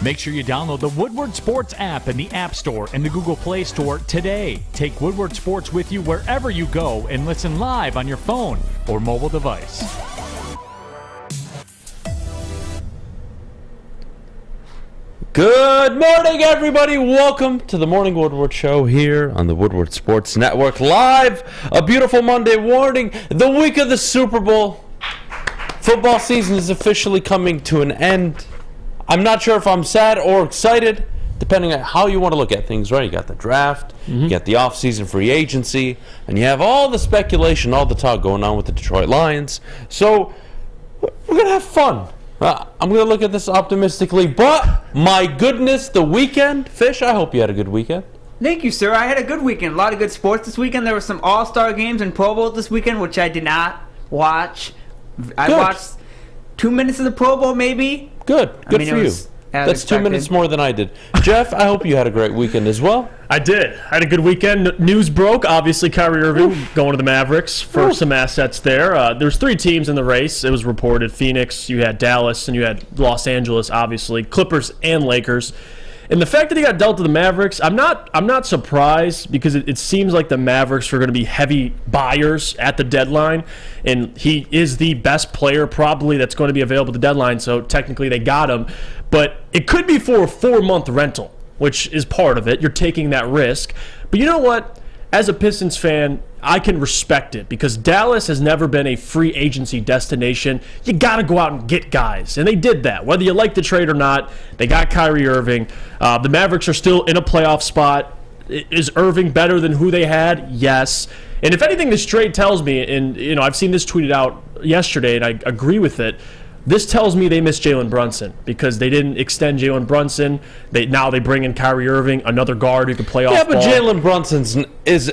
Make sure you download the Woodward Sports app in the App Store and the Google Play Store today. Take Woodward Sports with you wherever you go and listen live on your phone or mobile device. Good morning, everybody. Welcome to the Morning Woodward Show here on the Woodward Sports Network. Live, a beautiful Monday morning, the week of the Super Bowl. Football season is officially coming to an end. I'm not sure if I'm sad or excited, depending on how you want to look at things, right? You got the draft, you got the offseason free agency, and you have all the speculation, all the talk going on with the Detroit Lions. So, we're going to have fun. I'm going to look at this optimistically, but my goodness, the weekend. Fish, I hope you had a good weekend. Thank you, sir. I had a good weekend. A lot of good sports this weekend. There were some All-Star games and Pro Bowls this weekend, which I did not watch. I watched 2 minutes of the Pro Bowl, maybe. Good for you. That's 2 minutes more than I did. Jeff, I hope you had a great weekend as well. I did. I had a good weekend. News broke. Obviously, Kyrie Irving going to the Mavericks for some assets there. There's 3 teams in the race. It was reported. Phoenix, you had Dallas, and you had Los Angeles, obviously. Clippers and Lakers. And the fact that he got dealt to the Mavericks, I'm not surprised, because it seems like the Mavericks are going to be heavy buyers at the deadline, and he is the best player probably that's going to be available at the deadline, so technically they got him. But it could be for a 4-month rental, which is part of it. You're taking that risk. But you know what? As a Pistons fan, I can respect it, because Dallas has never been a free agency destination. You got to go out and get guys, and they did that. Whether you like the trade or not, they got Kyrie Irving. The Mavericks are still in a playoff spot. Is Irving better than who they had? Yes. And if anything, this trade tells me, and I've seen this tweeted out yesterday, and I agree with it. This tells me they missed Jalen Brunson, because they didn't extend Jalen Brunson. Now they bring in Kyrie Irving, another guard who can play off ball. Yeah, but Jalen Brunson's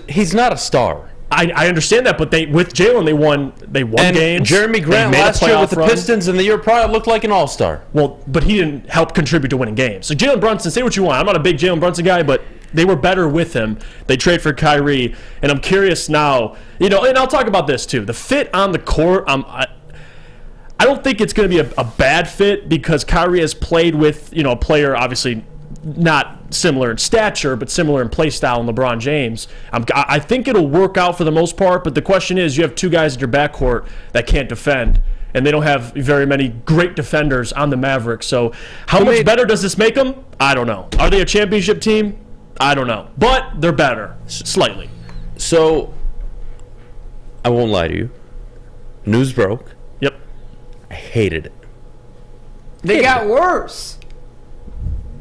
he's not a star. I understand that, but with Jalen they won and games. Jeremy Grant last year with the Pistons in the year prior looked like an all-star. Well, but he didn't help contribute to winning games. So Jalen Brunson, say what you want. I'm not a big Jalen Brunson guy, but they were better with him. They trade for Kyrie, and I'm curious now. And I'll talk about this too. The fit on the court. I don't think it's going to be a bad fit, because Kyrie has played with a player obviously not similar in stature, but similar in play style in LeBron James. I think it'll work out for the most part, but the question is, you have 2 guys in your backcourt that can't defend, and they don't have very many great defenders on the Mavericks. So how much better does this make them? I don't know. Are they a championship team? I don't know. But they're better, slightly. So, I won't lie to you. News broke. Yep. I hated it. They got worse.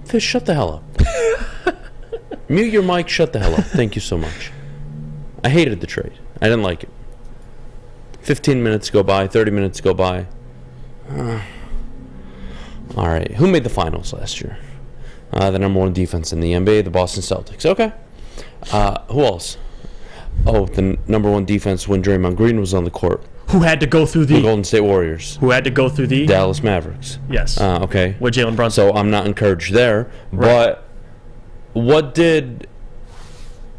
Fish, shut the hell up. Mute your mic, shut the hell up. Thank you so much. I hated the trade. I didn't like it. 15 minutes go by, 30 minutes go by. All right. Who made the finals last year? The number 1 defense in the NBA, the Boston Celtics. Okay. Who else? Oh, the number 1 defense when Draymond Green was on the court. Who had to go through the Golden State Warriors. Who had to go through the Dallas Mavericks. Yes. Okay. With Jalen Brunson. So I'm not encouraged there. Right. But what did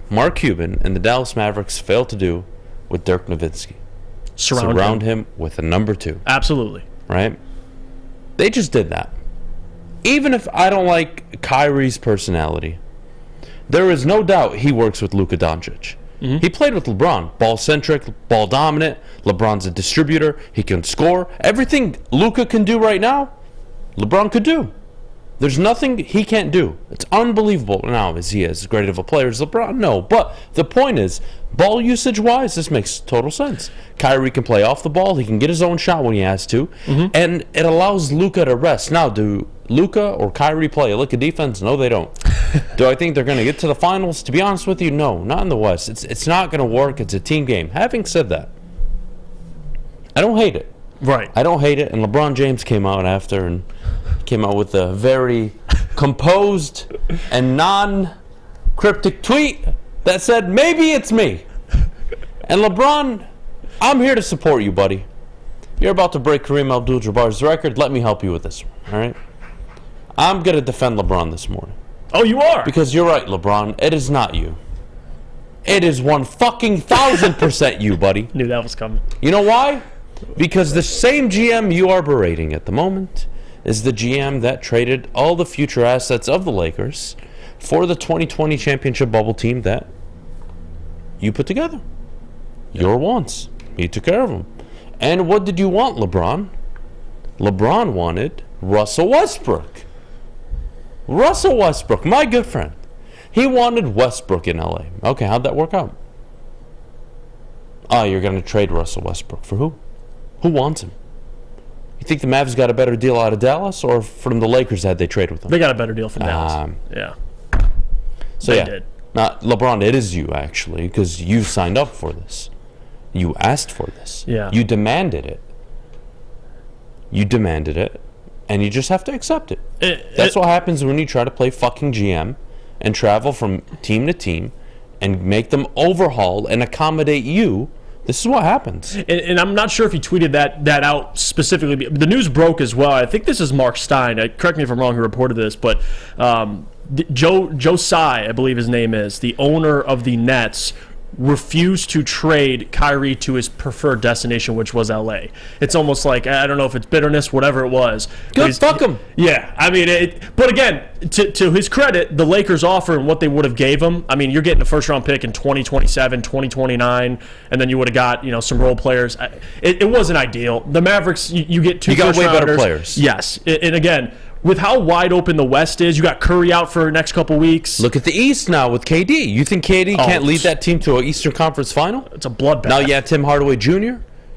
Mark Cuban and the Dallas Mavericks fail to do with Dirk Nowitzki? Surround him with a number 2. Absolutely. Right? They just did that. Even if I don't like Kyrie's personality, there is no doubt he works with Luka Dončić. He played with LeBron. Ball-centric, ball-dominant. LeBron's a distributor. He can score. Everything Luka can do right now, LeBron could do. There's nothing he can't do. It's unbelievable. Now, is he as great of a player as LeBron? No. But the point is, ball usage-wise, this makes total sense. Kyrie can play off the ball. He can get his own shot when he has to. And it allows Luka to rest. Now, do Luka or Kyrie play a lick of defense? No, they don't. Do I think they're going to get to the finals? To be honest with you, no. Not in the West. It's not going to work. It's a team game. Having said that, I don't hate it. Right. I don't hate it. And LeBron James came out after and came out with a very composed and non-cryptic tweet that said, maybe it's me. And LeBron, I'm here to support you, buddy. You're about to break Kareem Abdul-Jabbar's record. Let me help you with this one, all right? I'm going to defend LeBron this morning. Oh, you are? Because you're right, LeBron. It is not you. It is 1,000% you, buddy. Knew that was coming. You know why? Because the same GM you are berating at the moment is the GM that traded all the future assets of the Lakers for the 2020 championship bubble team that you put together. Your wants. He took care of them. And what did you want, LeBron? LeBron wanted Russell Westbrook. Russell Westbrook, my good friend. He wanted Westbrook in LA. Okay, how'd that work out? Oh, you're going to trade Russell Westbrook. For who? Who wants him? You think the Mavs got a better deal out of Dallas or from the Lakers had they trade with him? They got a better deal from Dallas. Yeah. So they did. Not LeBron, it is you actually, because you signed up for this. You asked for this. Yeah. You demanded it. And you just have to accept it. That's what happens when you try to play fucking GM and travel from team to team and make them overhaul and accommodate you. This is what happens. And I'm not sure if he tweeted that out specifically. The news broke as well. I think this is Mark Stein. Correct me if I'm wrong who reported this, but Joe Tsai, I believe his name is, the owner of the Nets, refused to trade Kyrie to his preferred destination, which was LA. It's almost like, I don't know if it's bitterness, whatever it was. Good, fuck him. Yeah, I mean, but again, to his credit, the Lakers offer and what they would have gave him, I mean, you're getting a first-round pick in 2027, 2029, and then you would have got, some role players. It wasn't ideal. The Mavericks, you get two first-rounders. You got way better players. Yes, and again, with how wide open the West is, you got Curry out for the next couple weeks. Look at the East now with KD. You think KD can't lead that team to an Eastern Conference final? It's a bloodbath. Now you have Tim Hardaway Jr.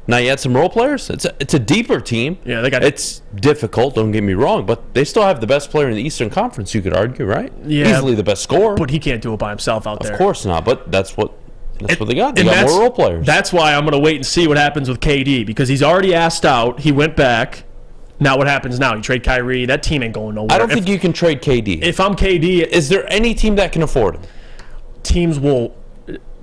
Now you had some role players. It's a deeper team. Yeah, they got. It's difficult. Don't get me wrong, but they still have the best player in the Eastern Conference. You could argue, right? Yeah, easily the best scorer. But he can't do it by himself out there. Of course not. But that's what they got. They got more role players. That's why I'm going to wait and see what happens with KD, because he's already asked out. He went back. Now what happens now? You trade Kyrie. That team ain't going nowhere. I don't think you can trade KD. If I'm KD, is there any team that can afford him? Teams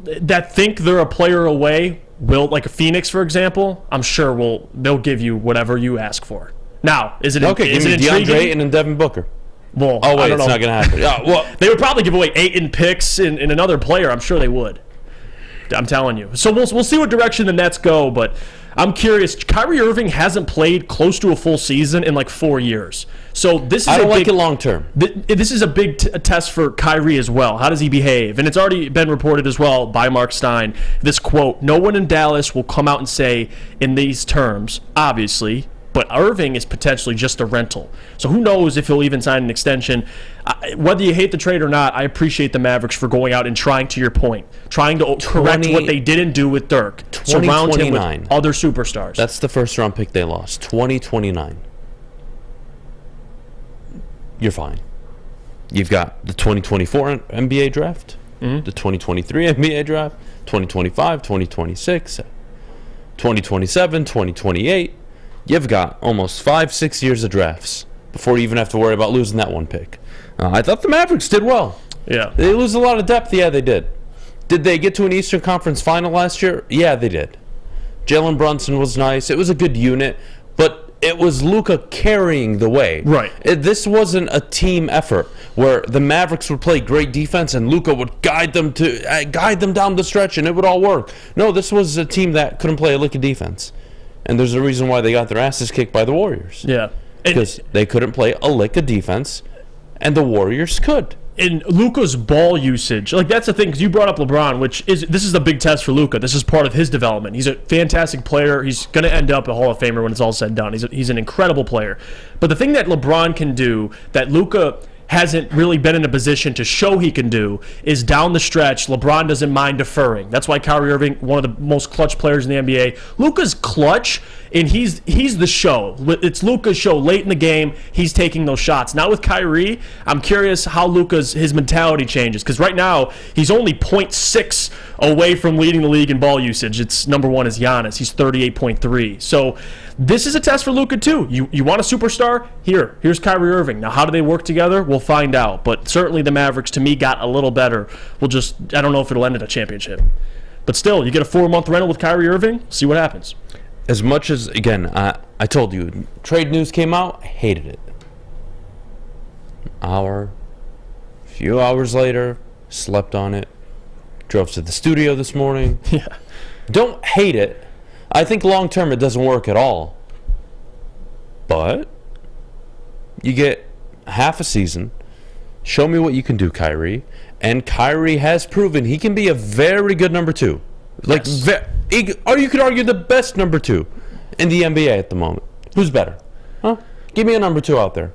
that think they're a player away will, like a Phoenix, for example. I'm sure they'll give you whatever you ask for. Now, is it okay? Give me DeAndre Ayton and Devin Booker. Well, oh wait, I don't know. It's not going to happen. Well, they would probably give away 8 in picks in another player. I'm sure they would. I'm telling you. So we'll see what direction the Nets go, but I'm curious. Kyrie Irving hasn't played close to a full season in like 4 years. So this is I don't like it long term. This is a big test for Kyrie as well. How does he behave? And it's already been reported as well by Mark Stein. This quote: "No one in Dallas will come out and say in these terms, obviously, but Irving is potentially just a rental. So who knows if he'll even sign an extension." Whether you hate the trade or not, I appreciate the Mavericks for going out and trying, to your point, trying to correct what they didn't do with Dirk. Surround him with other superstars. That's the first round pick they lost. 2029. You're fine. You've got the 2024 NBA draft, the 2023 NBA draft, 2025, 2026, 2027, 2028. You've got almost 5-6 years of drafts before you even have to worry about losing that one pick. I thought the Mavericks did well. Yeah. They lose a lot of depth. Yeah, they did. Did they get to an Eastern Conference final last year? Yeah, they did. Jalen Brunson was nice. It was a good unit, but it was Luka carrying the way. Right. This wasn't a team effort where the Mavericks would play great defense and Luka would guide them down the stretch and it would all work. No, this was a team that couldn't play a lick of defense. And there's a reason why they got their asses kicked by the Warriors. Yeah. Because they couldn't play a lick of defense, and the Warriors could. In Luka's ball usage, like that's the thing, because you brought up LeBron, this is the big test for Luka. This is part of his development. He's a fantastic player. He's going to end up a Hall of Famer when it's all said and done. He's an incredible player. But the thing that LeBron can do that Luka hasn't really been in a position to show he can do is down the stretch, LeBron doesn't mind deferring. That's why Kyrie Irving, one of the most clutch players in the NBA. Luka's clutch, and he's the show. It's Luka's show late in the game. He's taking those shots. Now with Kyrie, I'm curious how his mentality changes, because right now he's only 0.6 away from leading the league in ball usage. It's number one is Giannis. He's 38.3. So this is a test for Luka too. You want a superstar? Here's Kyrie Irving. Now how do they work together? We'll find out. But certainly the Mavericks, to me, got a little better. I don't know if it'll end in a championship. But still, you get a 4-month rental with Kyrie Irving, see what happens. As much as, again, I told you, trade news came out, I hated it. Few hours later, slept on it, drove to the studio this morning. Yeah. Don't hate it. I think long term it doesn't work at all. But You get half a season. Show me what you can do, Kyrie. And Kyrie has proven he can be a very good number 2. Like, yes. Or you could argue the best number 2 in the NBA at the moment. Who's better? Huh? Give me a number 2 out there.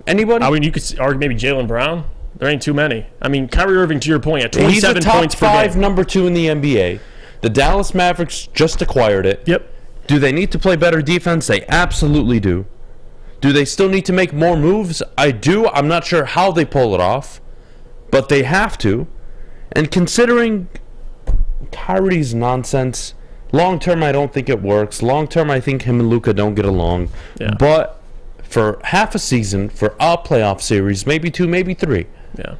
Anybody? I mean, you could argue maybe Jaylen Brown. There ain't too many. I mean, Kyrie Irving, to your point, at 27 points per game. He's a top 5 number 2 in the NBA. The Dallas Mavericks just acquired it. Yep. Do they need to play better defense? They absolutely do. Do they still need to make more moves? I do. I'm not sure how they pull it off, but they have to. And considering Kyrie's nonsense, long term, I don't think it works. Long term, I think him and Luka don't get along. Yeah. But for half a season, for a playoff series, maybe 2, maybe 3. Yeah.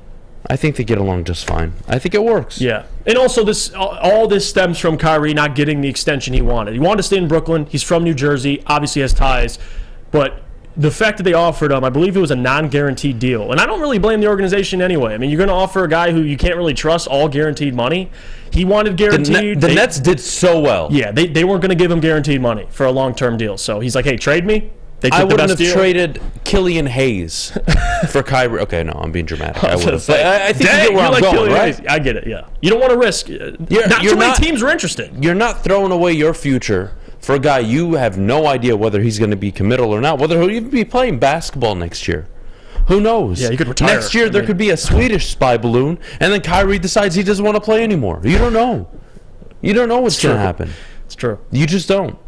I think they get along just fine. I think it works. Yeah. And also, all this stems from Kyrie not getting the extension he wanted. He wanted to stay in Brooklyn. He's from New Jersey. Obviously has ties. But the fact that they offered him, I believe it was a non-guaranteed deal. And I don't really blame the organization anyway. I mean, you're going to offer a guy who you can't really trust all guaranteed money. He wanted guaranteed. The Nets did so well. Yeah, they weren't going to give him guaranteed money for a long-term deal. So he's like, hey, trade me. They took I wouldn't have deal. Traded Killian Hayes for Kyrie. Okay, no, I'm being dramatic. I would have. I think Dang, you get where I'm like going, right? Hayes. I get it, yeah. You don't want to risk. Not too many teams are interested. You're not throwing away your future for a guy you have no idea whether he's going to be committal or not, whether he'll even be playing basketball next year. Who knows? Yeah, he could retire. Next year, there could be a Swedish spy balloon, and then Kyrie decides he doesn't want to play anymore. You don't know. You don't know what's going to happen. It's true. You just don't.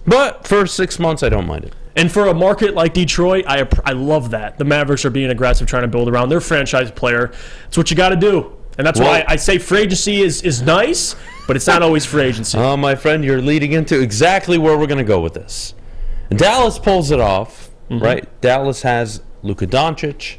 But for 6 months, I don't mind it. And for a market like Detroit, I love that. The Mavericks are being aggressive, trying to build around their franchise player. It's what you got to do. And that's why I say free agency is nice, but it's not always free agency. Oh, my friend, you're leading into exactly where we're going to go with this. Dallas pulls it off, right? Dallas has Luka Dončić.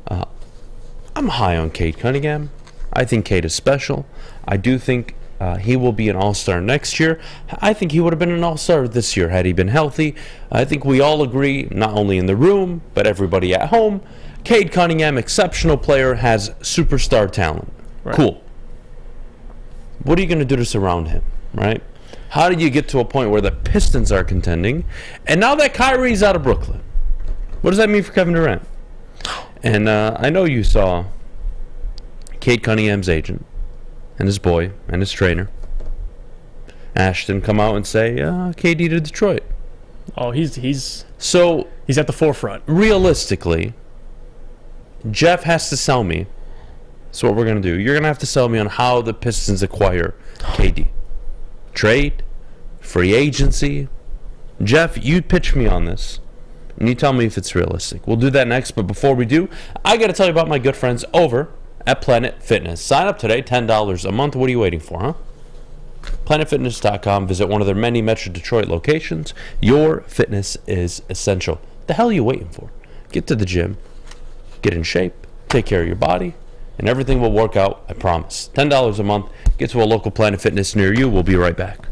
I'm high on Cade Cunningham. I think Cade is special. I do think he will be an all-star next year. I think he would have been an all-star this year had he been healthy. I think we all agree, not only in the room, but everybody at home, Cade Cunningham, exceptional player, has superstar talent. Right. Cool. What are you going to do to surround him, right? How do you get to a point where the Pistons are contending? And now that Kyrie's out of Brooklyn, what does that mean for Kevin Durant? And I know you saw Cade Cunningham's agent and his boy and his trainer, Ashton, come out and say, KD to Detroit. Oh, he's at the forefront. Realistically, Jeff has to sell me. So what we're going to do, you're going to have to sell me on how the Pistons acquire KD. Trade, free agency. Jeff, you pitch me on this, and you tell me if it's realistic. We'll do that next, but before we do, I got to tell you about my good friends over at Planet Fitness. Sign up today, $10 a month. What are you waiting for, huh? PlanetFitness.com. Visit one of their many Metro Detroit locations. Your fitness is essential. The hell are you waiting for? Get to the gym, get in shape, take care of your body, and everything will work out, I promise. $10 a month. Get to a local Planet Fitness near you. We'll be right back.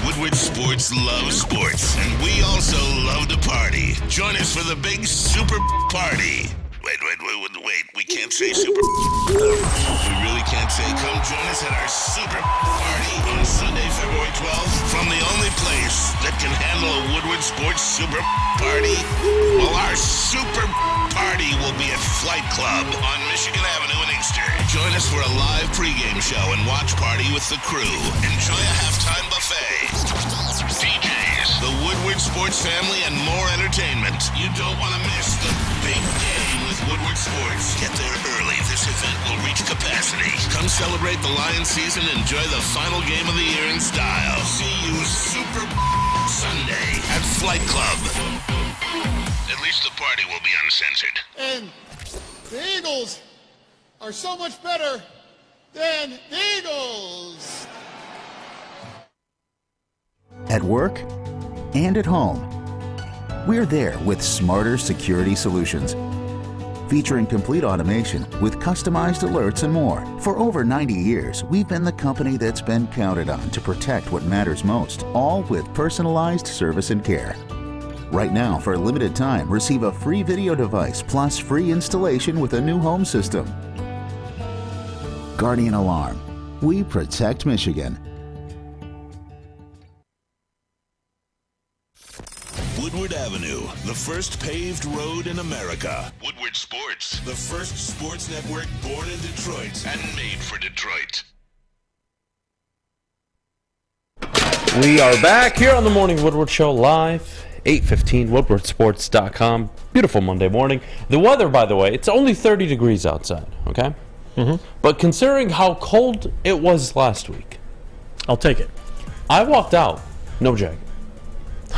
Woodward Sports loves sports, and we also love to party. Join us for the big super party. Wait, we can't say super. We really can't say come join us at our super party on Sunday, February 12th from the only place that can handle a Woodward Sports super party. Well, our super party will be at Flight Club on Michigan Avenue in Inkster. Join us for a live pregame show and watch party with the crew. Enjoy a halftime buffet. DJs, the Woodward Sports family, and more entertainment. You don't want to miss the big game with Woodward Sports. Get there early. This event will reach capacity. Come celebrate the Lions season and enjoy the final game of the year in style. See you Super Sunday at Flight Club. At least the party will be uncensored. And the Eagles are so much better than the Eagles. At work and at home, we're there with smarter security solutions. Featuring complete automation with customized alerts and more. For over 90 years, we've been the company that's been counted on to protect what matters most, all with personalized service and care. Right now, for a limited time, receive a free video device plus free installation with a new home system. Guardian Alarm. We protect Michigan. Woodward Avenue, the first paved road in America. Woodward Sports, the first sports network born in Detroit and made for Detroit. We are back here on the Morning Woodward Show live, 8:15, woodwardsports.com. Beautiful Monday morning. The weather, by the way, it's only 30 degrees outside, okay? Mm-hmm. But considering how cold it was last week, I'll take it. I walked out, no jacket.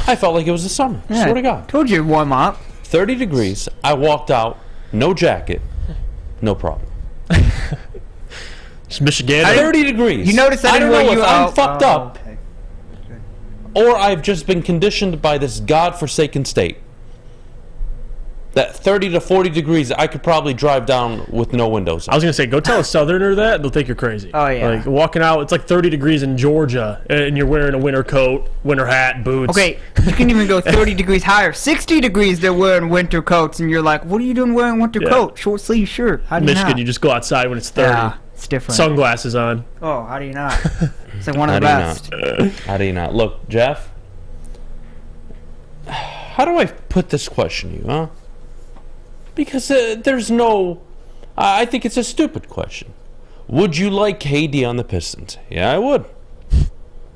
I felt like it was the summer. Yeah, Swear to God. Told you to warm up. 30 degrees. I walked out, no jacket, no problem. It's Michigan. 30 degrees. You noticed that I don't know if I'm out. fucked up, Okay. or I've just been conditioned by this godforsaken state. That 30 to 40 degrees, I could probably drive down with no windows. I was going to say, go tell a Southerner that, they'll think you're crazy. Oh, yeah. Like, walking out, it's like 30 degrees in Georgia, and you're wearing a winter coat, winter hat, boots. Okay, you can even go 30 degrees higher. 60 degrees they're wearing winter coats, and you're like, what are you doing wearing a winter coat? Short sleeve shirt. How do you Michigan, not? you just go outside when it's 30. Yeah, it's different. Sunglasses on. Oh, how do you not? It's like one of the best. How do you not? Look, Jeff, how do I put this question to you, huh? Because there's no... I think it's a stupid question. Would you like KD on the Pistons? Yeah, I would.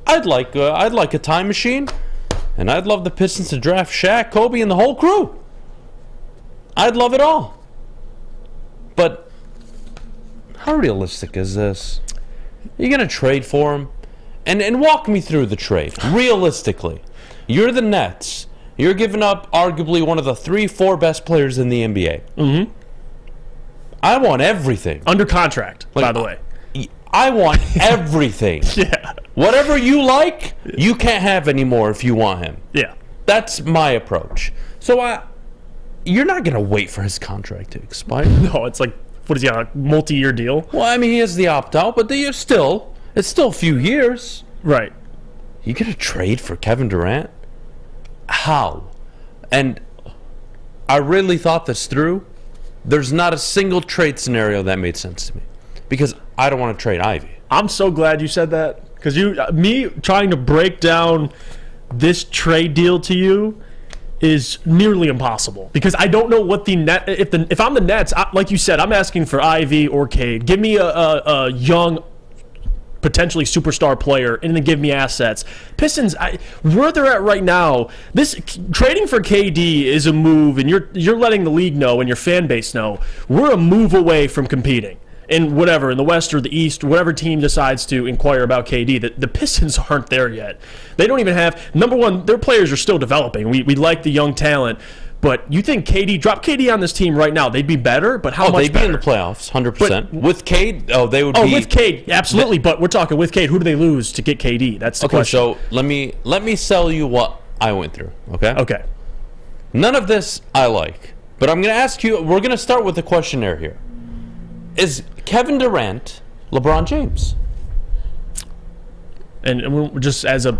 I'd like a time machine, and I'd love the Pistons to draft Shaq, Kobe, and the whole crew. I'd love it all. But how realistic is this? You're going to trade for him? And walk me through the trade. Realistically, you're the Nets. You're giving up arguably one of the 3-4 best players in the NBA. Mm-hmm. I want everything. Under contract, by the way. I want everything. Yeah. Whatever you like, you can't have anymore if you want him. Yeah. That's my approach. So you're not going to wait for his contract to expire. No, it's like, what is he on, a multi-year deal? Well, I mean, he has the opt-out, but it's still a few years. Right. You going to trade for Kevin Durant? How? And I really thought this through. There's not a single trade scenario that made sense to me, because I don't want to trade Ivy. I'm so glad you said that, because me trying to break down this trade deal to you is nearly impossible, because I don't know what the net. If I'm the Nets, like you said, I'm asking for Ivy or Cade. Give me a young, potentially superstar player, and then give me assets. Pistons, where they're at right now, this trading for KD is a move, and you're letting the league know and your fan base know we're a move away from competing in whatever, in the West or the East, whatever team decides to inquire about KD. The Pistons aren't there yet. They don't even have, number one, their players are still developing. We like the young talent. But you think drop KD on this team right now, they'd be better? But how much better? They'd be in the playoffs, 100%. With Cade, they would be... Oh, with Cade, absolutely. But we're talking with Cade. Who do they lose to get KD? That's the question. Okay, so let me sell you what I went through, okay? Okay. None of this I like. But I'm going to ask you... We're going to start with the questionnaire here. Is Kevin Durant LeBron James? And just as a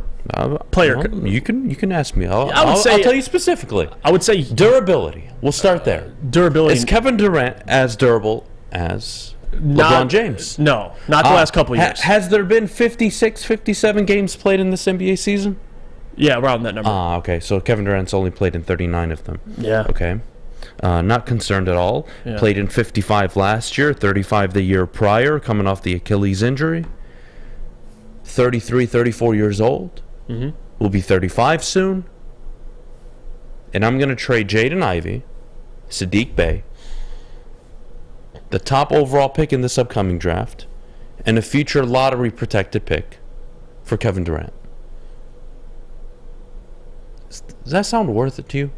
player... Well, you can ask me. I'll tell you specifically. I would say... Durability. We'll start there. Durability. Is Kevin Durant as durable as LeBron James? No, not the last couple of years. Has there been 56, 57 games played in this NBA season? Yeah, around that number. Okay. So Kevin Durant's only played in 39 of them. Yeah. Okay. Not concerned at all. Yeah. Played in 55 last year, 35 the year prior, coming off the Achilles injury. 33, 34 years old. Mm-hmm. Will be 35 soon. And I'm going to trade Jaden Ivey, Sadiq Bey, the top overall pick in this upcoming draft, and a future lottery protected pick for Kevin Durant. Does that sound worth it to you?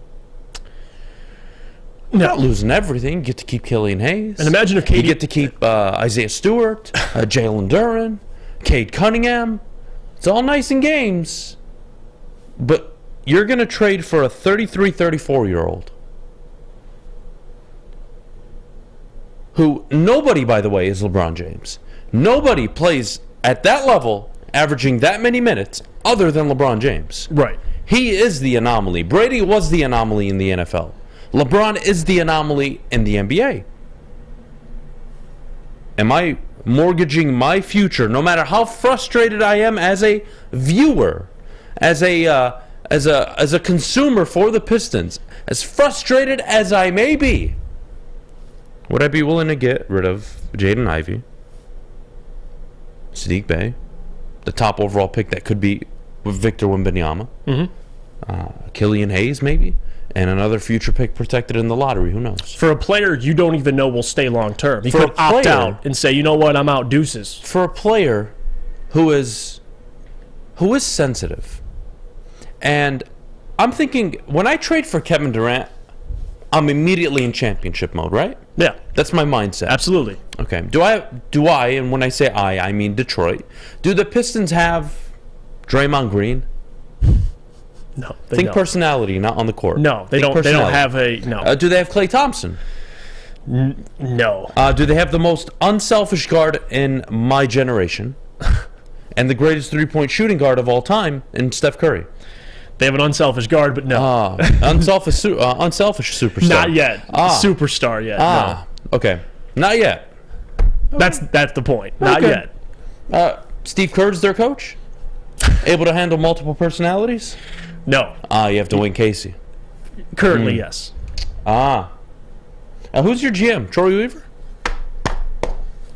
No. You're not losing everything. You get to keep Killian Hayes. And imagine if KD... You get to keep Isaiah Stewart, Jalen Duren, Cade Cunningham. It's all nice in games. But you're going to trade for a 33, 34-year-old who nobody, by the way, is LeBron James. Nobody plays at that level, averaging that many minutes, other than LeBron James. Right. He is the anomaly. Brady was the anomaly in the NFL. LeBron is the anomaly in the NBA. Am I mortgaging my future, no matter how frustrated I am as a viewer, as a as a consumer for the Pistons, as frustrated as I may be, would I be willing to get rid of Jaden Ivey, Sadiq Bey, the top overall pick that could be with Victor Wembanyama, Killian Hayes maybe, and another future pick protected in the lottery? Who knows? For a player you don't even know will stay long term. He could opt out and say, you know what, I'm out, deuces. For a player who is sensitive, and I'm thinking, when I trade for Kevin Durant, I'm immediately in championship mode, right? Yeah. That's my mindset. Absolutely. Okay. Do I, and when I say I mean Detroit, do the Pistons have Draymond Green? No, they Think don't. personality, not on the court. No, they don't. They don't have a no. Do they have Klay Thompson? No. Do they have the most unselfish guard in my generation, and the greatest three-point shooting guard of all time in Steph Curry? They have an unselfish guard, but no. Unselfish superstar. Not yet. Superstar yet. No. Okay. Not yet. That's the point. Not Okay. yet. Steve Kerr's their coach? Able to handle multiple personalities? No. You have Dwayne Casey. Currently, yes. Who's your GM? Troy Weaver?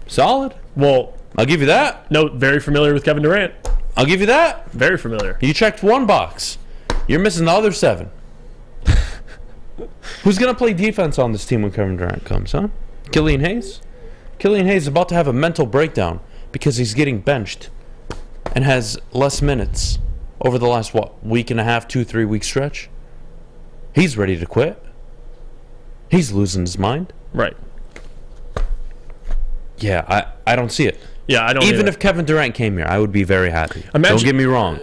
Solid. Well, I'll give you that. no, very familiar with Kevin Durant. I'll give you that. Very familiar. You checked one box. You're missing the other 7. Who's going to play defense on this team when Kevin Durant comes, huh? Killian Hayes? Killian Hayes is about to have a mental breakdown because he's getting benched and has less minutes over the last, week and a half, 2-3 week stretch. He's ready to quit. He's losing his mind. Right. Yeah, I don't see it. Yeah, I don't Even either. if Kevin Durant came here, I would be very happy. Imagine- Don't get me wrong.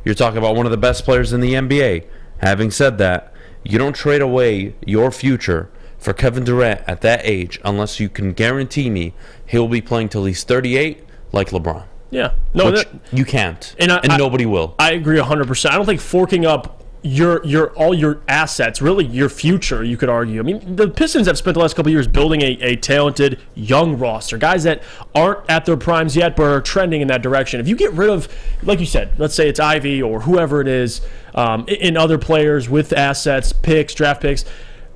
You're talking about one of the best players in the NBA. Having said that, you don't trade away your future for Kevin Durant at that age unless you can guarantee me he'll be playing till he's 38 like LeBron. Yeah. No, Which you can't. And nobody will. I agree 100%. I don't think forking up all your assets, really your future, you could argue. I mean, the Pistons have spent the last couple of years building a talented young roster, guys that aren't at their primes yet but are trending in that direction. If you get rid of, like you said, let's say it's Ivy or whoever it is, in other players with assets, picks, draft picks,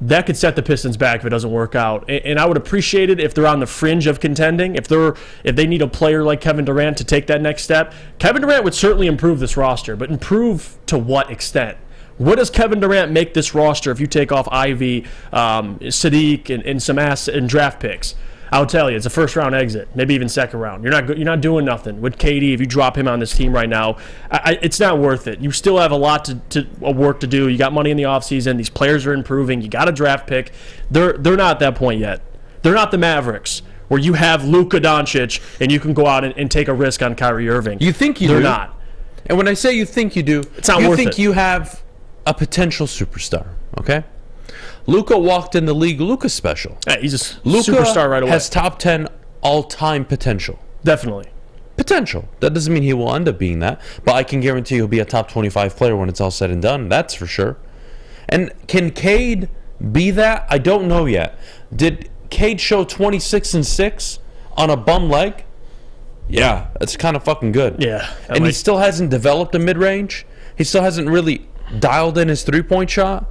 that could set the Pistons back if it doesn't work out. And I would appreciate it if they're on the fringe of contending. If they need a player like Kevin Durant to take that next step, Kevin Durant would certainly improve this roster, but improve to what extent? What does Kevin Durant make this roster if you take off Ivy, Sadiq, and some and draft picks? I'll tell you, it's a first-round exit, maybe even second round. You're not doing nothing with KD if you drop him on this team right now. It's not worth it. You still have a lot to work to do. You got money in the offseason. These players are improving. You got a draft pick. They're not at that point yet. They're not the Mavericks, where you have Luka Dončić and you can go out and take a risk on Kyrie Irving. You think you do. They're not. And when I say you think you do, it's not you worth think it. You have a potential superstar, okay? Luka walked in the league. Luka's special. Hey, he's a Luka superstar right away. has top 10 all-time potential. Definitely. Potential. That doesn't mean he will end up being that, but I can guarantee he'll be a top 25 player when it's all said and done. That's for sure. And can Cade be that? I don't know yet. Did Cade show 26-6 on a bum leg? Yeah, that's kind of fucking good. Yeah. And he still hasn't developed a mid-range. He still hasn't really dialed in his three-point shot.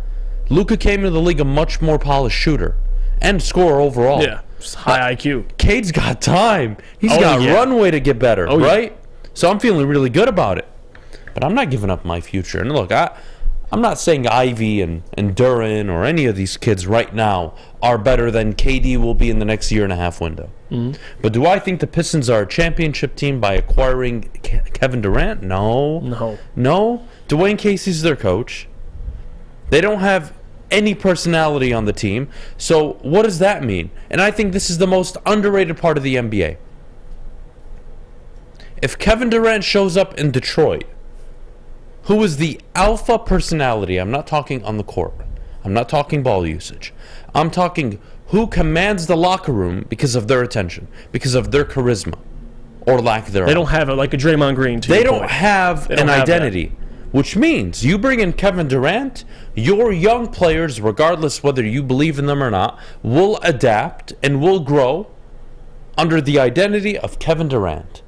Luka came into the league a much more polished shooter and scorer overall. Yeah, high IQ. Cade's got time. He's got runway to get better, right? Yeah. So I'm feeling really good about it. But I'm not giving up my future. And look, I'm not saying Ivy and Durant or any of these kids right now are better than KD will be in the next year and a half window. Mm-hmm. But do I think the Pistons are a championship team by acquiring Kevin Durant? No. Dwayne Casey's their coach. They don't have any personality on the team. So what does that mean? And I think this is the most underrated part of the NBA. If Kevin Durant shows up in Detroit, who is the alpha personality? I'm not talking on the court. I'm not talking ball usage. I'm talking who commands the locker room because of their attention, because of their charisma, or lack thereof. They don't have like a Draymond Green. They don't have an identity. Which means you bring in Kevin Durant, your young players, regardless whether you believe in them or not, will adapt and will grow under the identity of Kevin Durant.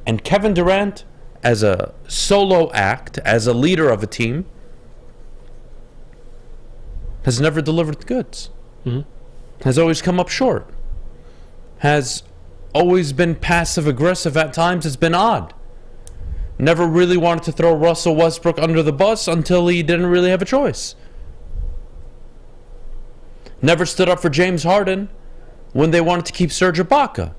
And Kevin Durant, as a solo act, as a leader of a team, has never delivered the goods. Has always come up short. Has always been passive-aggressive at times. It's been odd. Never really wanted to throw Russell Westbrook under the bus until he didn't really have a choice. Never stood up for James Harden when they wanted to keep Serge Ibaka.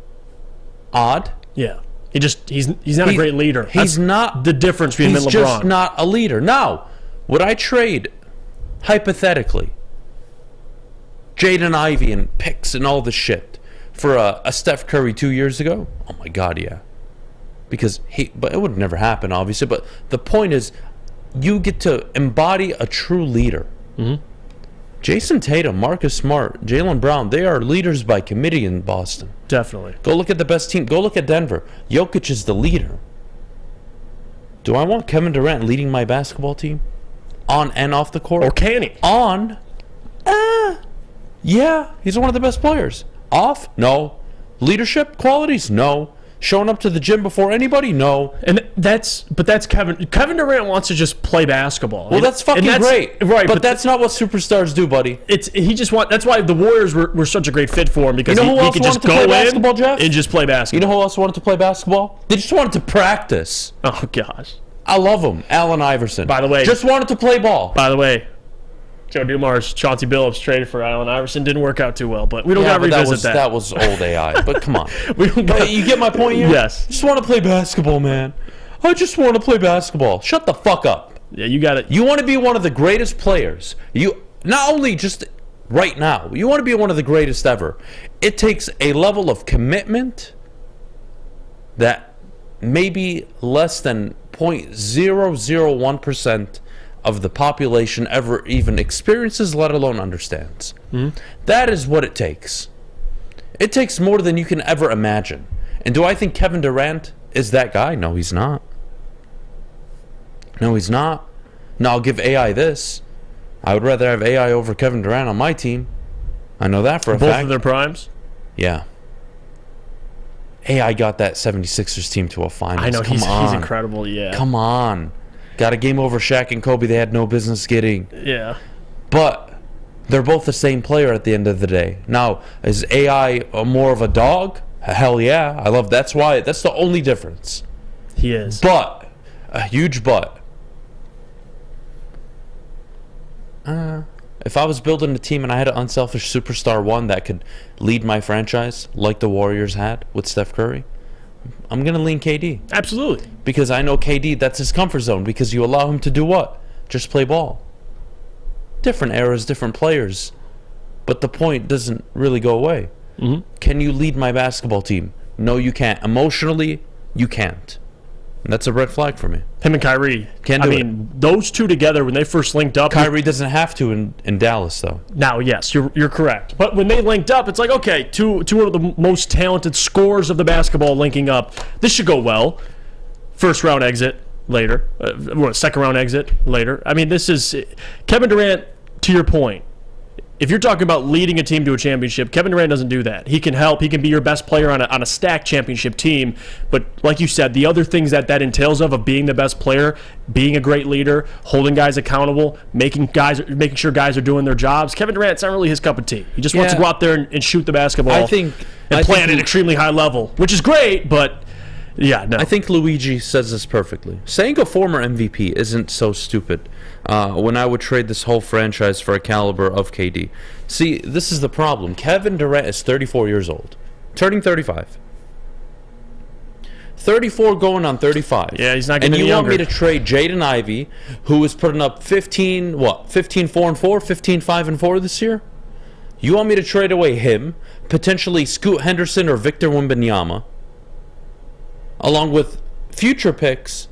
Odd. Yeah. He's not a great leader. He's not the difference between LeBron. He's just not a leader. Now, would I trade, hypothetically, Jaden Ivey and picks and all the shit for a Steph Curry 2 years ago? Oh my God, yeah. But it would never happen, obviously. But the point is, you get to embody a true leader. Jason Tatum, Marcus Smart, Jaylen Brown, they are leaders by committee in Boston. Definitely. Go look at the best team. Go look at Denver. Jokic is the leader. Do I want Kevin Durant leading my basketball team? On and off the court? Or can he? On? Yeah, he's one of the best players. Off? No. Leadership qualities? No. Showing up to the gym before anybody? No. And that's Kevin. Kevin Durant wants to just play basketball. Well, that's fucking great. Right, but that's not what superstars do, buddy. That's why the Warriors were such a great fit for him, because you know he could just go in and just play basketball. You know who else wanted to play basketball? They just wanted to practice. Oh gosh. I love him. Allen Iverson. By the way, just wanted to play ball. By the way, Joe Dumars, Chauncey Billups traded for Allen Iverson. Didn't work out too well, but we don't got to revisit that. That was old AI, but come on. You get my point here? Yes. Just want to play basketball, man. I just want to play basketball. Shut the fuck up. Yeah, you got it. You want to be one of the greatest players. You not only just right now, you want to be one of the greatest ever. It takes a level of commitment that maybe less than 0.001% of the population ever even experiences, let alone understands. That is what it takes. It takes more than you can ever imagine. And do I think Kevin Durant is that guy? No, he's not. No, he's not. Now, I'll give AI this. I would rather have AI over Kevin Durant on my team. I know that for a fact. Both of their primes? Yeah. AI got that 76ers team to a finals. I know, he's incredible, yeah. Come on. Got a game over Shaq and Kobe they had no business getting. Yeah. But they're both the same player at the end of the day. Now, is AI more of a dog? Hell yeah. I love that's the only difference. He is. But, a huge but. If I was building a team and I had an unselfish superstar one that could lead my franchise like the Warriors had with Steph Curry, I'm going to lean KD. Absolutely. Because I know KD, that's his comfort zone. Because you allow him to do what? Just play ball. Different eras, different players. But the point doesn't really go away. Can you lead my basketball team? No, you can't. Emotionally, you can't. And that's a red flag for me. Him and Kyrie. Can't do it. Those two together, when they first linked up... Kyrie doesn't have to in Dallas, though. Now, yes, you're correct. But when they linked up, it's like, okay, two of the most talented scorers of the basketball linking up. This should go well. First round exit later. Second round exit later. I mean, this is... Kevin Durant, to your point, if you're talking about leading a team to a championship, Kevin Durant doesn't do that. He can help. He can be your best player on a stacked championship team. But like you said, the other things that entails of being the best player, being a great leader, holding guys accountable, making sure guys are doing their jobs. Kevin Durant's not really his cup of tea. He just wants to go out there and shoot the basketball. I think play at an extremely high level, which is great, but yeah, no. I think Luigi says this perfectly. Saying a former MVP isn't so stupid. When I would trade this whole franchise for a caliber of KD. See, this is the problem. Kevin Durant is 34 years old. Turning 35. 34 going on 35. Yeah, he's not getting any younger. And you want me to trade Jaden Ivey, who is putting up 15-4-4, 15-5-4 this year? You want me to trade away him, potentially Scoot Henderson or Victor Wembanyama, along with future picks,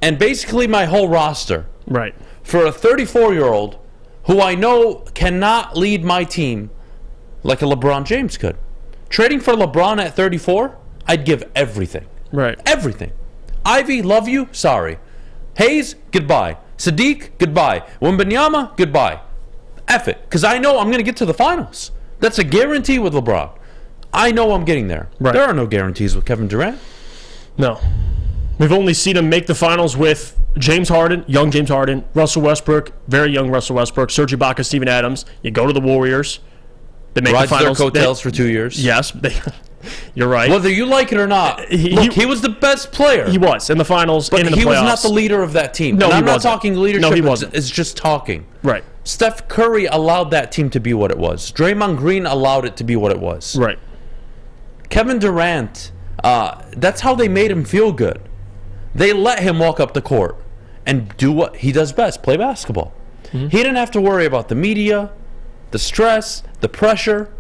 and basically my whole roster. Right. For a 34-year-old who I know cannot lead my team like a LeBron James could. Trading for LeBron at 34, I'd give everything. Right. Everything. Ivy, love you, sorry. Hayes, goodbye. Sadiq, goodbye. Wembanyama, goodbye. F it, because I know I'm going to get to the finals. That's a guarantee with LeBron. I know I'm getting there. Right. There are no guarantees with Kevin Durant. No. We've only seen him make the finals with James Harden, young James Harden, Russell Westbrook, very young Russell Westbrook, Serge Ibaka, Steven Adams. You go to the Warriors. They make Rides the finals. Their coattails for 2 years. Yes, you're right. Whether you like it or not, he was the best player. He was in the finals and in the playoffs. He was not the leader of that team. No, and he I'm not wasn't. talking leadership. No, he wasn't. It's just talking. Right. Steph Curry allowed that team to be what it was. Draymond Green allowed it to be what it was. Right. Kevin Durant, that's how they made him feel good. They let him walk up the court and do what he does best, play basketball. Mm-hmm. He didn't have to worry about the media, the stress, the pressure.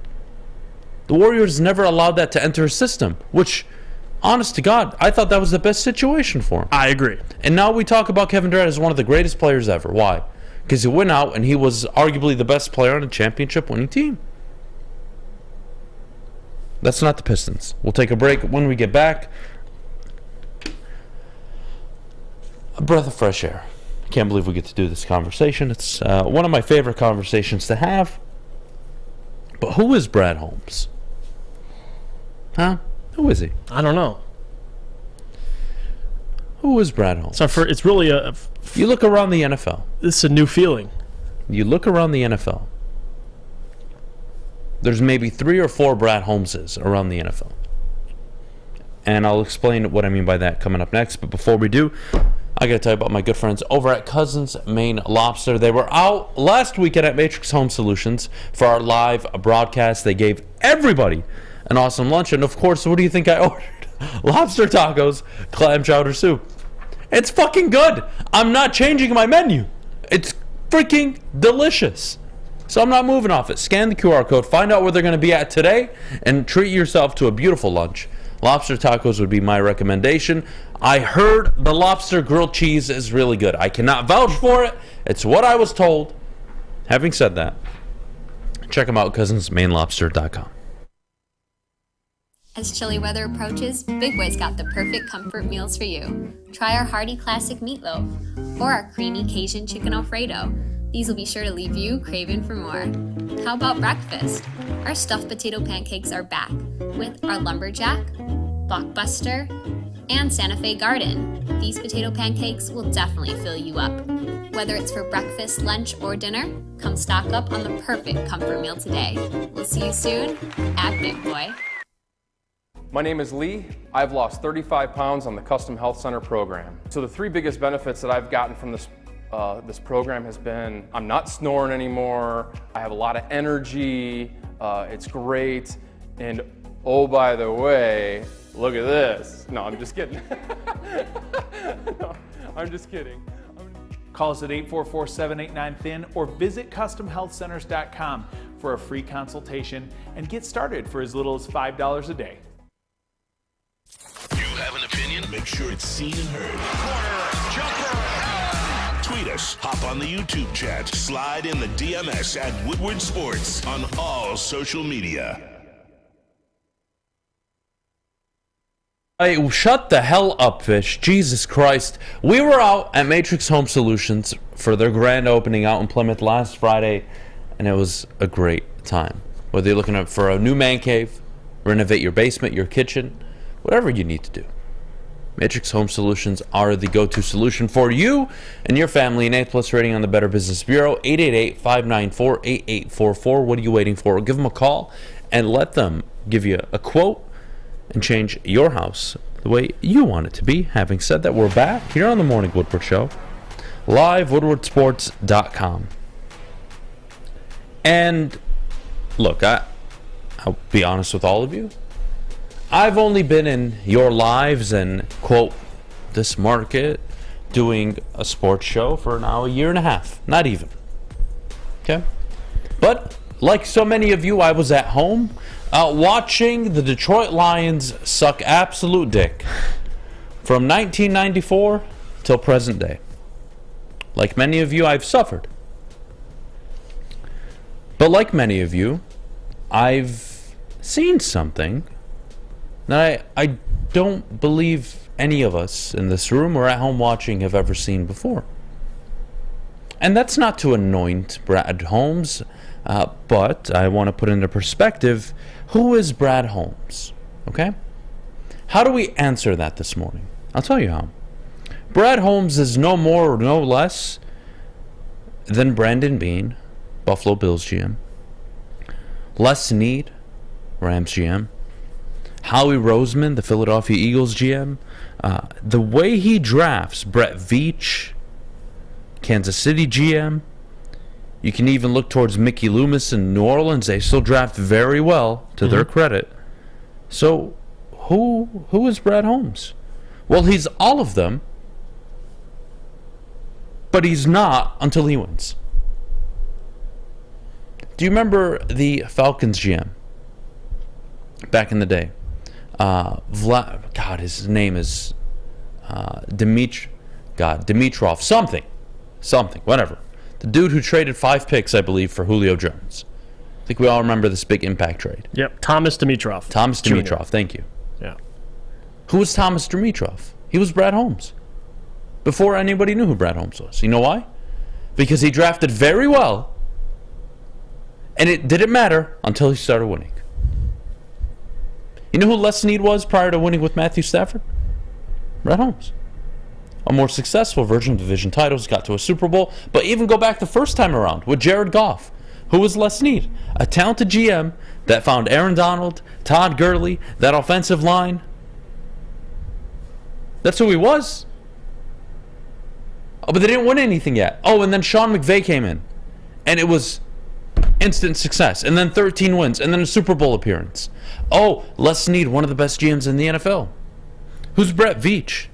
The Warriors never allowed that to enter his system, which, honest to God, I thought that was the best situation for him. I agree. And now we talk about Kevin Durant as one of the greatest players ever. Why? Because he went out and he was arguably the best player on a championship-winning team. That's not the Pistons. We'll take a break. When we get back, a breath of fresh air. I can't believe we get to do this conversation. It's one of my favorite conversations to have. But who is Brad Holmes? Huh? Who is he? I don't know. Who is Brad Holmes? So it's really you look around the NFL. This is a new feeling. You look around the NFL. There's maybe 3 or 4 Brad Holmeses around the NFL. And I'll explain what I mean by that coming up next. But before we do, I got to tell you about my good friends over at Cousins Maine Lobster. They were out last weekend at Matrix Home Solutions for our live broadcast. They gave everybody an awesome lunch. And, of course, what do you think I ordered? Lobster tacos, clam chowder soup. It's fucking good. I'm not changing my menu. It's freaking delicious. So I'm not moving off it. Scan the QR code, find out where they're going to be at today, and treat yourself to a beautiful lunch. Lobster tacos would be my recommendation. I heard the lobster grilled cheese is really good. I cannot vouch for it. It's what I was told. Having said that, check them out, cousinsmainelobster.com. As chilly weather approaches, Big Boy's got the perfect comfort meals for you. Try our hearty classic meatloaf or our creamy Cajun chicken Alfredo. These will be sure to leave you craving for more. How about breakfast? Our stuffed potato pancakes are back with our lumberjack, blockbuster, and Santa Fe Garden. These potato pancakes will definitely fill you up. Whether it's for breakfast, lunch, or dinner, come stock up on the perfect comfort meal today. We'll see you soon at Big Boy. My name is Lee. I've lost 35 pounds on the Custom Health Center program. So the 3 biggest benefits that I've gotten from this program has been I'm not snoring anymore, I have a lot of energy, it's great, and oh, by the way, look at this. No, I'm just kidding. No, I'm just kidding. Call us at 844-789-THIN or visit CustomHealthCenters.com for a free consultation and get started for as little as $5 a day. You have an opinion? Make sure it's seen and heard. Corner, jumper, tweet us, hop on the YouTube chat, slide in the DMS at Woodward Sports on all social media. Hey, shut the hell up, Fish. Jesus Christ. We were out at Matrix Home Solutions for their grand opening out in Plymouth last Friday, and it was a great time. Whether you're looking for a new man cave, renovate your basement, your kitchen, whatever you need to do. Matrix Home Solutions are the go-to solution for you and your family. An A+ rating on the Better Business Bureau, 888-594-8844. What are you waiting for? Give them a call and let them give you a quote and change your house the way you want it to be. Having said that, we're back here on the Morning Woodward Show, live, woodwardsports.com. And look, I'll be honest with all of you. I've only been in your lives and, quote, this market doing a sports show for now a year and a half. Not even. Okay? But, like so many of you, I was at home watching the Detroit Lions suck absolute dick from 1994 till present day. Like many of you, I've suffered. But like many of you, I've seen something that I don't believe any of us in this room or at home watching have ever seen before. And that's not to anoint Brad Holmes, but I want to put into perspective, who is Brad Holmes? Okay? How do we answer that this morning? I'll tell you how. Brad Holmes is no more or no less than Brandon Beane, Buffalo Bills GM. Les Snead, Rams GM. Howie Roseman, the Philadelphia Eagles GM. The way he drafts, Brett Veach, Kansas City GM. You can even look towards Mickey Loomis in New Orleans. They still draft very well, to their credit. So, who is Brad Holmes? Well, he's all of them, but he's not until he wins. Do you remember the Falcons GM back in the day? His name is Dimitrov, something, whatever. The dude who traded 5 picks, I believe, for Julio Jones. I think we all remember this big impact trade. Yep, Thomas Dimitrov. Thomas Dimitrov, thank you. Yeah. Who was Thomas Dimitrov? He was Brad Holmes. Before anybody knew who Brad Holmes was. You know why? Because he drafted very well, and it didn't matter until he started winning. You know who Les Snead was prior to winning with Matthew Stafford? Brad Holmes. A more successful version of division titles, got to a Super Bowl, but even go back the first time around with Jared Goff. Who was Les Snead? A talented GM that found Aaron Donald, Todd Gurley, that offensive line. That's who he was. Oh, but they didn't win anything yet. Oh, and then Sean McVay came in, and it was instant success, and then 13 wins, and then a Super Bowl appearance. Oh, Les Snead, one of the best GMs in the NFL. Who's Brett Veach?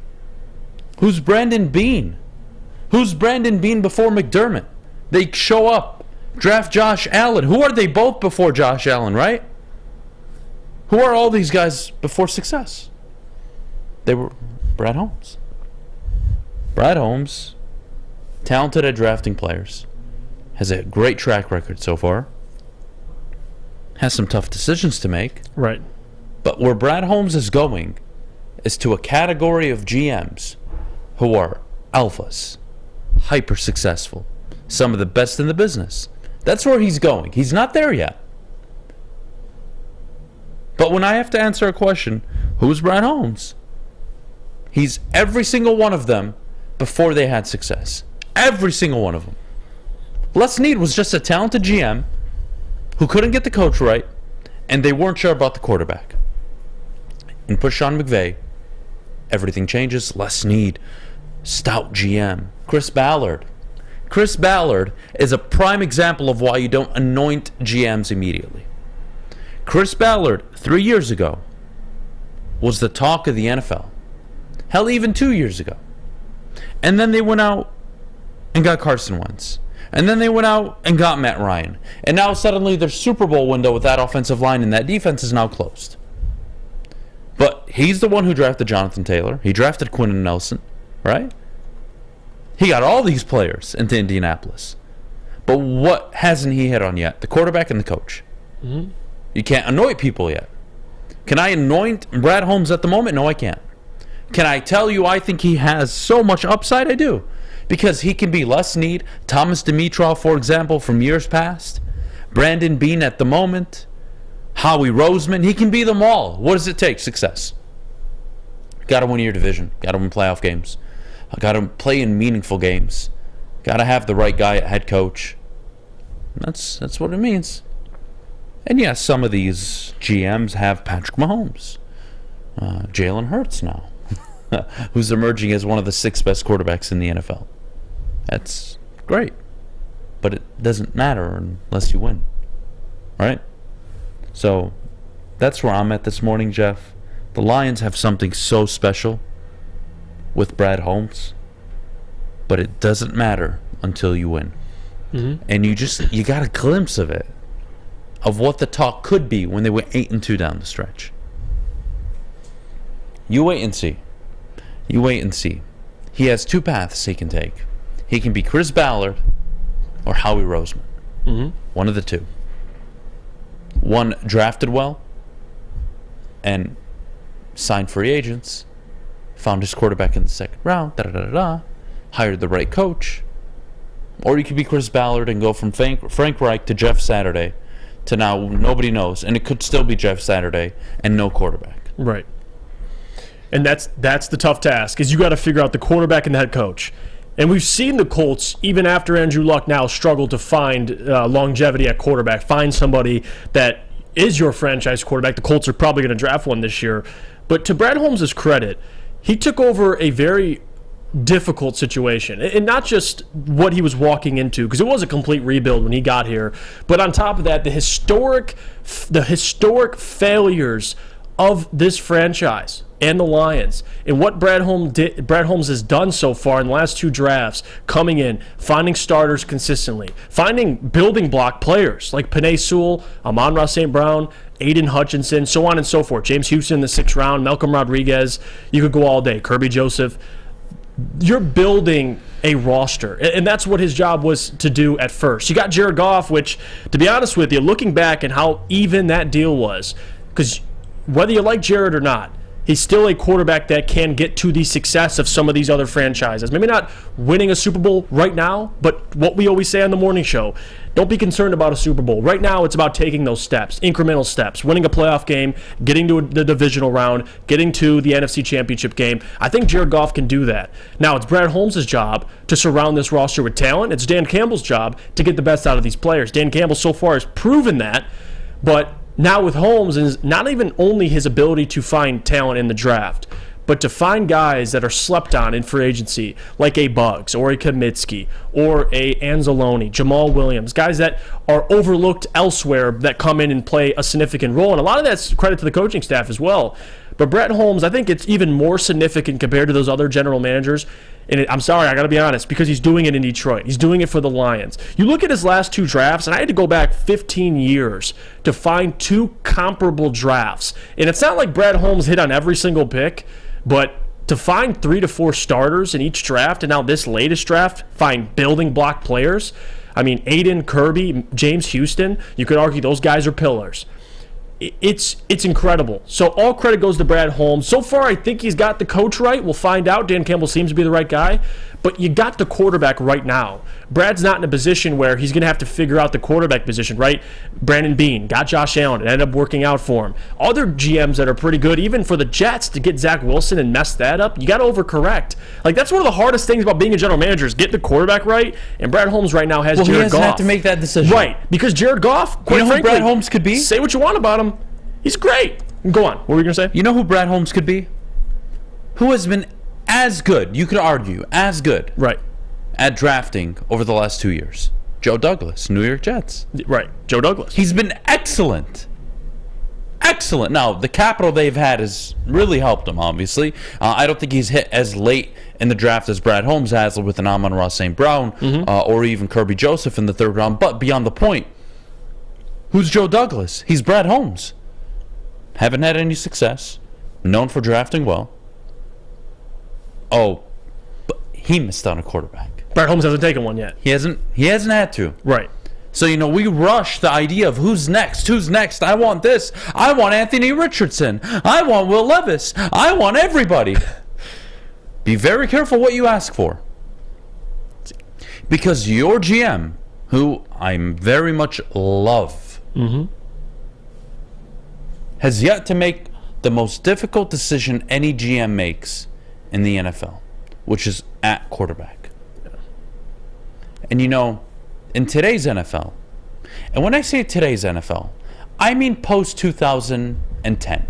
Who's Brandon Beane? Who's Brandon Beane before McDermott? They show up, draft Josh Allen. Who are they both before Josh Allen, right? Who are all these guys before success? They were Brad Holmes. Brad Holmes, talented at drafting players, has a great track record so far, has some tough decisions to make. Right. But where Brad Holmes is going is to a category of GMs who are alphas, hyper successful, some of the best in the business. That's where he's going. He's not there yet. But when I have to answer a question, who's Brad Holmes? He's every single one of them before they had success. Every single one of them. Les Snead was just a talented GM who couldn't get the coach right, and they weren't sure about the quarterback. And push Sean McVay, everything changes. Les Snead, stout GM. Chris Ballard. Chris Ballard is a prime example of why you don't anoint GMs immediately. Chris Ballard, 3 years ago, was the talk of the NFL. Hell, even 2 years ago. And then they went out and got Carson Wentz. And then they went out and got Matt Ryan. And now suddenly their Super Bowl window with that offensive line and that defense is now closed. But he's the one who drafted Jonathan Taylor. He drafted Quentin Nelson, right? He got all these players into Indianapolis. But what hasn't he hit on yet? The quarterback and the coach. Mm-hmm. You can't anoint people yet. Can I anoint Brad Holmes at the moment? No, I can't. Can I tell you I think he has so much upside? I do. Because he can be Les Snead, Thomas Dimitrov, for example, from years past, Brandon Beane at the moment, Howie Roseman. He can be them all. What does it take? Success. Got to win your division. Got to win playoff games. Got to play in meaningful games. Got to have the right guy at head coach. That's what it means. And yes, some of these GMs have Patrick Mahomes, Jalen Hurts now, who's emerging as one of the 6 best quarterbacks in the NFL. That's great. But it doesn't matter unless you win. Right? So that's where I'm at this morning, Jeff. The Lions have something so special with Brad Holmes, but it doesn't matter until you win. Mm-hmm. And you got a glimpse of it, of what the talk could be when they went 8-2 down the stretch. You wait and see. You wait and see. He has 2 paths he can take. He can be Chris Ballard or Howie Roseman. Mm-hmm. One of the two. One drafted well and signed free agents, found his quarterback in the second round, hired the right coach. Or you could be Chris Ballard and go from Frank Reich to Jeff Saturday to now nobody knows. And it could still be Jeff Saturday and no quarterback. Right. And that's the tough task, is you got to figure out the quarterback and the head coach. And we've seen the Colts, even after Andrew Luck now, struggle to find longevity at quarterback, find somebody that is your franchise quarterback. The Colts are probably going to draft one this year. But to Brad Holmes' credit, he took over a very difficult situation, and not just what he was walking into, because it was a complete rebuild when he got here, but on top of that, the historic failures of this franchise and the Lions, and what Brad Holmes has done so far in the last 2 drafts, coming in, finding starters consistently, finding building block players like Penei Sewell, Amon-Ra St. Brown, Aiden Hutchinson, so on and so forth. James Houston in the 6th round, Malcolm Rodriguez, you could go all day, Kirby Joseph. You're building a roster, and that's what his job was to do at first. You got Jared Goff, which, to be honest with you, looking back and how even that deal was, because whether you like Jared or not, he's still a quarterback that can get to the success of some of these other franchises. Maybe not winning a Super Bowl right now, but what we always say on the morning show, don't be concerned about a Super Bowl. Right now, it's about taking those steps, incremental steps, winning a playoff game, getting to the divisional round, getting to the NFC Championship game. I think Jared Goff can do that. Now, it's Brad Holmes' job to surround this roster with talent. It's Dan Campbell's job to get the best out of these players. Dan Campbell so far has proven that, but now with Holmes, is not even only his ability to find talent in the draft, but to find guys that are slept on in free agency, like a Buggs or a Kaminsky or a Anzalone, Jamal Williams, guys that are overlooked elsewhere that come in and play a significant role. And a lot of that's credit to the coaching staff as well. But Brad Holmes, I think it's even more significant compared to those other general managers. And I'm sorry, I got to be honest, because he's doing it in Detroit. He's doing it for the Lions. You look at his last 2 drafts, and I had to go back 15 years to find 2 comparable drafts. And it's not like Brad Holmes hit on every single pick, but to find 3 to 4 starters in each draft, and now this latest draft, find building block players. I mean, Aiden, Kirby, James Houston, you could argue those guys are pillars. It's incredible. So all credit goes to Brad Holmes. So far, I think he's got the coach right. We'll find out. Dan Campbell seems to be the right guy. But you got the quarterback right now. Brad's not in a position where he's going to have to figure out the quarterback position, right? Brandon Beane got Josh Allen. It ended up working out for him. Other GMs that are pretty good, even for the Jets, to get Zach Wilson and mess that up, you got to overcorrect. Like, that's one of the hardest things about being a general manager is get the quarterback right. And Brad Holmes right now has Jared Goff. Well, he doesn't have to make that decision. Right. Because Jared Goff, quite frankly, who Brad Holmes could be? Say what you want about him. He's great. Go on. What were you going to say? You know who Brad Holmes could be? Who has been as good, you could argue, as good. Right. At drafting over the last 2 years. Joe Douglas, New York Jets. Right, Joe Douglas. He's been excellent. Excellent. Now, the capital they've had has really helped him, obviously. I don't think he's hit as late in the draft as Brad Holmes has with an Amon-Ra St. Brown or even Kirby Joseph in the 3rd round. But beyond the point, who's Joe Douglas? He's Brad Holmes. Haven't had any success. Known for drafting well. Oh, but he missed on a quarterback. Brad Holmes hasn't taken one yet. He hasn't had to. Right. So, we rush the idea of who's next. I want this. I want Anthony Richardson. I want Will Levis. I want everybody. Be very careful what you ask for. Because your GM, who I very much love, has yet to make the most difficult decision any GM makes in the NFL, which is at quarterback. And in today's NFL, and when I say today's NFL, I mean post-2010.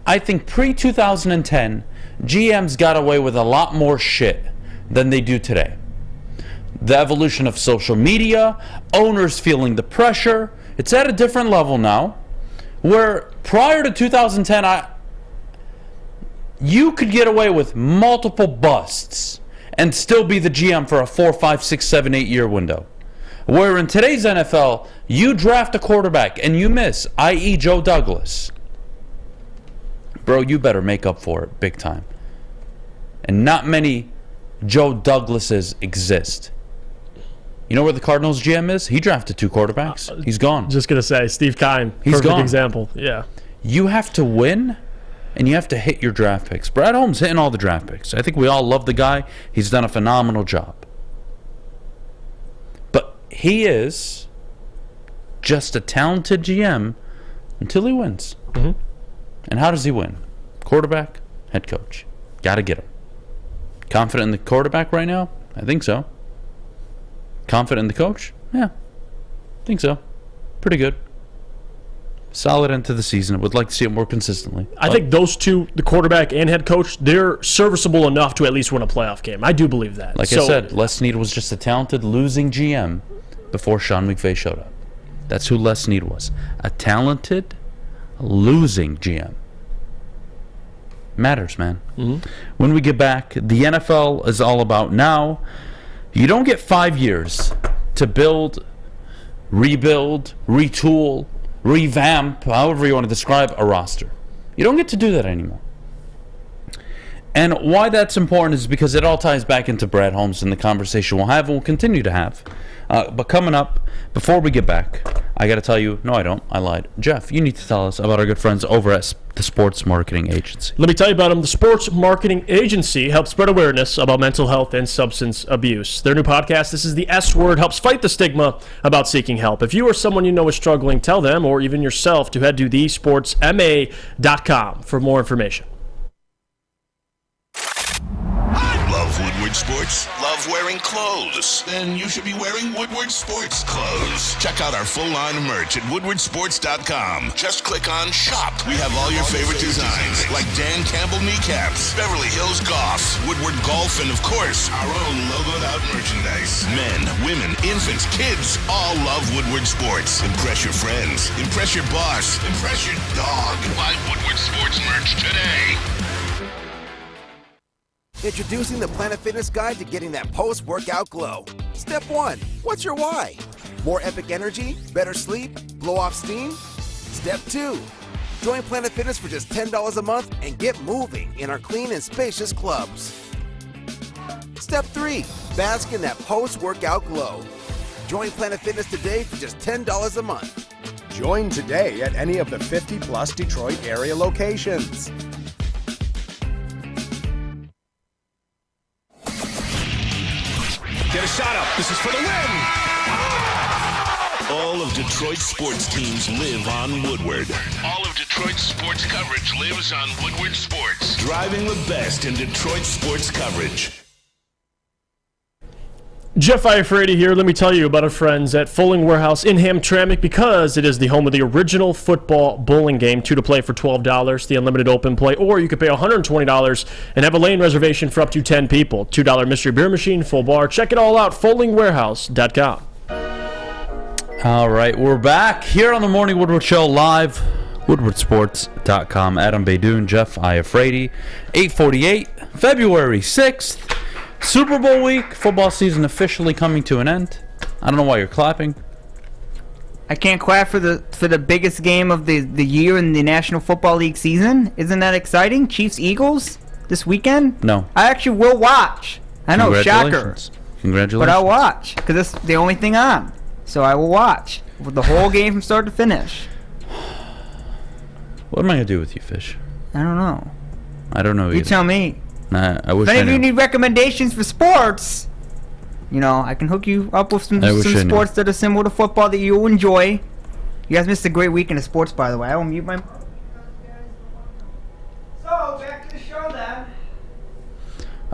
I think pre-2010, GMs got away with a lot more shit than they do today. The evolution of social media, owners feeling the pressure, it's at a different level now, where prior to 2010, you could get away with multiple busts and still be the GM for a 4, 5, 6, 7, 8 year window. Where in today's NFL, you draft a quarterback and you miss, i.e. Joe Douglas. Bro, you better make up for it big time. And not many Joe Douglases exist. You know where the Cardinals GM is? He drafted 2 quarterbacks. He's gone. Just going to say, Steve Keim. He's perfect gone. Example. Yeah. You have to win, and you have to hit your draft picks. Brad Holmes hitting all the draft picks. I think we all love the guy. He's done a phenomenal job. But he is just a talented GM until he wins. And how does he win? Quarterback, head coach. Got to get him. Confident in the quarterback right now? I think so. Confident in the coach? Yeah, I think so. Pretty good. Solid end to the season. I would like to see it more consistently. I think those two, the quarterback and head coach, they're serviceable enough to at least win a playoff game. I do believe that. Like I said, Les Snead was just a talented losing GM before Sean McVay showed up. That's who Les Snead was. A talented losing GM. Matters, man. When we get back, the NFL is all about now. You don't get 5 years to build, rebuild, retool, revamp, however you want to describe a roster. You don't get to do that anymore. And why that's important is because it all ties back into Brad Holmes and the conversation we'll have and we'll continue to have. But coming up, before we get back, I got to tell you, no, I don't. I lied. Jeff, you need to tell us about our good friends over at the Sports Marketing Agency. Let me tell you about them. The Sports Marketing Agency helps spread awareness about mental health and substance abuse. Their new podcast, This is the S Word, helps fight the stigma about seeking help. If you or someone you know is struggling, tell them, or even yourself, to head to thesportsma.com for more information. Love Woodward Sports? Love wearing clothes? Then you should be wearing Woodward Sports clothes. Check out our full line of merch at woodwardsports.com. Just click on Shop. We have all your favorite designs, like Dan Campbell kneecaps, Beverly Hills Golf, Woodward Golf, and of course, our own logoed out merchandise. Men, women, infants, kids all love Woodward Sports. Impress your friends. Impress your boss. Impress your dog. Buy Woodward Sports merch today. Introducing the Planet Fitness Guide to getting that post-workout glow. Step 1. What's your why? More epic energy? Better sleep? Blow off steam? Step 2. Join Planet Fitness for just $10 a month and get moving in our clean and spacious clubs. Step 3. Bask in that post-workout glow. Join Planet Fitness today for just $10 a month. Join today at any of the 50-plus Detroit area locations. Get a shot up. This is for the win. All of Detroit's sports teams live on Woodward. All of Detroit's sports coverage lives on Woodward Sports. Driving the best in Detroit sports coverage. Jeff Iafrate here. Let me tell you about our friends at Fulling Warehouse in Hamtramck, because it is the home of the original football bowling game. 2 to play for $12, the unlimited open play, or you could pay $120 and have a lane reservation for up to 10 people. $2 mystery beer machine, full bar. Check it all out, FullingWarehouse.com. All right, we're back here on the Morning Woodward Show live, woodwardsports.com. Adham, Beydoun, Jeff Iafrate, 8:48, February 6th. Super Bowl week, football season officially coming to an end. I don't know why you're clapping. I can't clap for the biggest game of the year in the National Football League season. Isn't that exciting? Chiefs-Eagles this weekend? No. I actually will watch. I know, shocker. Congratulations. But I'll watch, because it's the only thing on. So I will watch the whole game from start to finish. What am I going to do with you, Fish? I don't know. I don't know either. You tell me. Nah, I wish I knew. If any of you need recommendations for sports, I can hook you up with some sports that are similar to football that you'll enjoy. You guys missed a great weekend of sports, by the way. I will mute my... So, back to the show then.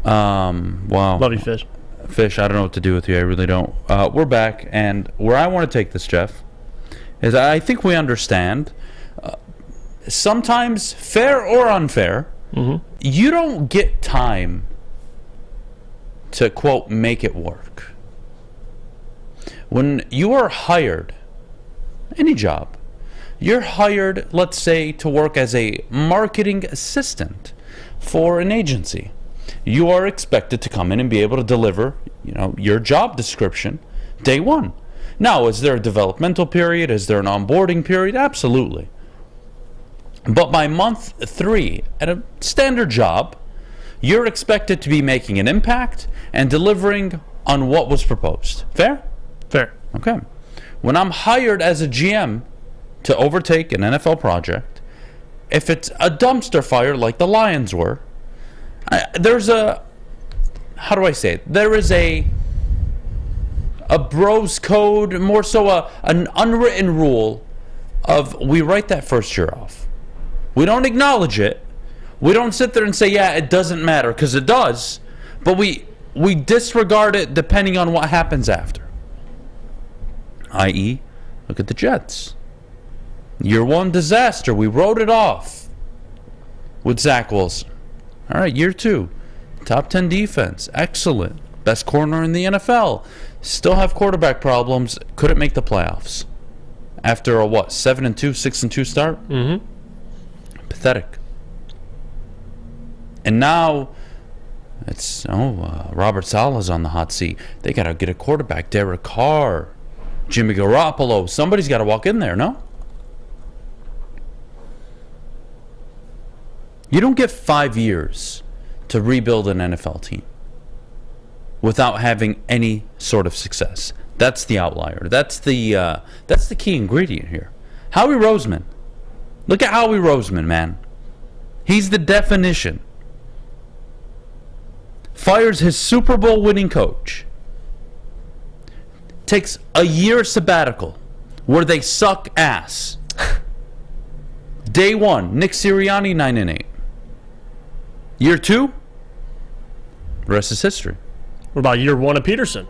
Wow. Love you, Fish. Fish, I don't know what to do with you. I really don't. We're back, and where I want to take this, Jeff, is I think we understand, sometimes fair or unfair, you don't get time to, quote, make it work. When you are hired, any job, you're hired, let's say, to work as a marketing assistant for an agency. You are expected to come in and be able to deliver, your job description day one. Now, is there a developmental period? Is there an onboarding period? Absolutely. But by month 3, at a standard job, you're expected to be making an impact and delivering on what was proposed. Fair? Fair. Okay. When I'm hired as a GM to overtake an NFL project, if it's a dumpster fire like the Lions were, there's a, how do I say it? There is a bros code, more so an unwritten rule of we write that first year off. We don't acknowledge it. We don't sit there and say, yeah, it doesn't matter, because it does. But we disregard it depending on what happens after. I.e., look at the Jets. Year 1 disaster. We wrote it off with Zach Wilson. All right, year 2. Top 10 defense. Excellent. Best corner in the NFL. Still have quarterback problems. Couldn't make the playoffs. After a, 7-2, 6-2 start? Mm-hmm. Pathetic. And now it's, Robert Saleh's on the hot seat. They got to get a quarterback. Derek Carr. Jimmy Garoppolo. Somebody's got to walk in there, no? You don't get 5 years to rebuild an NFL team without having any sort of success. That's the outlier. That's the key ingredient here. Howie Roseman. Look at Howie Roseman, man. He's the definition. Fires his Super Bowl winning coach. Takes a year sabbatical where they suck ass. Day 1, Nick Sirianni 9-8. Year 2, the rest is history. What about year 1 of Peterson?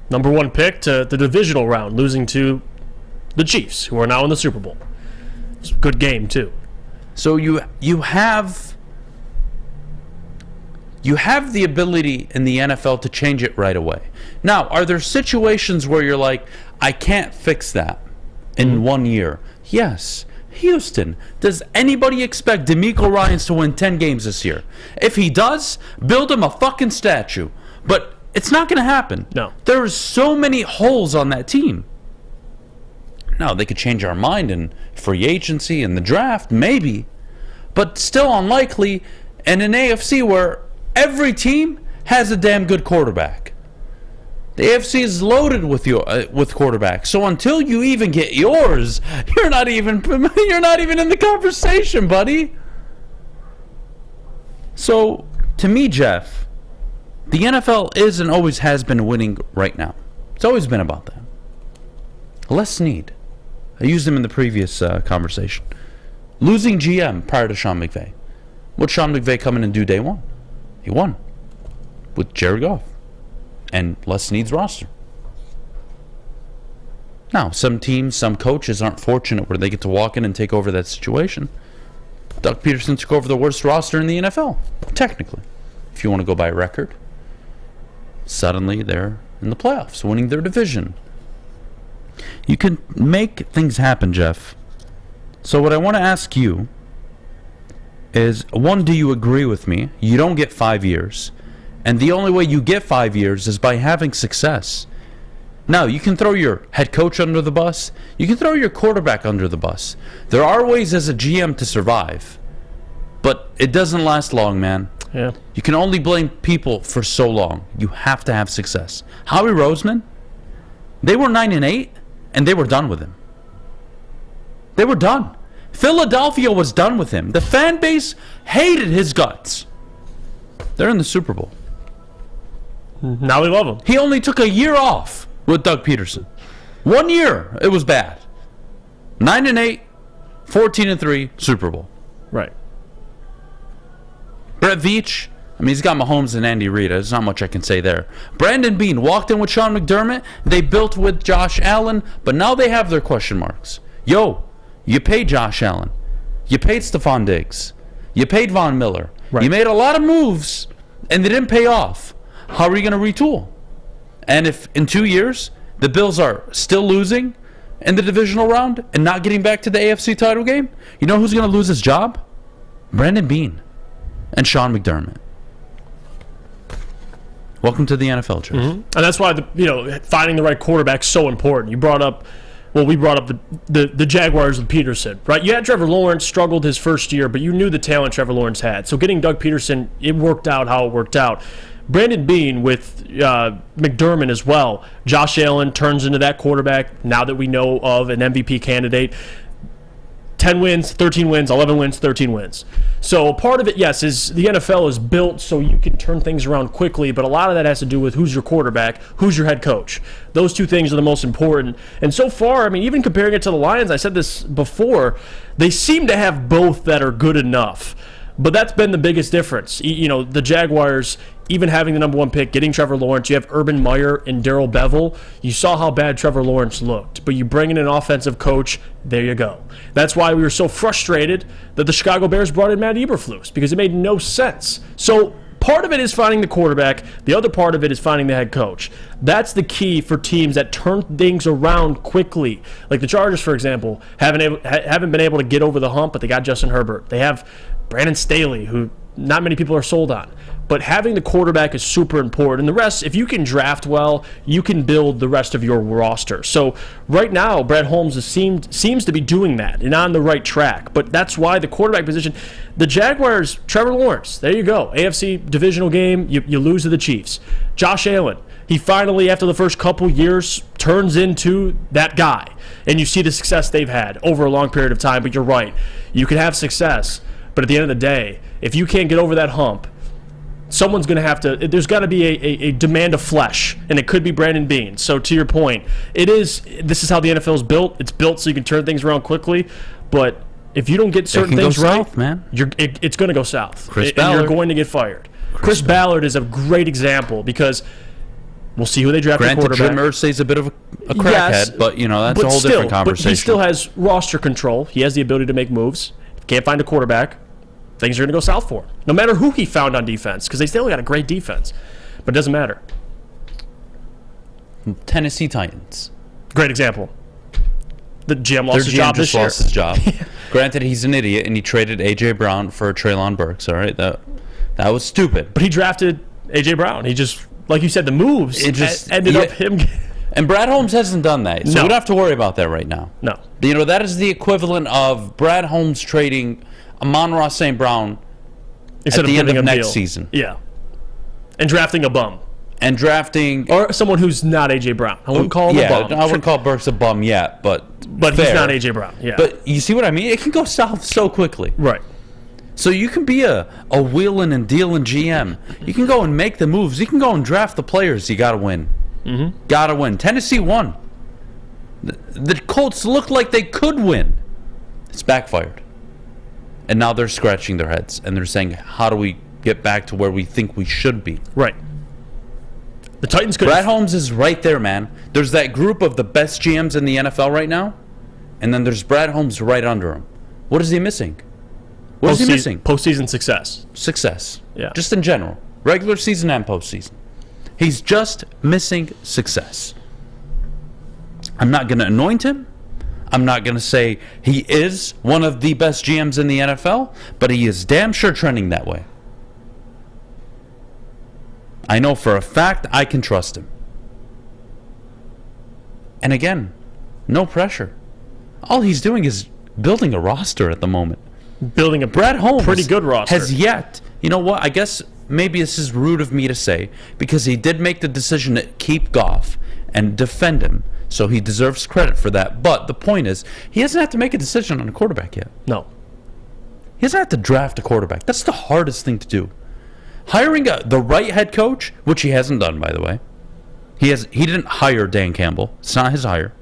Number 1 pick to the divisional round, losing to the Chiefs, who are now in the Super Bowl. It's a good game, too. So you have the ability in the NFL to change it right away. Now, are there situations where you're like, I can't fix that in 1 year? Yes. Houston, does anybody expect DeMeco Ryans to win 10 games this year? If he does, build him a fucking statue. But it's not going to happen. No. There's so many holes on that team. Now, they could change our mind in free agency and the draft, maybe. But still unlikely in an AFC where every team has a damn good quarterback. The AFC is loaded with quarterbacks. So until you even get yours, you're not even in the conversation, buddy. So to me, Jeff, the NFL is and always has been winning right now. It's always been about that. Les Snead. I used him in the previous conversation. Losing GM prior to Sean McVay. What'd Sean McVay come in and do day 1? He won with Jared Goff and Les Snead's roster. Now, some teams, some coaches aren't fortunate where they get to walk in and take over that situation. Doug Peterson took over the worst roster in the NFL, technically, if you want to go by record. Suddenly, they're in the playoffs, winning their division. You can make things happen, Jeff. So what I want to ask you is, 1, do you agree with me? You don't get 5 years. And the only way you get 5 years is by having success. Now, you can throw your head coach under the bus. You can throw your quarterback under the bus. There are ways as a GM to survive. But it doesn't last long, man. Yeah. You can only blame people for so long. You have to have success. Howie Roseman, they were 9-8, and they were done with him. They were done. Philadelphia was done with him. The fan base hated his guts. They're in the Super Bowl. Now we love him. He only took a year off with Doug Peterson. 1 year, it was bad. 9-8, 14-3, Super Bowl. Right. Brett Veach, I mean, he's got Mahomes and Andy Reid. There's not much I can say there. Brandon Beane walked in with Sean McDermott. They built with Josh Allen, but now they have their question marks. Yo, you paid Josh Allen. You paid Stephon Diggs. You paid Von Miller. Right. You made a lot of moves, and they didn't pay off. How are you going to retool? And if in 2 years the Bills are still losing in the divisional round and not getting back to the AFC title game, you know who's going to lose his job? Brandon Beane and Sean McDermott. Welcome to the NFL, Jeff. Mm-hmm. And that's why finding the right quarterback is so important. We brought up the Jaguars with Peterson, right? You had Trevor Lawrence, struggled his first year, but you knew the talent Trevor Lawrence had. So getting Doug Peterson, it worked out how it worked out. Brandon Beane with McDermott as well. Josh Allen turns into that quarterback now that we know of, an MVP candidate. 10 wins, 13 wins, 11 wins, 13 wins. So part of it, yes, is the NFL is built so you can turn things around quickly, but a lot of that has to do with who's your quarterback, who's your head coach. Those two things are the most important. And so far, I mean, even comparing it to the Lions, I said this before, they seem to have both that are good enough. But that's been the biggest difference. You know, the Jaguars, even having the number 1 pick, getting Trevor Lawrence, you have Urban Meyer and Darrell Bevell. You saw how bad Trevor Lawrence looked, but you bring in an offensive coach, there you go. That's why we were so frustrated that the Chicago Bears brought in Matt Eberflus, because it made no sense. So part of it is finding the quarterback. The other part of it is finding the head coach. That's the key for teams that turn things around quickly. Like the Chargers, for example, haven't been able to get over the hump, but they got Justin Herbert. They have Brandon Staley, who not many people are sold on. But having the quarterback is super important. And the rest, if you can draft well, you can build the rest of your roster. So right now, Brad Holmes seems to be doing that and on the right track. But that's why the quarterback position, the Jaguars, Trevor Lawrence, there you go. AFC divisional game, you lose to the Chiefs. Josh Allen, he finally, after the first couple years, turns into that guy. And you see the success they've had over a long period of time. But you're right. You can have success. But at the end of the day, if you can't get over that hump, someone's going to have to – there's got to be a demand of flesh, and it could be Brandon Beane. So to your point, this is how the NFL is built. It's built so you can turn things around quickly. But if you don't get certain things right, south, man. It's going to go south. Chris Ballard. And you're going to get fired. Chris Ballard is a great example because we'll see who they draft at quarterback. Jim Irsay's a bit of a crackhead, yes, but that's a whole different conversation. But he still has roster control. He has the ability to make moves. Can't find a quarterback, things are going to go south for him. No matter who he found on defense, because they still got a great defense. But it doesn't matter. Tennessee Titans. Great example. The GM lost his job this year. Lost his job. Granted, he's an idiot, and he traded A.J. Brown for Treylon Burks, all right? That was stupid. But he drafted A.J. Brown. He just, like you said, the moves ended up him... And Brad Holmes hasn't done that, so we don't have to worry about that right now. No. That is the equivalent of Brad Holmes trading Amon-Ra St. Brown at the end of next season. Yeah. And drafting a bum. And drafting... Or someone who's not A.J. Brown. I wouldn't call him a bum. I wouldn't call Burks a bum yet, but he's not A.J. Brown, yeah. But you see what I mean? It can go south so quickly. Right. So you can be a wheeling and dealing GM. You can go and make the moves. You can go and draft the players. You got to win. Mm-hmm. Gotta win. Tennessee won. The Colts looked like they could win. It's backfired. And now they're scratching their heads and they're saying, how do we get back to where we think we should be? Right. The Titans could. Brad Holmes is right there, man. There's that group of the best GMs in the NFL right now, and then there's Brad Holmes right under him. What is he missing? What is he missing? Postseason success. Success. Yeah. Just in general. Regular season and postseason. He's just missing success. I'm not going to anoint him. I'm not going to say he is one of the best GMs in the NFL, but he is damn sure trending that way. I know for a fact I can trust him. And again, no pressure. All he's doing is building a roster at the moment. Building a Brad Holmes pretty good roster. Has yet, you know what, I guess maybe this is rude of me to say, because he did make the decision to keep Goff and defend him, so he deserves credit for that. But the point is, he doesn't have to make a decision on a quarterback yet. No. He doesn't have to draft a quarterback. That's the hardest thing to do. Hiring the right head coach, which he hasn't done, by the way. He didn't hire Dan Campbell. It's not his hire.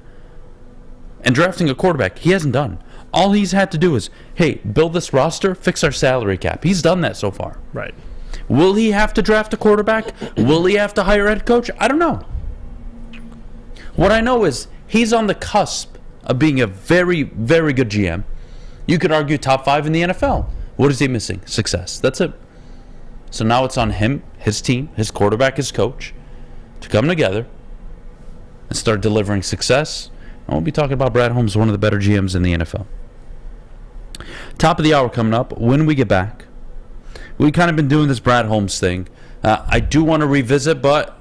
And drafting a quarterback, he hasn't done. All he's had to do is, hey, build this roster, fix our salary cap. He's done that so far. Right. Will he have to draft a quarterback? Will he have to hire a head coach? I don't know. What I know is he's on the cusp of being a very, very good GM. You could argue top 5 in the NFL. What is he missing? Success. That's it. So now it's on him, his team, his quarterback, his coach, to come together and start delivering success. And we'll be talking about Brad Holmes, one of the better GMs in the NFL. Top of the hour coming up. When we get back, we've kind of been doing this Brad Holmes thing. I do want to revisit, but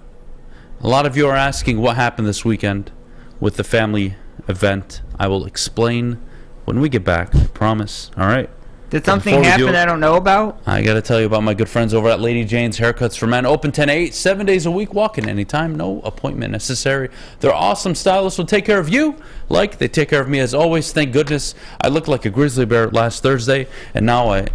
a lot of you are asking what happened this weekend with the family event. I will explain when we get back. I promise. All right? Did something happen I don't know about? I got to tell you about my good friends over at Lady Jane's Haircuts for Men. Open 10 to 8, 7 days a week, walk in anytime, no appointment necessary. Their awesome stylists will take care of you like they take care of me as always. Thank goodness I looked like a grizzly bear last Thursday, and now I'm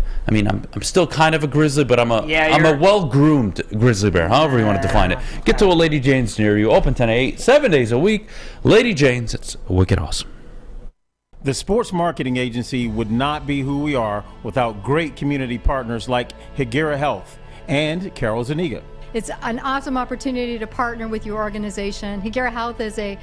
still kind of a grizzly, but I'm a well-groomed grizzly bear, however you want to define it. Get to a Lady Jane's near you. Open 10 to 8, 7 days a week. Lady Jane's, it's wicked awesome. The sports marketing agency would not be who we are without great community partners like Higuera Health and Carol Zuniga. It's an awesome opportunity to partner with your organization. Higuera Health is a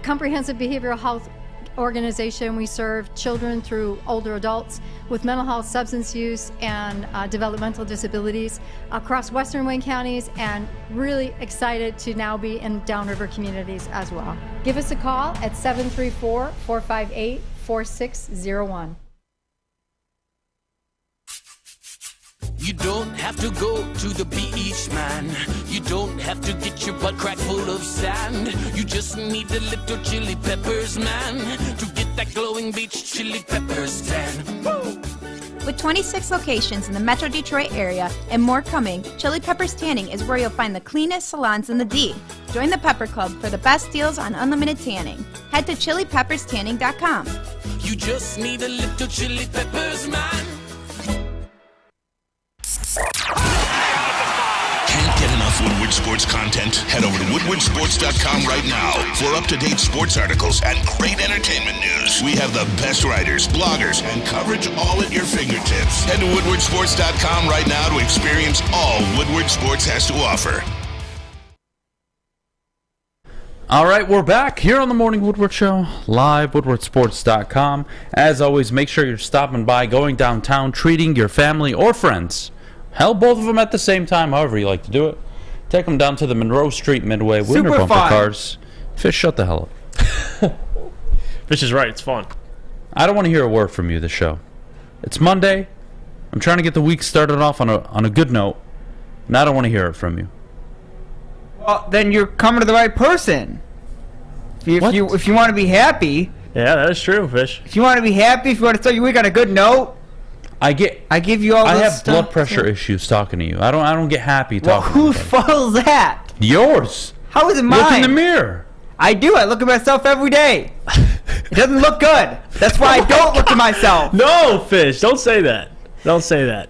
comprehensive behavioral health organization. We serve children through older adults with mental health, substance use, and developmental disabilities across Western Wayne counties, and really excited to now be in downriver communities as well. Give us a call at 734-458-4601. You don't have to go to the beach, man. You don't have to get your butt crack full of sand. You just need a little chili peppers, man, to get that glowing beach chili peppers tan. Woo! With 26 locations in the Metro Detroit area and more coming, Chili Peppers Tanning is where you'll find the cleanest salons in the D. Join the Pepper Club for the best deals on unlimited tanning. Head to chilipepperstanning.com. You just need a little chili peppers, man. Can't get enough Woodward Sports content? Head over to woodwardsports.com right now for up-to-date sports articles and great entertainment news. We have the best writers, bloggers, and coverage all at your fingertips. Head to woodwardsports.com right now to experience all Woodward Sports has to offer. All right, we're back here on the Morning Woodward Show, live, woodwardsports.com. As always, make sure you're stopping by, going downtown, treating your family or friends. Hell, both of them at the same time, however you like to do it. Take them down to the Monroe Street Midway, winter bumper cars. Fish, shut the hell up. Fish is right, it's fun. I don't want to hear a word from you this show. It's Monday. I'm trying to get the week started off on a good note, and I don't want to hear it from you. Well, then you're coming to the right person. If you want to be happy. Yeah, that is true, Fish. If you want to be happy, if you want to start your week on a good note. I give you all. I this have stuff blood pressure issues talking to you. I don't get happy talking. Well, whose fault is that? Yours. How is it mine? Look in the mirror. I do. I look at myself every day. It doesn't look good. That's why I don't look at myself. No, Fish. Don't say that. Don't say that.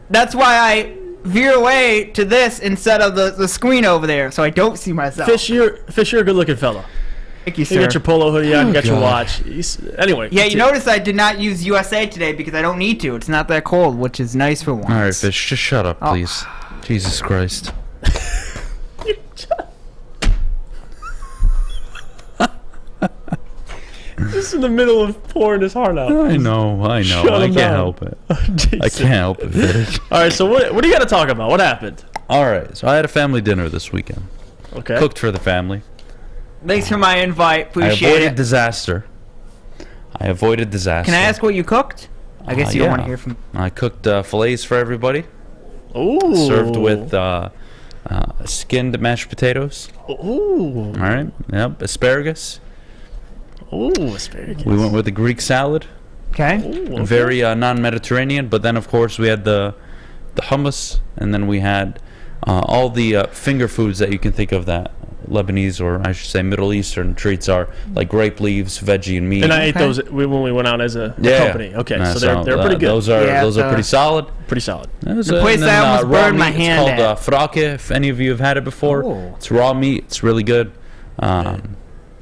That's why I veer away to this instead of the screen over there, so I don't see myself. Fish, you're a good-looking fella. Thank you, sir. You got your polo hoodie on, you got your watch. Anyway. Yeah, you notice I did not use USA today because I don't need to. It's not that cold, which is nice for once. All right, Fish, just shut up, please. Jesus Christ. Just in the middle of pouring his heart out. I know. I can't help it. I can't help it, Fish. All right, so what do you got to talk about? What happened? All right, so I had a family dinner this weekend. Okay. Cooked for the family. Thanks for my invite. Appreciate it. I avoided disaster. Can I ask what you cooked? I guess you don't want to hear from. I cooked fillets for everybody. Ooh. Served with skinned mashed potatoes. Ooh. All right. Yep. Asparagus. Ooh, asparagus. We went with the Greek salad. Okay. Ooh, okay. Very non-Mediterranean, but then of course we had the hummus, and then we had all the finger foods that you can think of that Lebanese, or I should say Middle Eastern treats are, like grape leaves, veggie, and meat. And I ate those when we went out as a company. Okay, so they're pretty good. Those are pretty solid. Pretty solid. The place I almost burned my hand at. It's called frake, if any of you have had it before. Oh. It's raw meat. It's really good.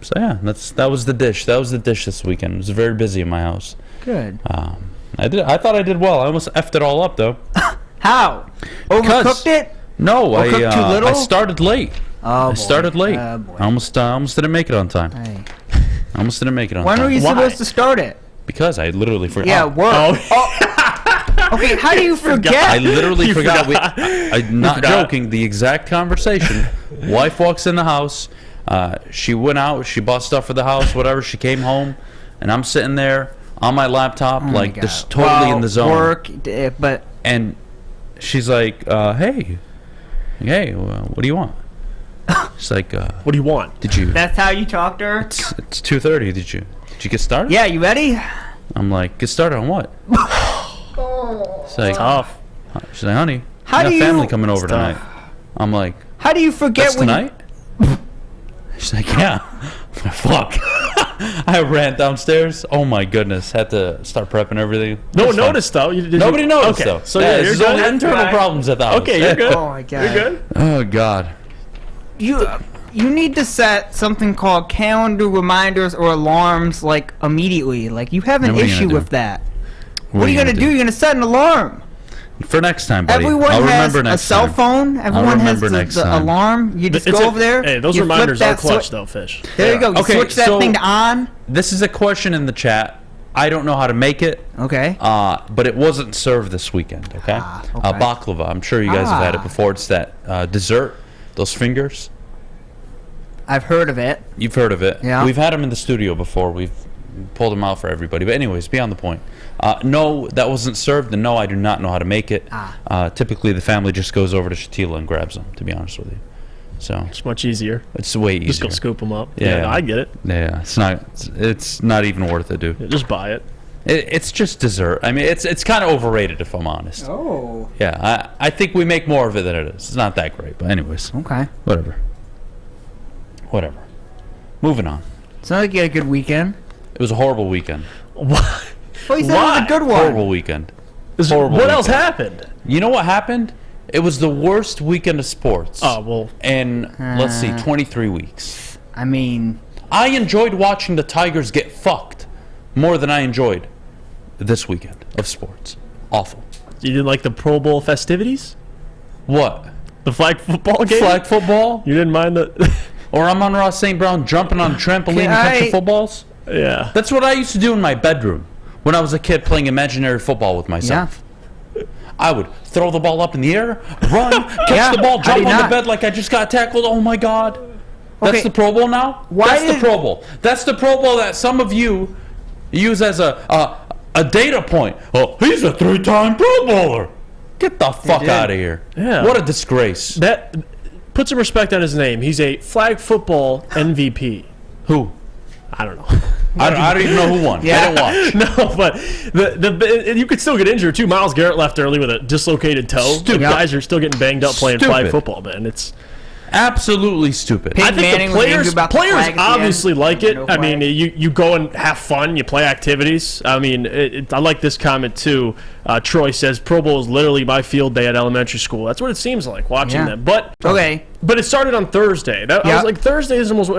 So yeah, that was the dish. That was the dish this weekend. It was very busy in my house. Good. I thought I did well. I almost effed it all up though. How? Overcooked it? No, Or cooked too little? I started late. Oh, I started late. Oh, boy. I almost didn't make it on time. Hey. I almost didn't make it on When time. were you supposed to start it? Because I literally forgot. Yeah, work. Okay, how do you forget? I literally forgot. I'm not joking. The exact conversation. Wife walks in the house. She went out. She bought stuff for the house, whatever. She came home, and I'm sitting there on my laptop, just totally in the zone. Work, but and she's like, "Hey, what do you want?" She's like, "What do you want?" Did you? That's how you talk to her. It's 2:30. Did you get started? Yeah, you ready? I'm like, get started on what? She's like, tough. She's like, honey, How I got do family you- coming over tonight. I'm like, How do you forget that's when tonight? She's like, yeah. I'm like, fuck. I ran downstairs. Oh my goodness. Had to start prepping everything. No one It's fine. noticed though. Nobody noticed though. So yeah, this is you're only good. internal problems at the house. Okay, you're good. Oh my god. You're good. Oh god. You need to set something called calendar reminders or alarms like immediately. Like you have an Then what are you issue gonna with do? that. What are you gonna do? You're gonna set an alarm. For next time, buddy. Everyone I'll has remember a next cell time. phone. Everyone has remember next the time. alarm. You just It's go a- over there. Hey, those you flip reminders are that clutch though, Fish. There you go. You Okay, switch that so- thing to on. This is a question in the chat. I don't know how to make it. Okay. But it wasn't served this weekend. Okay. okay. Baklava. I'm sure you guys have had it before. It's that dessert. Those fingers. I've heard of it. You've heard of it. Yeah. We've had them in the studio before. We've pulled them out for everybody. But anyways, beyond the point. No, that wasn't served, and no, I do not know how to make it. Typically, the family just goes over to Shatila and grabs them, to be honest with you. So It's much easier. it's way easier. Just go scoop them up. Yeah, I get it. Yeah, it's not even worth it, dude. Yeah, just buy it. It's just dessert. I mean, it's kind of overrated, if I'm honest. Oh. Yeah, I think we make more of it than it is. It's not that great, but anyways. Okay. Whatever. Moving on. It's not like you had a good weekend. It was a horrible weekend. What? Well, you said it was a good one. Horrible weekend. What Horrible else weekend. happened? You know what happened? It was the worst weekend of sports. Oh, well. In, let's see, 23 weeks. I mean, I enjoyed watching the Tigers get fucked more than I enjoyed this weekend of sports. Awful. You didn't like the Pro Bowl festivities? What? The flag football game? Flag football? You didn't mind the... Or I'm on Ross St. Brown jumping on a trampoline and catching footballs? Yeah. That's what I used to do in my bedroom when I was a kid playing imaginary football with myself. I would throw the ball up in the air, run, catch the ball, jump on the bed like I just got tackled. Oh my God. That's the Pro Bowl now? That's the Pro Bowl. That's the Pro Bowl that some of you use as a data point. Oh, he's a 3-time Pro Bowler. Get the fuck out of here. Yeah. What a disgrace. That put some respect on his name. He's a flag football MVP. Who? I don't know. I don't even know who won. I didn't watch. No, but you could still get injured too. Myles Garrett left early with a dislocated toe. Stupid. Guys are still getting banged up playing flag Stupid. football, man. It's absolutely stupid. I think the players obviously like it. I mean, you go and have fun. You play activities. I mean, I like this comment too. Troy says Pro Bowl is literally my field day at elementary school. That's what it seems like watching them. But but it started on Thursday. I was like, Thursday is almost.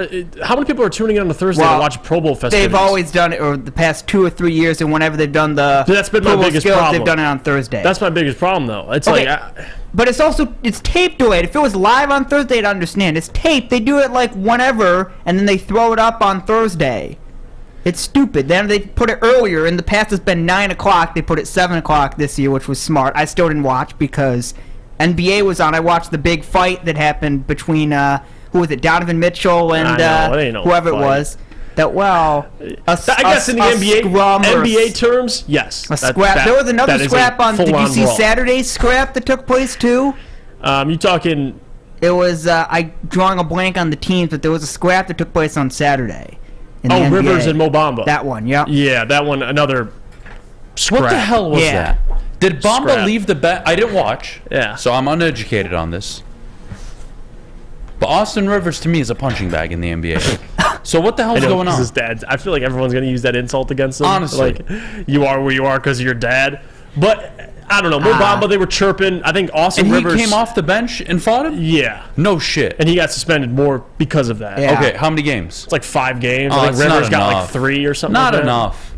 How many people are tuning in on a Thursday to watch Pro Bowl festivities? They've always done it, or the past 2 or 3 years, and whenever they've done the That's been Pro my Bowl biggest skills, problem. they've done it on Thursday. That's my biggest problem, though. It's Okay. like. But it's also, it's tape delayed. If it was live on Thursday, I'd understand. It's tape. They do it like whenever, and then they throw it up on Thursday. It's stupid. Then they put it earlier. In the past, it's been 9 o'clock. They put it 7 o'clock this year, which was smart. I still didn't watch because NBA was on. I watched the big fight that happened between, who was it, Donovan Mitchell and whoever it was. That, I guess in the NBA terms, yes. A scrap. There was another scrap on. Did you see Saturday's scrap that took place too? You talking? It was I drawing a blank on the teams, but there was a scrap that took place on Saturday. In the NBA. Rivers and Mo Bamba. That one, yeah. Yeah, that one. Another scrap. What the hell was that? Did Bamba Scrap. leave the bet? I didn't watch. Yeah. So I'm uneducated on this. But Austin Rivers to me is a punching bag in the NBA. So what the hell's going on? His dad. I feel like everyone's going to use that insult against him. Honestly. Like, you are where you are because of your dad. But I don't know. Mo Bamba, they were chirping. I think Austin Rivers. And he came off the bench and fought him? Yeah. No shit. And he got suspended more because of that. Yeah. Okay, how many games? It's like 5 games. Oh, I think it's not Rivers got like enough. 3 or something. Not like that. enough.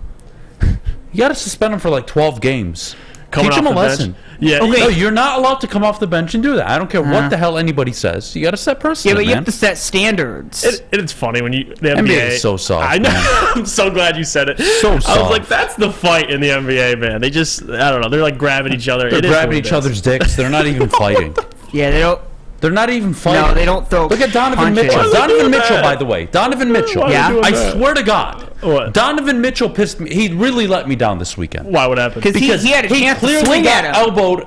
You got to suspend him for like 12 games. Coming Teach him a off the bench. lesson. Yeah. Okay. No, you're not allowed to come off the bench and do that. I don't care what the hell anybody says. You got to set precedent, Yeah, but you man. have to set standards. It's funny when the NBA is so soft. I know. man. I'm so glad you said it. So I was soft. like, that's the fight in the NBA, man. They just, I don't know. They're like grabbing each other. They're It is grabbing what it each is. other's dicks. They're not even fighting. Yeah, they don't. They're not even fighting. No, they don't throw. Look at Donovan punches. Mitchell. Why are they Donovan doing Mitchell, that? by the way. Donovan Mitchell. Why are they doing I that? swear to God. What? Donovan Mitchell pissed me. He really let me down this weekend. Why would happen? Because he had a chance to clearly swing got at him. elbowed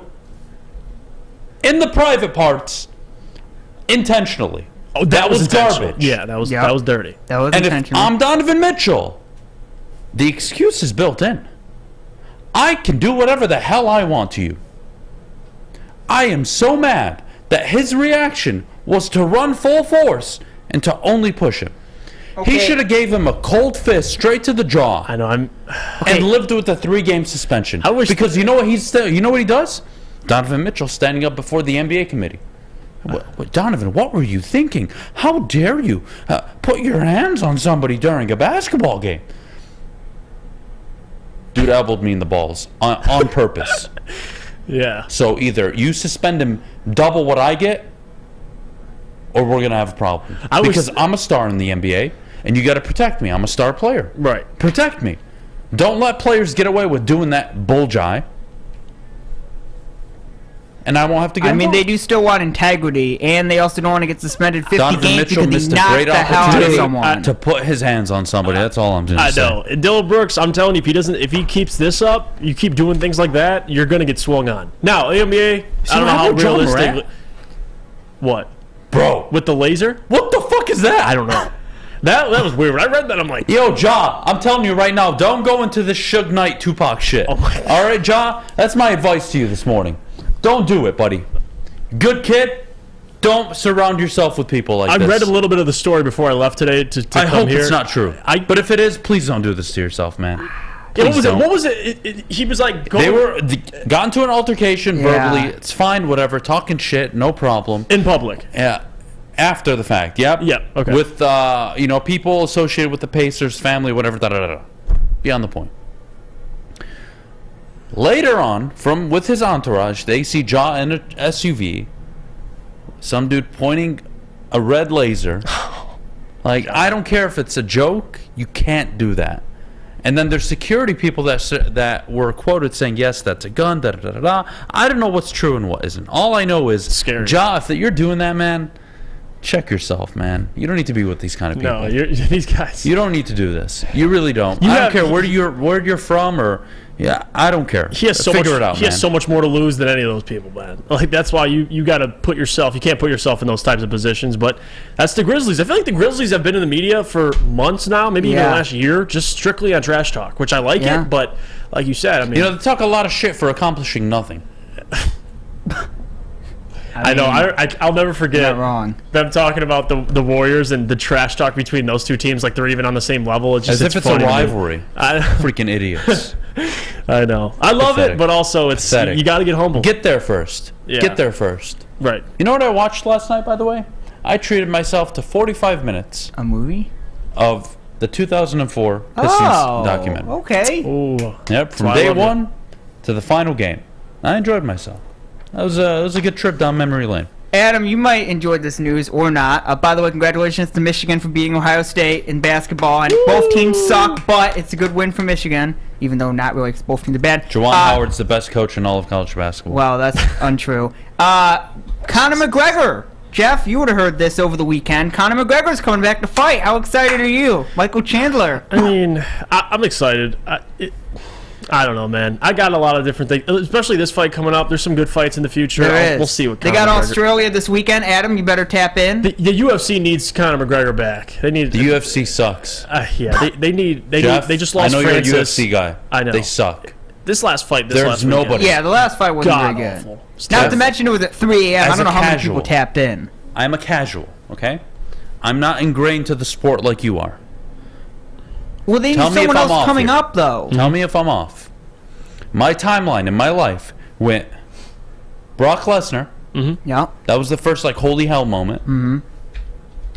in the private parts intentionally. Oh, that was intentional. garbage. Yeah, that was dirty. That was And if intentional. I'm Donovan Mitchell, the excuse is built in. I can do whatever the hell I want to you. I am so mad that his reaction was to run full force and to only push him. Okay. He should have gave him a cold fist straight to the jaw. I know. And lived with a 3-game suspension. Because you know what you know what he does? Donovan Mitchell standing up before the NBA committee. Donovan, what were you thinking? How dare you put your hands on somebody during a basketball game? Dude elbowed me in the balls on purpose. Yeah. So either you suspend him double what I get, or we're going to have a problem. Because I'm a star in the NBA, and you got to protect me. I'm a star player. Right. Protect me. Don't let players get away with doing that bull jive. And I won't have to get involved. They do still want integrity, and they also don't want to get suspended 50 Donovan games Mitchell because he missed a knocked great the hell out of someone. to put his hands on somebody. That's all I'm going to say. I know. And Dylan Brooks, I'm telling you, if he keeps this up, you keep doing things like that, you're going to get swung on. Now, NBA, I don't know how realistic. What? Bro. With the laser? What the fuck is that? I don't know. That was weird. When I read that, I'm like... Yo, Ja, I'm telling you right now, don't go into this Suge Knight Tupac shit. Oh my God. All right, Ja? That's my advice to you this morning. Don't do it, buddy. Good kid. Don't surround yourself with people like this. I read a little bit of the story before I left today to come here. I hope it's not true. But if it is, please don't do this to yourself, man. Yeah, what was it? He was like... got into an altercation verbally. It's fine, whatever. Talking shit, no problem. In public. Yeah. After the fact, yep. Yep, okay. With, people associated with the Pacers, family, whatever, da-da-da-da. Beyond the point. Later on, with his entourage, they see Ja in an SUV. Some dude pointing a red laser. Like, I don't care if it's a joke. You can't do that. And then there's security people that were quoted saying, yes, that's a gun, da-da-da-da. I don't know what's true and what isn't. All I know is, scary. Ja, if you're doing that, man, check yourself, man. You don't need to be with these kind of people. No, these guys. You don't need to do this. You really don't. I don't care where you're from or... Yeah, I don't care. He has so much more to lose than any of those people, man. Like, that's why you got to put yourself. You can't put yourself in those types of positions. But that's the Grizzlies. I feel like the Grizzlies have been in the media for months now, maybe even last year, just strictly on trash talk, which I like it. But like you said, I mean, they talk a lot of shit for accomplishing nothing. I know. I'll never forget them talking about the Warriors and the trash talk between those two teams. Like they're even on the same level. It's just, as if it's a rivalry. Freaking idiots. I know. I love it, but also it's pathetic. You got to get humble. Get there first. Yeah. Get there first. Right. You know what I watched last night, by the way? I treated myself to 45 minutes. A movie? Of the 2004 Pistons documentary. Okay. Ooh. Yep. From day one to the final game. I enjoyed myself. It was a good trip down memory lane. Adam, you might enjoy this news or not. By the way, congratulations to Michigan for beating Ohio State in basketball. And both teams suck, but it's a good win for Michigan, even though not really, because both teams are bad. Juwan Howard's the best coach in all of college basketball. Well, that's untrue. Conor McGregor. Jeff, you would have heard this over the weekend. Conor McGregor's coming back to fight. How excited are you? Michael Chandler. I mean, I'm excited. I don't know, man. I got a lot of different things, especially this fight coming up. There's some good fights in the future. We'll see what they got. Australia this weekend. Adam, you better tap in. The UFC needs Conor McGregor back. They need the UFC sucks. Yeah, they just lost. I know Francis. You're a UFC guy. I know they suck. This last fight. There's nobody. Yeah, the last fight wasn't very good. Not to mention it was at 3 a.m. I don't know how many people tapped in. I'm a casual. Okay, I'm not ingrained to the sport like you are. Well, they need someone else coming up, though. Tell me if I'm off. My timeline in my life went Brock Lesnar. Mm-hmm. Yeah. That was the first, holy hell moment. Mm-hmm.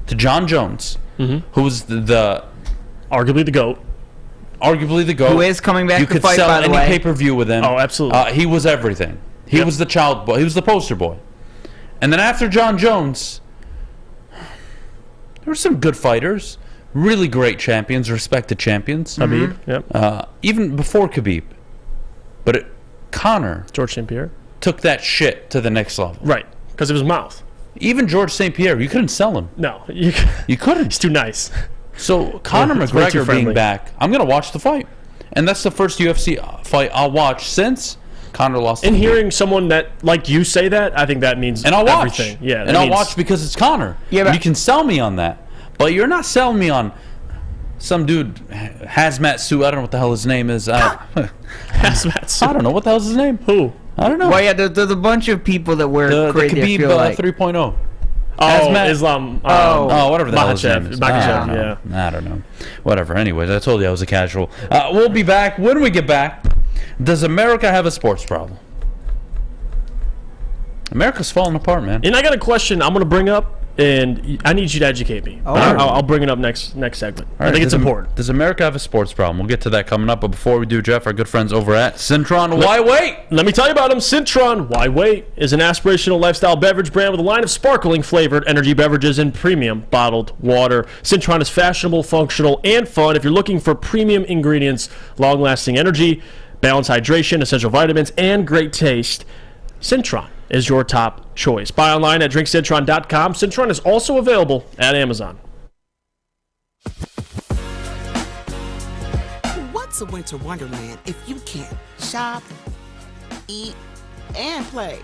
To John Jones, who was the arguably the GOAT. Arguably the GOAT. Who is coming back to fight, by the way. You could sell any pay-per-view with him. Oh, absolutely. He was everything. He was the child boy. He was the poster boy. And then after John Jones, there were some good fighters. Really great champions, respected champions. Khabib, yep. Even before Khabib. But Conor, George St. Pierre, took that shit to the next level. Right, because of his mouth. Even George St. Pierre, you couldn't sell him. No, you couldn't. He's too nice. So Conor McGregor being back, I'm gonna watch the fight, and that's the first UFC fight I'll watch since Conor lost. And hearing someone that like you say that, I think that means and I'll watch. Everything. Yeah, and I'll watch because it's Conor. Yeah, but you can sell me on that, but you're not selling me on some dude, hazmat suit. I don't know what the hell his name is. Hazmat suit. I don't know what the hell's his name. Who? I don't know. Well, yeah, there's a bunch of people that wear The crazy. Khabib 3.0. Islam. Whatever the hell his name is. Makhachev, I don't know. Whatever. Anyways, I told you I was a casual. We'll be back. When we get back, does America have a sports problem? America's falling apart, man. And I got a question I'm going to bring up, and I need you to educate me. I'll bring it up next segment. I think it's important. Does America have a sports problem? We'll get to that coming up. But before we do, Jeff, our good friends over at Cintron, Why Wait? Let me tell you about them. Cintron, Why Wait, is an aspirational lifestyle beverage brand with a line of sparkling flavored energy beverages and premium bottled water. Cintron is fashionable, functional, and fun. If you're looking for premium ingredients, long-lasting energy, balanced hydration, essential vitamins, and great taste, Cintron is your top choice. Buy online at drinkcintron.com. Cintron is also available at Amazon. What's a winter wonderland if you can't shop, eat, and play?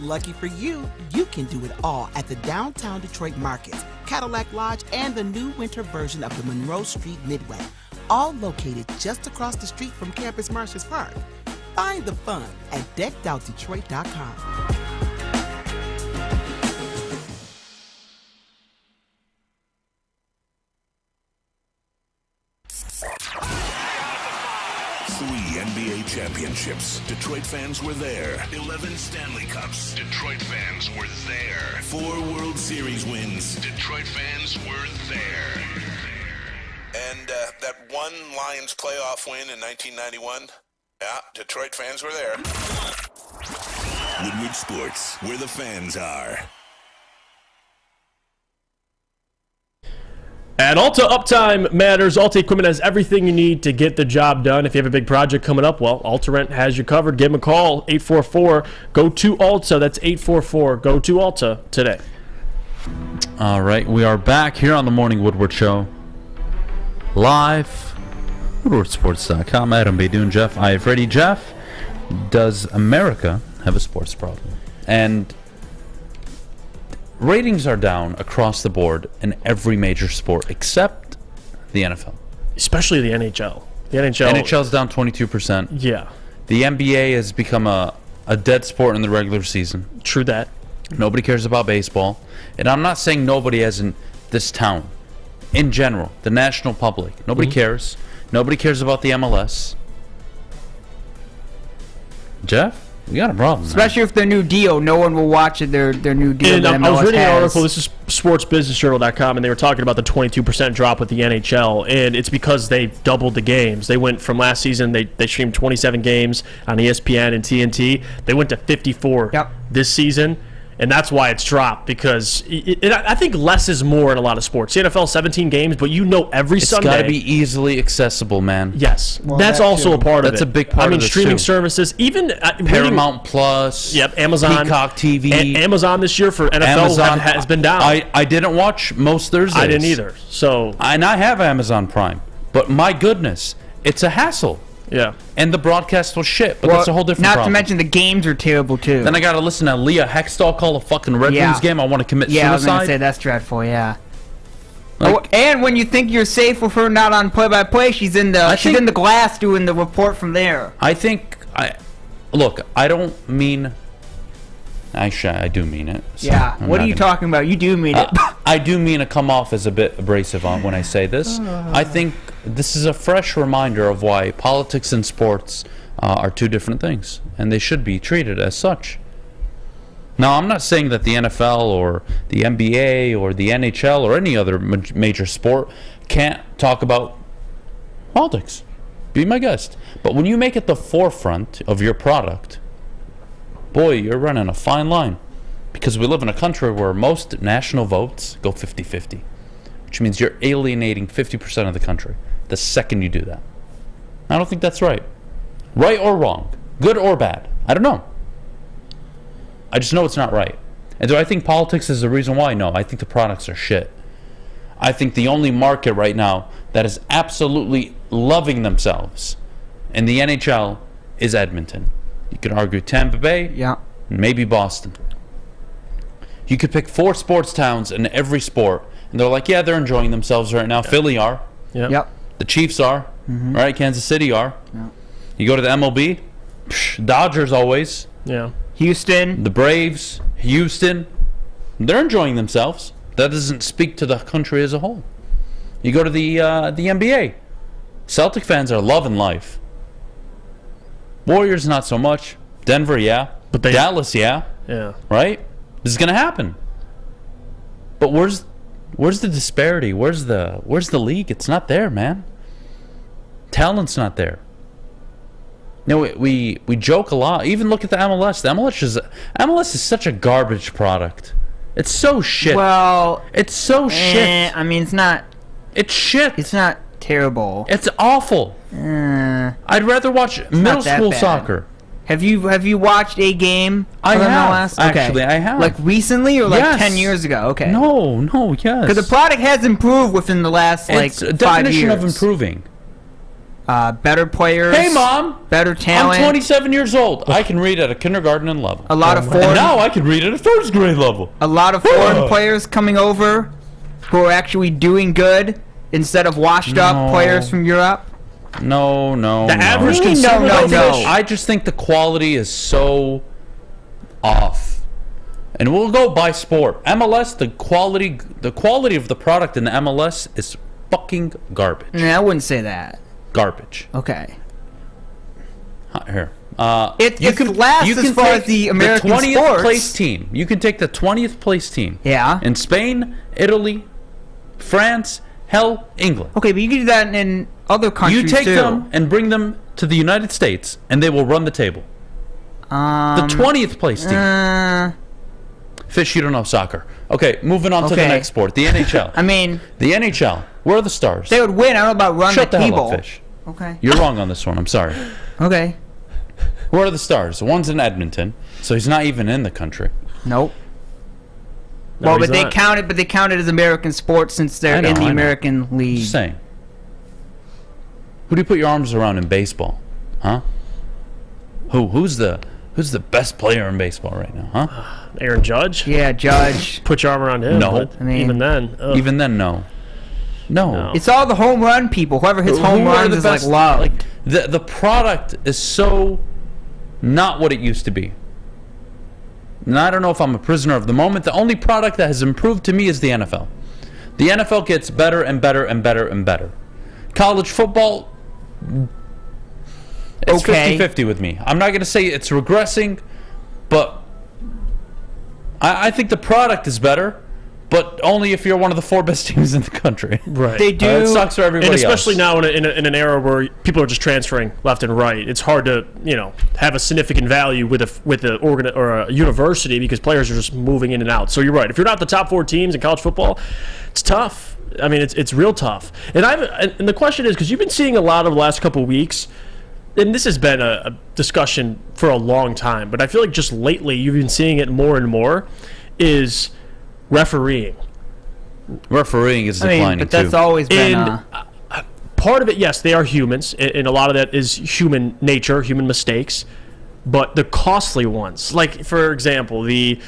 Lucky for you, you can do it all at the Downtown Detroit Markets, Cadillac Lodge, and the new winter version of the Monroe Street Midway, all located just across the street from Campus Martius Park. Find the fun at deckedoutdetroit.com. NBA championships. Detroit fans were there. 11 Stanley Cups. Detroit fans were there. 4 World Series wins. Detroit fans were there. And that one Lions playoff win in 1991? Yeah, Detroit fans were there. Woodward Sports, where the fans are. At Alta, uptime matters. Alta Equipment has everything you need to get the job done. If you have a big project coming up, well, Alta Rent has you covered. Give them a call, 844-GO-TO-ALTA. That's 844-GO-TO-ALTA today. All right, we are back here on the Morning Woodward Show. Live. WoodwardSports.com. Adham, Beydoun, Jeff, Iafrate. Jeff, does America have a sports problem? And ratings are down across the board in every major sport except the NFL. Especially the NHL. NHL's down 22%. Yeah. The NBA has become a dead sport in the regular season. True that. Nobody cares about baseball. And I'm not saying nobody as in this town. In general, the national public. Nobody cares. Nobody cares about the MLS. Jeff, we got a problem. Especially if their new deal, no one will watch it. Their new deal. And I was reading an article. This is sportsbusinessjournal.com, and they were talking about the 22% drop with the NHL, and it's because they doubled the games. They went from last season. They streamed 27 games on ESPN and TNT. They went to 54 this season. And that's why it's dropped, because I think less is more in a lot of sports. The NFL, 17 games, but every Sunday. It's got to be easily accessible, man. Yes. Well, that's also a part of it. That's a big part of it, streaming too. services, even Paramount Plus. Yep, Amazon. Peacock TV. Amazon this year for NFL has been down. I didn't watch most Thursdays. I didn't either. And I have Amazon Prime. But my goodness, it's a hassle. Yeah. And the broadcast was shit, but that's a whole different problem. Not to mention the games are terrible, too. Then I got to listen to Leah Hextall call a fucking Red Wings game. I want to commit suicide. Yeah, I was going to say, that's dreadful, yeah. And when you think you're safe with her not on play-by-play, she's in the glass doing the report from there. Look, I don't mean... Actually, I do mean it. So yeah, what are you talking about? You do mean it. I do mean to come off as a bit abrasive when I say this. I think this is a fresh reminder of why politics and sports are two different things, and they should be treated as such. Now, I'm not saying that the NFL or the NBA or the NHL or any other major sport can't talk about politics. Be my guest. But when you make it the forefront of your product, boy, you're running a fine line, because we live in a country where most national votes go 50-50, which means you're alienating 50% of the country the second you do that. I don't think that's right. Right or wrong, good or bad, I don't know. I just know it's not right. And do I think politics is the reason why? No, I think the products are shit. I think the only market right now that is absolutely loving themselves in the NHL is Edmonton. You could argue Tampa Bay, maybe Boston. You could pick 4 sports towns in every sport, and they're like, yeah, they're enjoying themselves right now. Philly are. Yep. The Chiefs are, right? Kansas City are. Yep. You go to the MLB, Dodgers always. Yeah. Houston. The Braves, Houston. They're enjoying themselves. That doesn't speak to the country as a whole. You go to the NBA. Celtic fans are loving life. Warriors, not so much. Denver, yeah. But Dallas, yeah. Yeah. Right? This is gonna happen. But where's the disparity? Where's the league? It's not there, man. Talent's not there. You know, we joke a lot. Even look at the MLS. The MLS is such a garbage product. It's so shit. Well, it's so shit. I mean, it's not. It's shit. It's not terrible. It's awful. I'd rather watch middle school soccer. Have you watched a game? I of have. MLS? Okay. Actually, I have. Like recently or like Yes. 10 years ago? Okay. No, yes. Because the product has improved within the last It's a 5 definition years. of improving. Better players. Hey, Mom. Better talent. I'm 27 years old. I can read at a kindergarten level. A lot of foreign. And now I can read at a first grade level. A lot of foreign players coming over who are actually doing good instead of washed up players from Europe. No. The average consumer. No. I just think the quality is so off. And we'll go by sport. MLS, the quality of the product in the MLS is fucking garbage. Yeah, I wouldn't say that. Garbage. Okay. Here. It's last as far as the American the 20th sports. place team. You can take the 20th place team. Yeah. In Spain, Italy, France, hell, England. Okay, but you can do that in other countries You take too. them and bring them to the United States, and they will run the table. The 20th place team. Fish, you don't know soccer. Okay, moving on to the Okay. next sport, the NHL. I mean, the NHL. Where are the stars? they would win. I don't know about run Shut the the hell table. up, Fish. Okay. You're wrong on this one. I'm sorry. Okay. Where are the stars? One's in Edmonton, so he's not even in the country. Nope. No, Well, he's but they not. count it. But they count it as American sports since they're I know, in the I know. American League. Just saying. Who do you put your arms around in baseball? Huh? Who's the best player in baseball right now? Huh? Aaron Judge. Yeah, Judge. Put your arm around him. No. but I mean- even then. ugh. Even then, no. It's all the home run people. Whoever hits home Who are runs the is best- like loved. like, the product is so not what it used to be. And I don't know if I'm a prisoner of the moment. The only product that has improved to me is the NFL. The NFL gets better and better and better and better. College football, it's Okay. 50-50 with me. I'm not going to say it's regressing, but I think the product is better, but only if you're one of the 4 best teams in the country. Right. They do. It sucks for everybody And especially else. now in an era where people are just transferring left and right, it's hard to have a significant value with a university because players are just moving in and out. So you're right. If you're not the top 4 teams in college football, it's tough. I mean, it's real tough. And and the question is, because you've been seeing a lot of the last couple of weeks, and this has been a discussion for a long time, but I feel like just lately you've been seeing it more and more, is refereeing. Refereeing is declining but that's too. always been. And part of it, yes, they are humans, and a lot of that is human nature, human mistakes. But the costly ones, like for example, the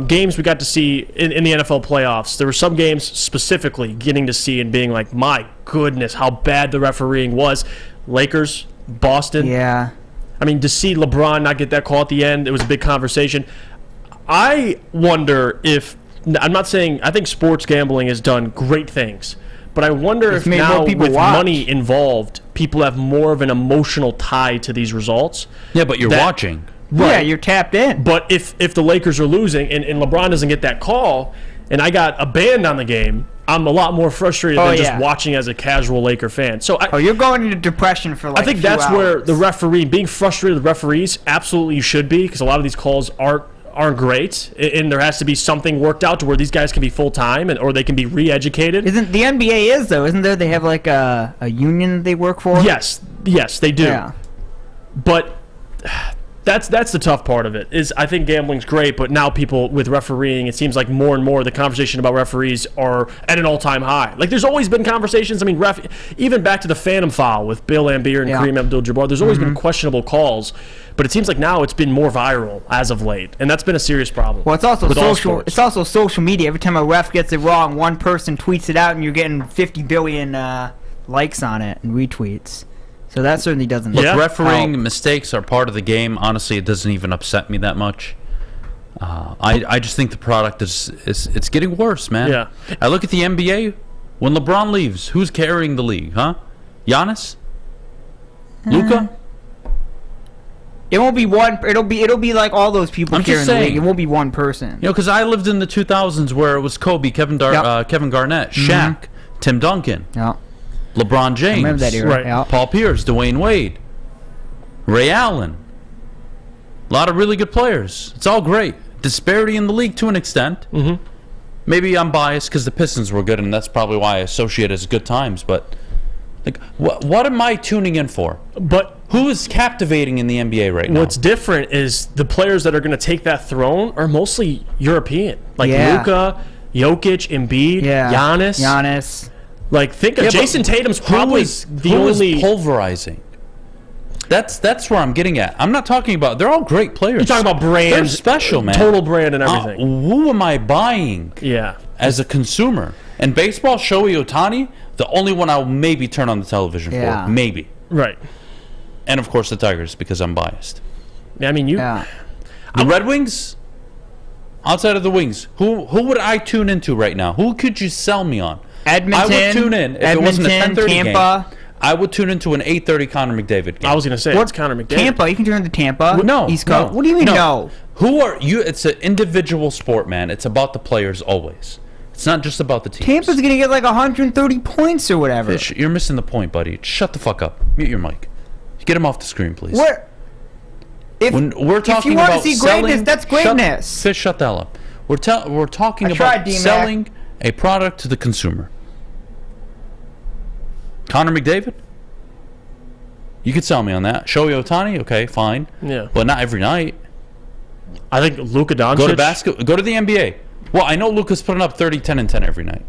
games we got to see in the NFL playoffs, there were some games specifically getting to see and being like, my goodness, how bad the refereeing was. Lakers, Boston. Yeah. I mean, to see LeBron not get that call at the end, it was a big conversation. I wonder if, I'm not saying, I think sports gambling has done great things, but I wonder It's if made now more people with watch. money involved, people have more of an emotional tie to these results. Yeah, but you're watching. Yeah, you're tapped in. But if the Lakers are losing and LeBron doesn't get that call, and I got a band on the game, I'm a lot more frustrated than just watching as a casual Laker fan. So you're going into depression for like I think a few that's hours. where the referee, being frustrated with referees, absolutely you should be, because a lot of these calls aren't great, and there has to be something worked out to where these guys can be full-time or they can be re-educated. Isn't the NBA is though? Isn't there? They have like a union they work for. Yes, they do. Yeah. But that's the tough part of it. Is I think gambling's great, but now people with refereeing, it seems like more and more the conversation about referees are at an all-time high. Like there's always been conversations. I mean, even back to the Phantom foul with Bill Laimbeer and Kareem Abdul-Jabbar. There's always been questionable calls, but it seems like now it's been more viral as of late, and that's been a serious problem. Well, it's also with all social. sports. It's also social media. Every time a ref gets it wrong, one person tweets it out, and you're getting 50 billion likes on it and retweets. So that certainly doesn't Look, refereeing help. mistakes are part of the game. Honestly, it doesn't even upset me that much. I just think the product is it's getting worse, man. Yeah. I look at the NBA. When LeBron leaves, who's carrying the league, huh? Giannis? Luka? It won't be one. It'll be like all those people I'm carrying just the saying. league. It won't be one person. You know, because I lived in the 2000s where it was Kobe, Kevin Garnett, Shaq, Tim Duncan, LeBron James, I remember that era. Right. Yeah. Paul Pierce, Dwayne Wade, Ray Allen. A lot of really good players. It's all great. Disparity in the league to an extent. Mm-hmm. Maybe I'm biased because the Pistons were good, and that's probably why I associate it as good times. But like, what am I tuning in for? But who is captivating in the NBA right now? What's different is the players that are going to take that throne are mostly European, like Luka, Jokic, Embiid, Giannis. Like, think of Jason Tatum's probably the only pulverizing. That's where I'm getting at. I'm not talking about. They're all great players. You're talking about brand, They're special, man. total brand and everything. Who am I buying? Yeah, as a consumer. And baseball, Shohei Ohtani, the only one I'll maybe turn on the television for. Maybe. Right. And of course the Tigers because I'm biased. I mean, The Red Wings. Outside of the Wings, who would I tune into right now? Who could you sell me on? Edmonton. I would tune in if it wasn't a 10:30 Tampa. game. I would tune into an 8:30 Connor McDavid game. I was going to say it's Connor McDavid. Tampa. You can turn to Tampa. No, East Coast. What do you mean no? Who are you? It's an individual sport, man. It's about the players always. It's not just about the teams. Tampa's going to get like 130 points or whatever. Fish, you're missing the point, buddy. Shut the fuck up. Mute your mic. Get him off the screen, please. What? When we're talking if you want about to see selling, greatness, that's greatness. Fish, shut the hell up. We're talking I about tried, D-Mac. selling a product to the consumer. Connor McDavid? You could sell me on that. Shohei Ohtani? Okay, fine. Yeah. But not every night. I think Luka Dončić. Go to the NBA. Well, I know Luka's putting up 30, 10, and 10 every night.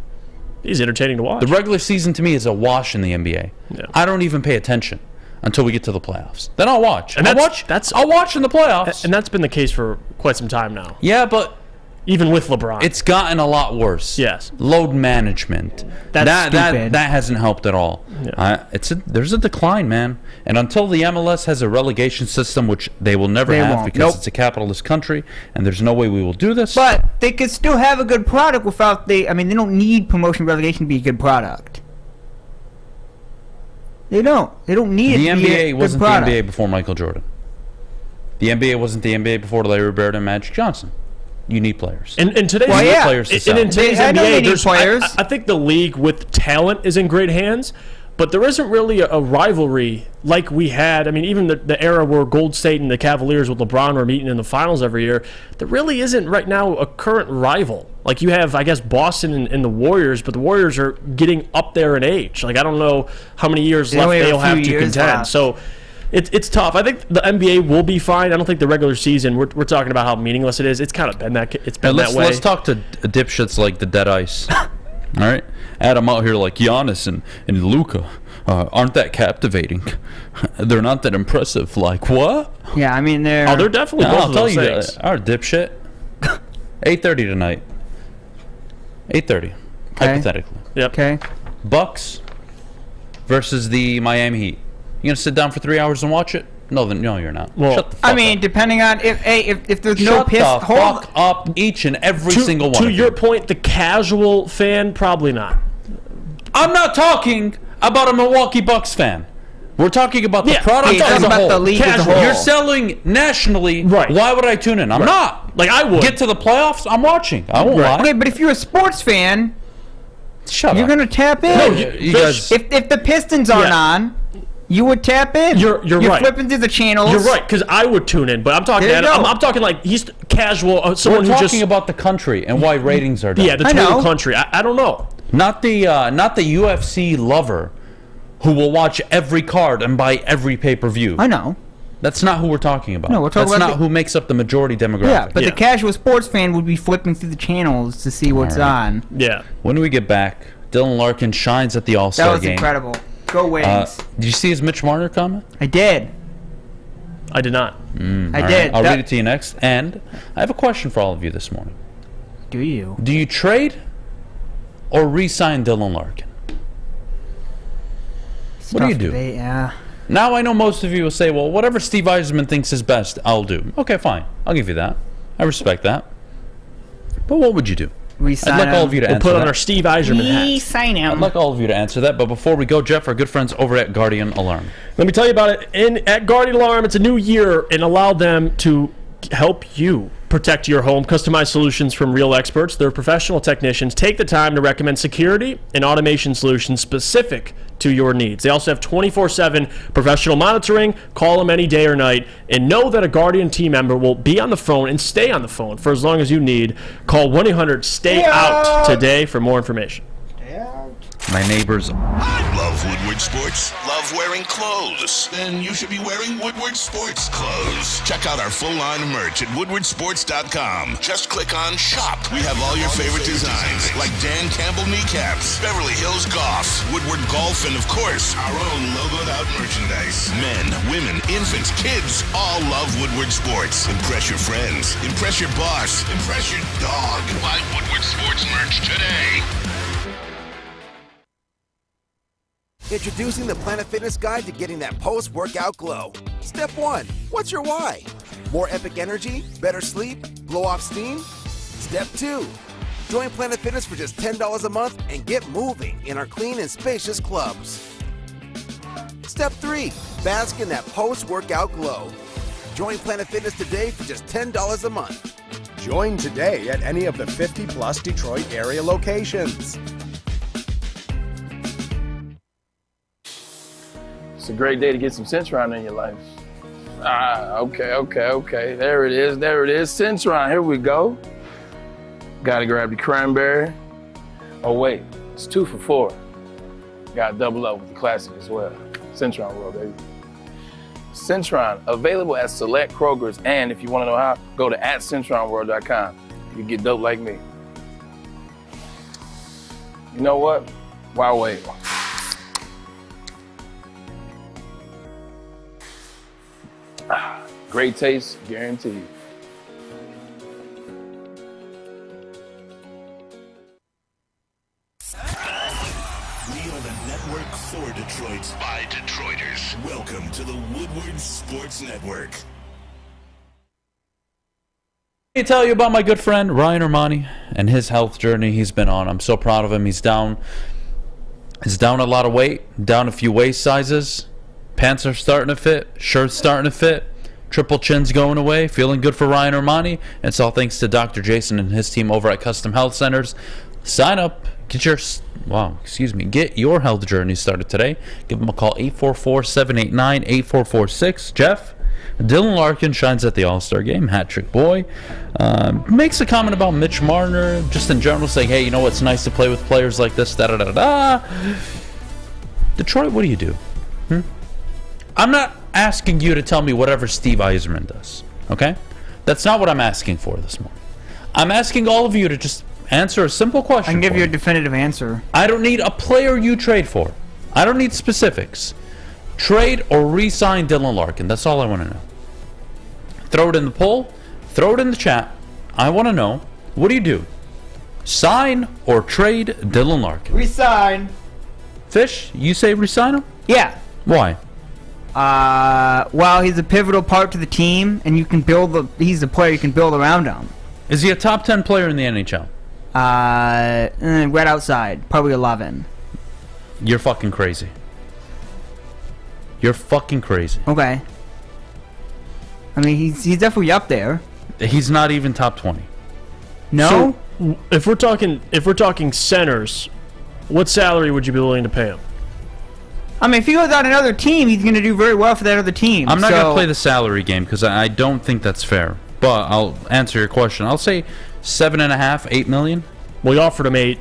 He's entertaining to watch. The regular season to me is a wash in the NBA. Yeah. I don't even pay attention until we get to the playoffs. Then I'll watch. And I'll watch in the playoffs. And that's been the case for quite some time now. Yeah, but even with LeBron, it's gotten a lot worse. Yes. Load management. That's stupid. That hasn't helped at all. Yeah. There's a decline, man. And until the MLS has a relegation system, which they will never have because it's a capitalist country, and there's no way we will do this. But they could still have a good product without they don't need promotion relegation to be a good product. They don't. They don't need the it to be a NBA good wasn't product. the NBA before Michael Jordan. The NBA wasn't the NBA before Larry Bird and Magic Johnson. You need players. And today's players to sell. in today's NBA, there's players. I think the league with talent is in great hands, but there isn't really a rivalry like we had. I mean, even the era where Gold State and the Cavaliers with LeBron were meeting in the finals every year, there really isn't right now a current rival. Like you have, I guess, Boston and the Warriors, but the Warriors are getting up there in age. Like I don't know how many years left they'll have to contend. So it's tough. I think the NBA will be fine. I don't think the regular season. We're talking about how meaningless it is. It's kind of been that. It's been that way. Let's talk to dipshits like the Dead Ice. All right, Adam out here like Giannis and Luka aren't that captivating. They're not that impressive. Like what? Yeah, I mean they're. Oh, they're definitely. No, both I'll of tell those you, things. our dipshit. 8:30 tonight. 8:30. Hypothetically. Yep. Okay. Bucks versus the Miami Heat. You gonna sit down for 3 hours and watch it? No, you're not. Well, Shut the fuck up. Depending on if there's no Shut piss. the fuck up, each and every single one. To of your you. point, the casual fan probably not. I'm not talking about a Milwaukee Bucks fan. We're talking about the product I'm talking as a about whole. the league as a whole. You're selling nationally. Right. Why would I tune in? I'm not. Like I would. Get to the playoffs. I'm watching. I won't lie. Okay, but if you're a sports fan, Shut you're up. gonna tap in. No, you guys. If the Pistons aren't on, you would tap in. You're right. Flipping through the channels. You're right, because I would tune in, but I'm talking. There you go. I'm talking like he's casual. Someone We're who talking just about the country and why ratings are down. the total country. I don't know. Not the UFC lover who will watch every card and buy every pay-per-view. I know. That's not who we're talking about. No, we're talking That's about not who makes up the majority demographic. Yeah, but the casual sports fan would be flipping through the channels to see what's on. Yeah. When we get back, Dylan Larkin shines at the All-Star game. That was incredible. Go Wings. Did you see his Mitch Marner comment? I did. I did not. I did. I'll read it to you next. And I have a question for all of you this morning. Do you? Do you trade or re-sign Dylan Larkin? What do you do? Debate, yeah. Now I know most of you will say, well, whatever Steve Yzerman thinks is best, I'll do. Okay, fine. I'll give you that. I respect that. But what would you do? I'd like all of you to answer put that. on our Steve Yzerman hats. Re-sign him. I'd like all of you to answer that. But before we go, Jeff, our good friends over at Guardian Alarm. Let me tell you about it. At Guardian Alarm, it's a new year and allow them to help you protect your home. Customized solutions from real experts. They're professional technicians. Take the time to recommend security and automation solutions specific to your needs. They also have 24/7 professional monitoring. Call them any day or night, and know that a Guardian team member will be on the phone and stay on the phone for as long as you need. Call 1-800-STAY-OUT today for more information. My neighbors. Love Woodward Sports? Love wearing clothes? Then you should be wearing Woodward Sports clothes. Check out our full line of merch at woodwardsports.com. Just click on Shop. We have all your favorite designs, like Dan Campbell kneecaps, Beverly Hills Golf, Woodward Golf, and of course, our own logoed out merchandise. Men, women, infants, kids, all love Woodward Sports. Impress your friends. Impress your boss. Impress your dog. Buy Woodward Sports merch today. Introducing the Planet Fitness Guide to getting that post-workout glow. Step 1. What's your why? More epic energy? Better sleep? Blow off steam? Step 2. Join Planet Fitness for just $10 a month and get moving in our clean and spacious clubs. Step 3. Bask in that post-workout glow. Join Planet Fitness today for just $10 a month. Join today at any of the 50-plus Detroit area locations. It's a great day to get some Centron in your life. Okay. There it is. Centron, here we go. Gotta grab the cranberry. Oh wait, it's 2 for $4. Gotta double up with the classic as well. Centron World, baby. Centron, available at select Kroger's, and if you wanna know how, go to @CentronWorld.com. You get dope like me. You know what? Why wait? Great taste, guaranteed. We are the network for Detroit by Detroiters. Welcome to the Woodward Sports Network. Let me tell you about my good friend Ryan Armani and his health journey he's been on. I'm so proud of him. He's down a lot of weight, down a few waist sizes. Pants are starting to fit, shirts starting to fit. Triple chin's going away. Feeling good for Ryan Armani. It's all thanks to Dr. Jason and his team over at Custom Health Centers. Sign up. Get your health journey started today. Give them a call, 844-789-8446. Jeff, Dylan Larkin shines at the All-Star game. Hat-trick boy. Makes a comment about Mitch Marner, just in general, saying, hey, you know what's nice to play with players like this, da-da-da-da-da. Detroit, what do you do? I'm not asking you to tell me whatever Steve Yzerman does, okay? That's not what I'm asking for this morning. I'm asking all of you to just answer a simple question. I can give you a definitive answer. I don't need a player you trade for. I don't need specifics. Trade or re-sign Dylan Larkin. That's all I want to know. Throw it in the poll. Throw it in the chat. I want to know, what do you do? Sign or trade Dylan Larkin? Resign. Fish, you say resign him? Yeah. Why? Well, he's a pivotal part to the team, and he's a player you can build around him. Is he a top 10 player in the NHL? Right outside, probably 11. You're fucking crazy. You're fucking crazy. Okay. I mean, he's definitely up there. He's not even top 20. No? So, if we're talking centers, what salary would you be willing to pay him? I mean, if he goes on another team, he's going to do very well for that other team. I'm not going to play the salary game because I don't think that's fair. But I'll answer your question. I'll say 7.5, 8 million. Well, you offered him eight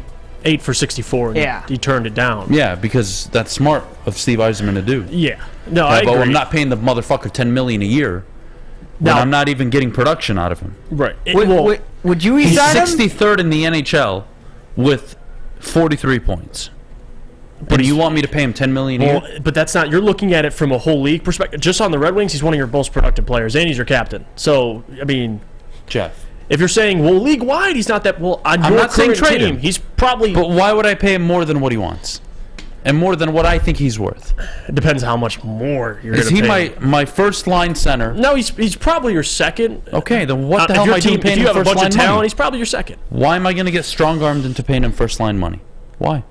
for 64. Yeah. He turned it down. Yeah, because that's smart of Steve Yzerman to do. Yeah. No, I agree. But I'm not paying the motherfucker $10 million a year when I'm not even getting production out of him. Right. Would you resign him? He's 63rd in the NHL with 43 points. But do you want me to pay him $10 million a year? But that's not. You're looking at it from a whole league perspective. Just on the Red Wings, he's one of your most productive players, and he's your captain. So, I mean, Jeff, if you're saying, well, league wide, he's not that. Well, I'm not saying trade him. He's probably. But why would I pay him more than what he wants? and more than what I think he's worth. It depends how much more you're going Is to he pay. my first line center? No, he's probably your second. Okay, then what the If hell am your I doing team- paying if you him have a first bunch line of talent, money? he's probably your second. Why am I going to get strong-armed into paying him first line money? Why?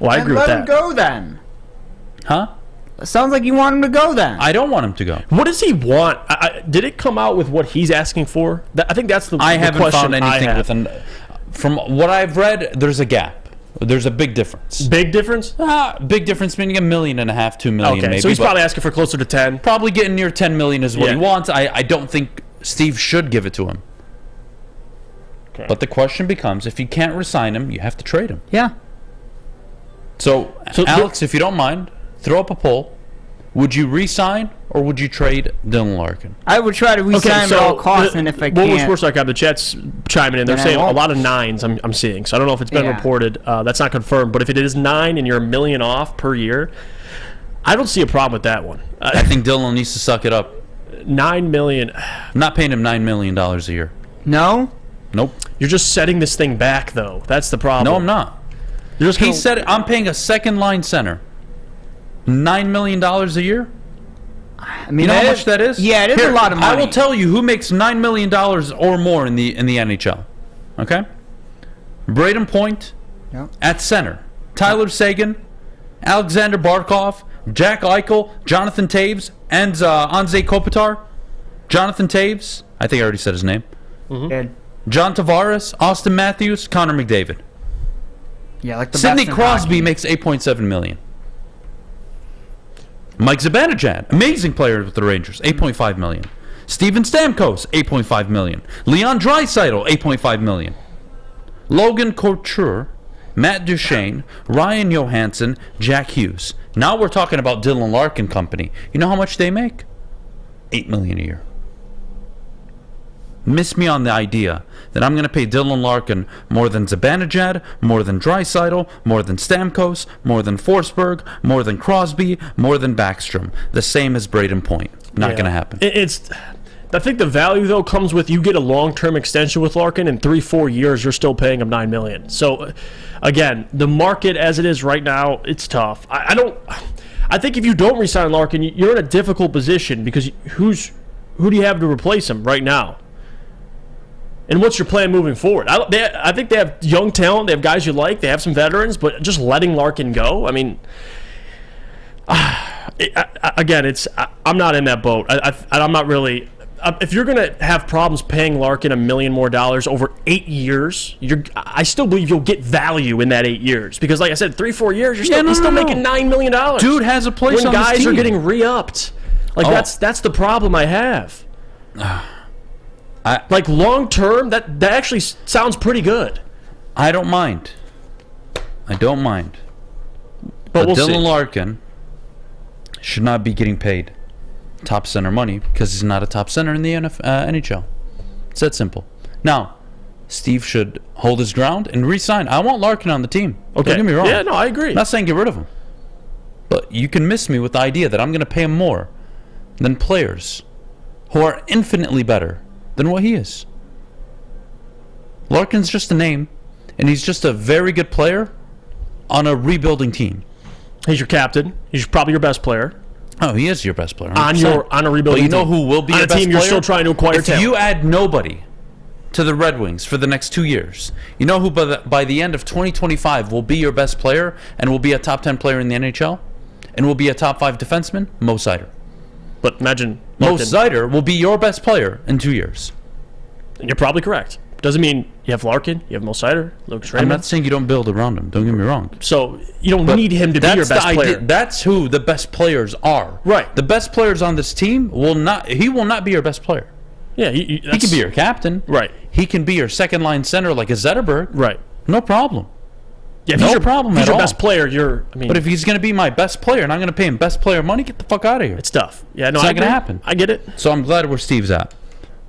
Well, I agree with let him that. go then. Huh? Sounds like you want him to go then. I don't want him to go. What does he want? Did it come out with what he's asking for? I think that's the I the haven't question found anything I have. with an. From what I've read, there's a gap. There's a big difference. Big difference? Big difference meaning $1.5 million, $2 million Okay, maybe. so he's but probably asking for closer to 10. probably getting near $10 million is what Yeah. he wants. I don't think Steve should give it to him. Okay. But the question becomes, if you can't resign him, you have to trade him. Yeah. So Alex, if you don't mind, throw up a poll. Would you re-sign or would you trade Dylan Larkin? I would try to re-sign him at all costs, and if I Woodward can't, Sports Archive, the chat's chiming in. They're then I saying a won't. lot of 9s I'm seeing. So I don't know if it's been Yeah. reported. That's not confirmed. But if it is 9 and you're $1 million off per year, I don't see a problem with that one. I think Dylan needs to suck it up. $9 million. I'm not paying him $9 million a year. No? Nope. You're just setting this thing back, though. That's the problem. No, I'm not. You're just He gonna- said I'm paying a second line center $9 million a year. I mean, You know how that much is- that is? Yeah, it is a lot of money. I will tell you who makes $9 million or more in the NHL. Okay? Braden Point Yep. at center. Tyler Sagan, Alexander Barkov, Jack Eichel, Jonathan Taves, and Anze Kopitar. Jonathan Taves, I think I already said his name. Good. John Tavares, Austin Matthews, Connor McDavid. Yeah, like the Sidney best in Crosby hockey. makes $8.7 million. Mike Zibanejad, amazing player with the Rangers, $8.5 million. Steven Stamkos, $8.5 million. Leon Draisaitl, $8.5 million. Logan Couture, Matt Duchene, Ryan Johansson, Jack Hughes. Now we're talking about Dylan Larkin Company. You know how much they make? $8 million a year. Miss me on the idea that I'm going to pay Dylan Larkin more than Zibanejad, more than Draisaitl, more than Stamkos, more than Forsberg, more than Crosby, more than Backstrom. The same as Braden Point. Not going to happen. I think the value, though, comes with you get a long-term extension with Larkin. In 3-4 years, you're still paying him $9 million. So, again, the market as it is right now, it's tough. I think if you don't re-sign Larkin, you're in a difficult position because who do you have to replace him right now? And what's your plan moving forward? I think they have young talent. They have guys you like. They have some veterans. But just letting Larkin go, I mean, again, I'm not in that boat. I'm not really. If you're going to have problems paying Larkin $1 million more over 8 years, I still believe you'll get value in that 8 years. Because, like I said, 3-4 years, he's still making $9 million. Dude has a place when on this guys team. are getting re-upped. Like that's the problem I have. Like long term, that actually sounds pretty good. I don't mind. But we'll Dylan see. Larkin should not be getting paid top center money because he's not a top center in the NHL. It's that simple. Now, Steve should hold his ground and re-sign. I want Larkin on the team. Okay. Don't get me wrong. Yeah, no, I agree. I'm not saying get rid of him. But you can miss me with the idea that I'm going to pay him more than players who are infinitely better than what he is. Larkin's just a name, and he's just a very good player on a rebuilding team. He's your captain. He's probably your best player. Oh, he is your best player. On a rebuilding But you know team. who will be On your a best team player? you're still trying to acquire if talent. you add nobody to the Red Wings for the next 2 years, you know who by the end of 2025 will be your best player and will be a top 10 player in the NHL and will be a top 5 defenseman? Mo Seider. But imagine Mo Larkin. Seider will be your best player in 2 years. And you're probably correct. Doesn't mean you have Larkin, you have Mo Seider, Lucas I'm Raymond. not saying you don't build around him. Don't get me wrong. So you don't But need him to be your that's best the player. idea. That's who the best players are. Right. The best players on this team will not be your best player. Yeah, He can be your captain. Right. He can be your second line center like a Zetterberg. Right. No problem. Yeah, if no he's your problem if he's at your all. best player, But if he's going to be my best player and I'm going to pay him best player money, get the fuck out of here. It's tough. Yeah, no, it's I not going agree. to happen. I get it. So I'm glad where Steve's at.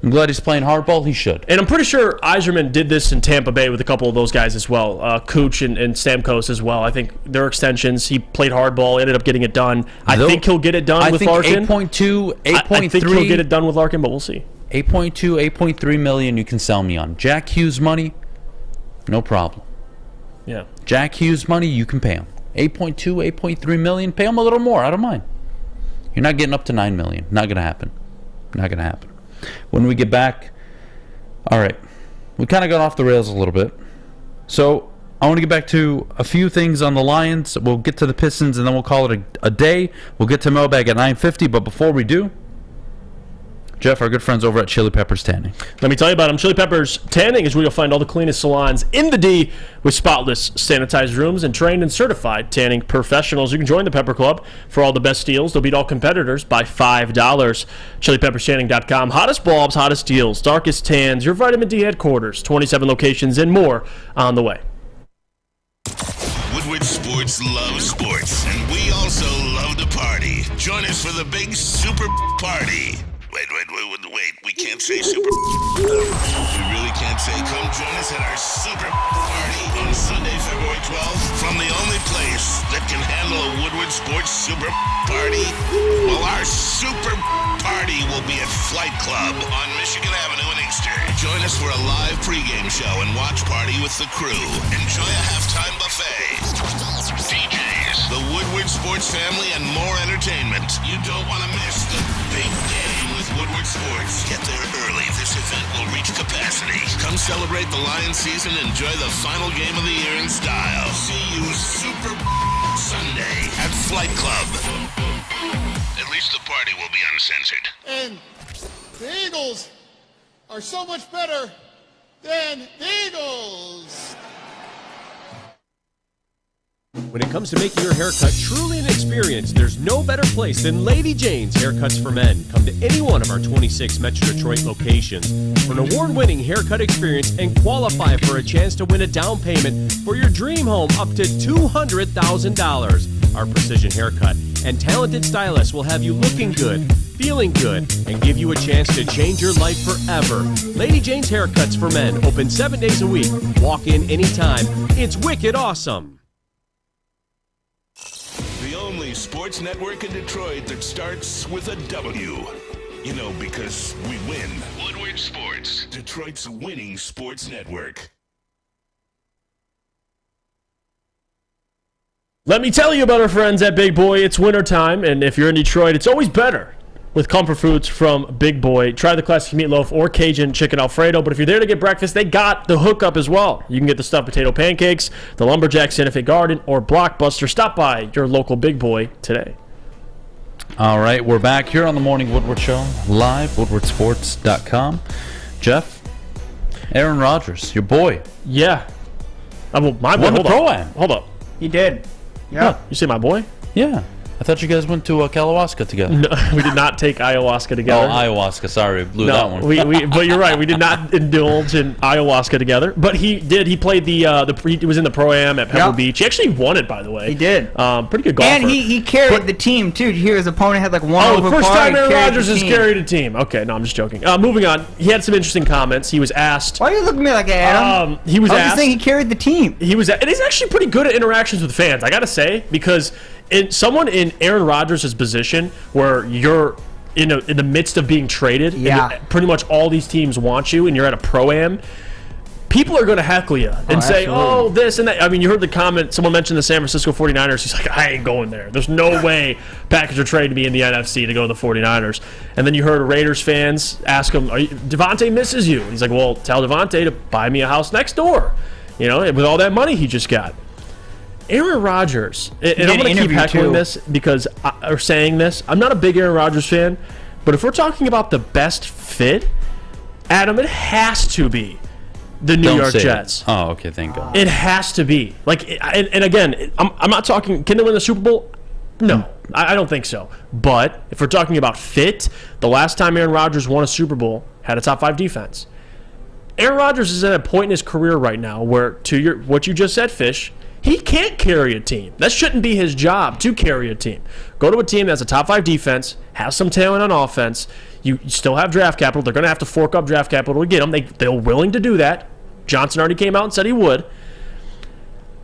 I'm glad he's playing hardball. He should. And I'm pretty sure Yzerman did this in Tampa Bay with a couple of those guys as well. Cooch and Stamkos as well. I think their extensions, he played hardball, ended up getting it done. I think he'll get it done with Larkin. 8.2, 8.3. I think he'll get it done with Larkin, but we'll see. 8.2, 8.3 million you can sell me on. Jack Hughes money, no problem. Yeah. Jack Hughes money, you can pay him. 8.2, 8.3 million. Pay him a little more. I don't mind. You're not getting up to 9 million. Not going to happen. Not going to happen. When we get back, all right, we kind of got off the rails a little bit. So I want to get back to a few things on the Lions. We'll get to the Pistons, and then we'll call it a day. We'll get to Mailbag at 9:50, but before we do, Jeff, our good friends over at Chili Peppers Tanning. Let me tell you about them. Chili Peppers Tanning is where you'll find all the cleanest salons in the D with spotless, sanitized rooms and trained and certified tanning professionals. You can join the Pepper Club for all the best deals. They'll beat all competitors by $5. ChiliPeppersTanning.com. Hottest bulbs, hottest deals, darkest tans, your vitamin D headquarters, 27 locations and more on the way. Woodward Sports loves sports, and we also love to party. Join us for the big super party. Wait, we can't say super. We really can't say come join us at our super party on Sunday, February 12th from the only place that can handle a Woodward Sports super party. Well, our super party will be at Flight Club on Michigan Avenue in Inkster. Join us for a live pregame show and watch party with the crew. Enjoy a halftime buffet, DJs, the Woodward Sports family, and more entertainment. You don't want to miss the big game with Woodward Sports. Get there early. This event will reach capacity. Come celebrate the Lions season. Enjoy the final game of the year in style. See you Super Sunday at Flight Club. At least the party will be uncensored. And the Eagles are so much better than the Eagles. When it comes to making your haircut truly an experience, there's no better place than Lady Jane's Haircuts for Men. Come to any one of our 26 Metro Detroit locations for an award-winning haircut experience and qualify for a chance to win a down payment for your dream home up to $200,000. Our precision haircut and talented stylists will have you looking good, feeling good, and give you a chance to change your life forever. Lady Jane's Haircuts for Men, open 7 days a week. Walk in anytime. It's wicked awesome. The only sports network in Detroit that starts with a W. You know, because we win. Woodward Sports, Detroit's winning sports network. Let me tell you about our friends at Big Boy. It's wintertime, and if you're in Detroit, it's always better with comfort foods from Big Boy. Try the classic meatloaf or Cajun chicken Alfredo, but if you're there to get breakfast, they got the hookup as well. You can get the stuffed potato pancakes, the Lumberjack Santa Fe Garden, or Blockbuster. Stop by your local Big Boy today. All right, we're back here on the Morning Woodward Show, live, woodwardsports.com. Jeff, Aaron Rodgers, your boy. Yeah. My boy. Won the Pro-Am. Hold up. He did. Yeah. Huh, you say my boy? Yeah. I thought you guys went to Kalawaska together. No, we did not take ayahuasca together. Oh, ayahuasca. Sorry, blew that one. But you're right. We did not indulge in ayahuasca together. But he did. He played he was in the Pro-Am at Pebble Beach. He actually won it, by the way. He did. Pretty good golfer. And he carried the team, too. Did you hear his opponent had like one over the first par, time Aaron Rodgers has carried a team. Okay, no, I'm just joking. Moving on. He had some interesting comments. He was asked. Why are you looking at me like that, Adam? He was asked. I was just saying he carried the team. And he's actually pretty good at interactions with fans, I got to say, because someone in Aaron Rodgers' position where you're in the midst of being traded, and pretty much all these teams want you, and you're at a Pro-Am, people are going to heckle you and say, oh, this and that. I mean, you heard the comment, someone mentioned the San Francisco 49ers. He's like, I ain't going there. There's no way Packers are trading me in the NFC to go to the 49ers. And then you heard Raiders fans ask him, Devontae misses you. He's like, well, tell Devontae to buy me a house next door, with all that money he just got. Aaron Rodgers, and I'm going to keep heckling this or saying this. I'm not a big Aaron Rodgers fan, but if we're talking about the best fit, Adam, it has to be the New York Jets. Oh, okay, thank God. It has to be. And again, I'm not talking, can they win the Super Bowl? No, I don't think so. But if we're talking about fit, the last time Aaron Rodgers won a Super Bowl, had a top 5 defense. Aaron Rodgers is at a point in his career right now where, what you just said, Fish, he can't carry a team. That shouldn't be his job to carry a team. Go to a team that has a top 5 defense, has some talent on offense. You still have draft capital. They're going to have to fork up draft capital to get him. They're willing to do that. Johnson already came out and said he would.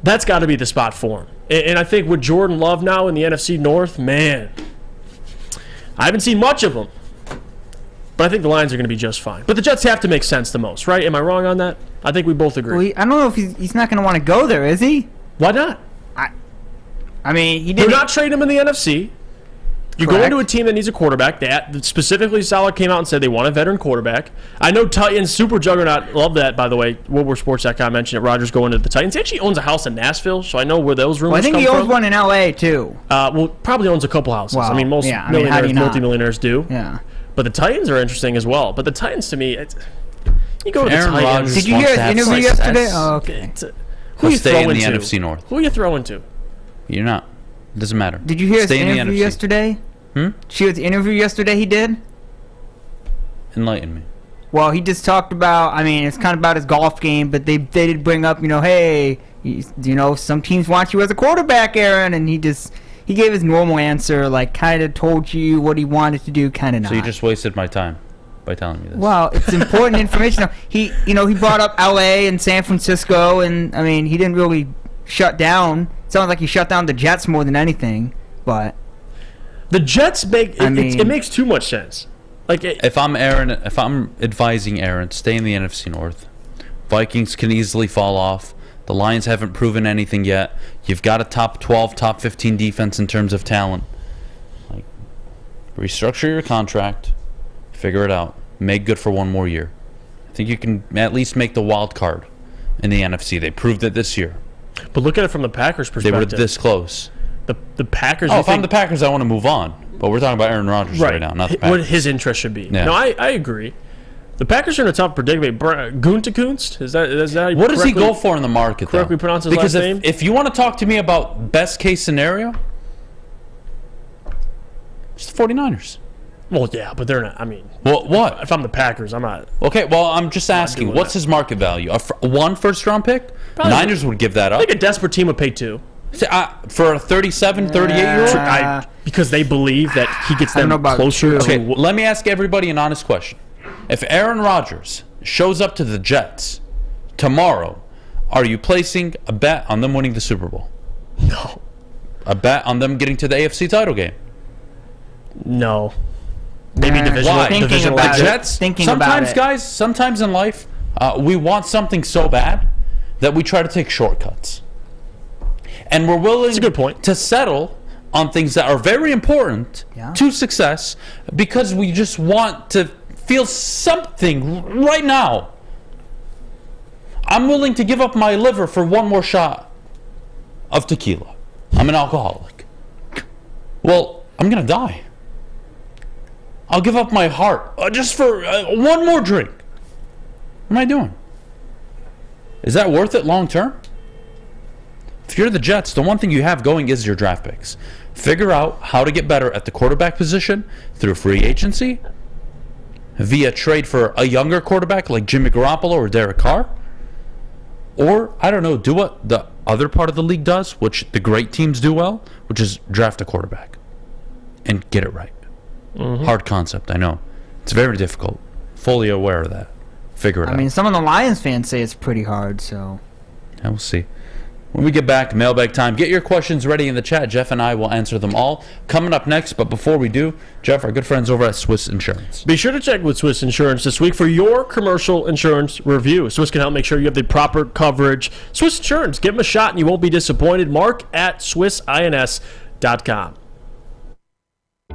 That's got to be the spot for him. And I think with Jordan Love now in the NFC North, man, I haven't seen much of him. But I think the Lions are going to be just fine. But the Jets have to make sense the most, right? Am I wrong on that? I think we both agree. Well, I don't know if he's not going to want to go there, is he? Why not? I mean, he Do did not trade him in the NFC. You go into a team that needs a quarterback. That specifically, Salah came out and said they want a veteran quarterback. I know Titans, super juggernaut, love that, by the way. WoodwardSports.com mentioned it. Rodgers going to the Titans. He actually owns a house in Nashville, so I know where those rumors come from. I think he owns one in L.A., too. Well, probably owns a couple houses. Well, I mean, most millionaires, multimillionaires do. Yeah. But the Titans are interesting as well. But the Titans, to me, you go to the Aaron Titans. Rodgers Did you hear his interview yesterday? Oh, okay. Who are you stay in throwing the to? NFC North. Who are you throwing to? You're not. It doesn't matter. Did you hear his Stay in the interview NFC. yesterday? Did you hear the interview yesterday he did? Enlighten me. Well, he just talked about, I mean, it's kind of about his golf game, but they did bring up, hey, some teams want you as a quarterback, Aaron, and he gave his normal answer, like kind of told you what he wanted to do, kind of not. So you just wasted my time by telling me this. Well, it's important information. He brought up L.A. and San Francisco, and, I mean, he didn't really shut down. It sounds like he shut down the Jets more than anything, but... The Jets it makes too much sense. Like if I'm advising Aaron, stay in the NFC North. Vikings can easily fall off. The Lions haven't proven anything yet. You've got a top 12, top 15 defense in terms of talent. Like, restructure your contract, figure it out, make good for one more year. I think you can at least make the wild card in the NFC. They proved it this year. But look at it from the Packers' perspective. They were this close. The Packers. If I'm the Packers, I want to move on. But we're talking about Aaron Rodgers right now, not the Packers. What his interest should be. Yeah. No, I agree. The Packers are in a tough predicament. Gutekunst? Is that what does he go for in the market, though? Correctly pronounce his last name? If you want to talk to me about best case scenario, it's the 49ers. Well, yeah, but they're not. I mean, well, what? If I'm the Packers, I'm not. Okay, well, I'm just asking, what's his market value? One first-round pick? Probably. Niners would give that up. I think a desperate team would pay 2. For a 37, 38-year-old? Because they believe that he gets them closer to... Okay, let me ask everybody an honest question. If Aaron Rodgers shows up to the Jets tomorrow, are you placing a bet on them winning the Super Bowl? No. A bet on them getting to the AFC title game? No. Maybe divisional. The Jets? Sometimes, guys, sometimes in life, we want something so bad that we try to take shortcuts. And we're willing to settle on things that are very important to success because we just want to feel something right now. I'm willing to give up my liver for one more shot of tequila. I'm an alcoholic. Well, I'm going to die. I'll give up my heart just for one more drink. What am I doing? Is that worth it long term? If you're the Jets, the one thing you have going is your draft picks. Figure out how to get better at the quarterback position through free agency, via trade for a younger quarterback like Jimmy Garoppolo or Derek Carr, or, I don't know, do what the other part of the league does, which the great teams do well, which is draft a quarterback and get it right. Hard concept, I know. It's very difficult. Fully aware of that. Figure it out. I mean, some of the Lions fans say it's pretty hard, so... Yeah, we'll see. When we get back, mailbag time. Get your questions ready in the chat. Jeff and I will answer them all coming up next. But before we do, Jeff, our good friends over at Swiss Insurance. Be sure to check with Swiss Insurance this week for your commercial insurance review. Swiss can help make sure you have the proper coverage. Swiss Insurance, give them a shot and you won't be disappointed. Mark at SwissINS.com.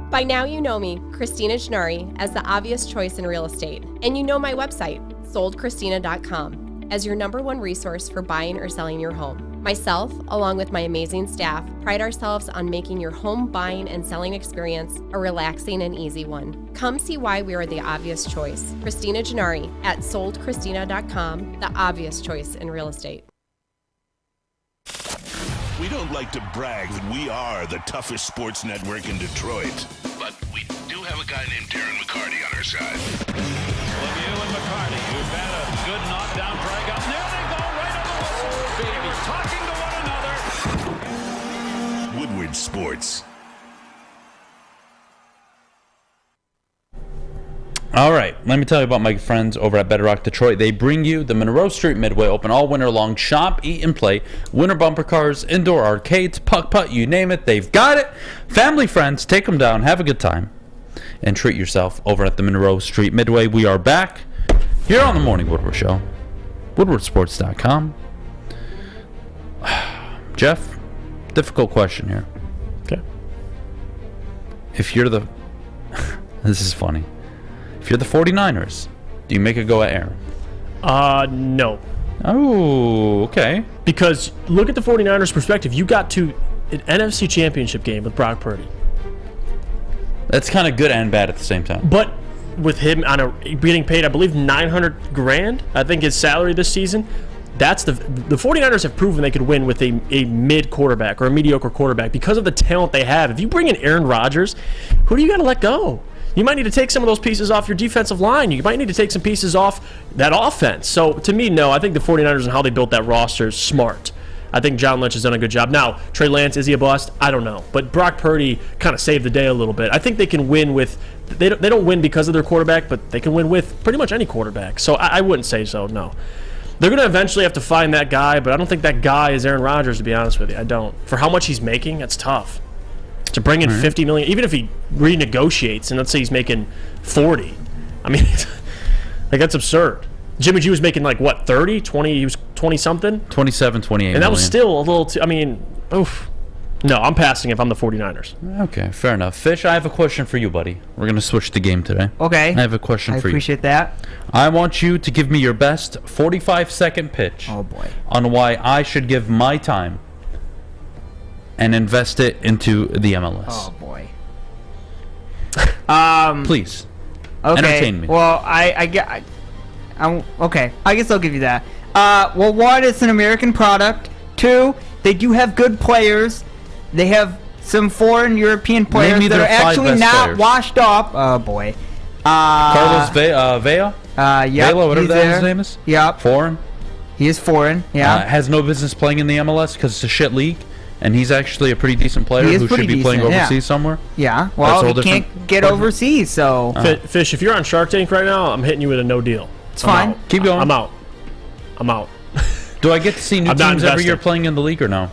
By now you know me, Christina Gennari, as the obvious choice in real estate. And you know my website, soldchristina.com, as your #1 resource for buying or selling your home. Myself, along with my amazing staff, pride ourselves on making your home buying and selling experience a relaxing and easy one. Come see why we are the obvious choice. Christina Gennari at soldchristina.com, the obvious choice in real estate. We don't like to brag that we are the toughest sports network in Detroit, but we do have a guy named Darren McCarty on our side. Lemieux and McCarty, who've had a good knockdown drag up. There they go, right on the whistle. Baby, talking to one another. Woodward Sports. All right, let me tell you about my friends over at Bedrock Detroit. They bring you the Monroe Street Midway, open all winter long. Shop, eat, and play. Winter bumper cars, indoor arcades, putt, you name it, they've got it. Family, friends, take them down, have a good time, and treat yourself over at the Monroe Street Midway. We are back here on the Morning Woodward Show, WoodwardSports.com. Jeff, difficult question here. Okay. If you're the... This is funny. If you're the 49ers, do you make a go at Aaron? No. Oh, okay. Because look at the 49ers' perspective. You got to an NFC Championship game with Brock Purdy. That's kind of good and bad at the same time. But with him getting paid, I believe, $900,000, I think his salary this season, that's the 49ers have proven they could win with a mid quarterback or a mediocre quarterback because of the talent they have. If you bring in Aaron Rodgers, who do you got to let go? You might need to take some of those pieces off your defensive line. You might need to take some pieces off that offense. So, to me, no. I think the 49ers and how they built that roster is smart. I think John Lynch has done a good job. Now, Trey Lance, is he a bust? I don't know. But Brock Purdy kind of saved the day a little bit. I think they can win with – they don't win because of their quarterback, but they can win with pretty much any quarterback. So, I wouldn't say so, no. They're going to eventually have to find that guy, but I don't think that guy is Aaron Rodgers, to be honest with you. I don't. For how much he's making, that's tough. To bring in $50 million, even if he renegotiates, and let's say he's making $40, I mean, like that's absurd. Jimmy G was making like what, 30, 20? He was 20 something, 27, 28, and that was still a little. I mean, oof. No, I'm passing if I'm the 49ers. Okay, fair enough. Fish, I have a question for you, buddy. We're gonna switch the game today. Okay. I have a question for you. I appreciate that. I want you to give me your best 45-second pitch. Oh boy. On why I should give my time and invest it into the MLS. Oh boy. Please. Okay. Entertain me. Well, okay. I guess I'll give you that. Well, one, it's an American product. Two, they do have good players. They have some foreign European players that are actually not washed up. Oh boy. Carlos Vela? Yep, Vela, whatever the hell his name is? Yep. Foreign? He is foreign, yeah. Has no business playing in the MLS because it's a shit league. And he's actually a pretty decent player who should be playing overseas somewhere. Yeah, well, he can't get overseas, so... Fish, if you're on Shark Tank right now, I'm hitting you with a no deal. It's fine. Keep going. I'm out. Do I get to see new teams every year playing in the league or no?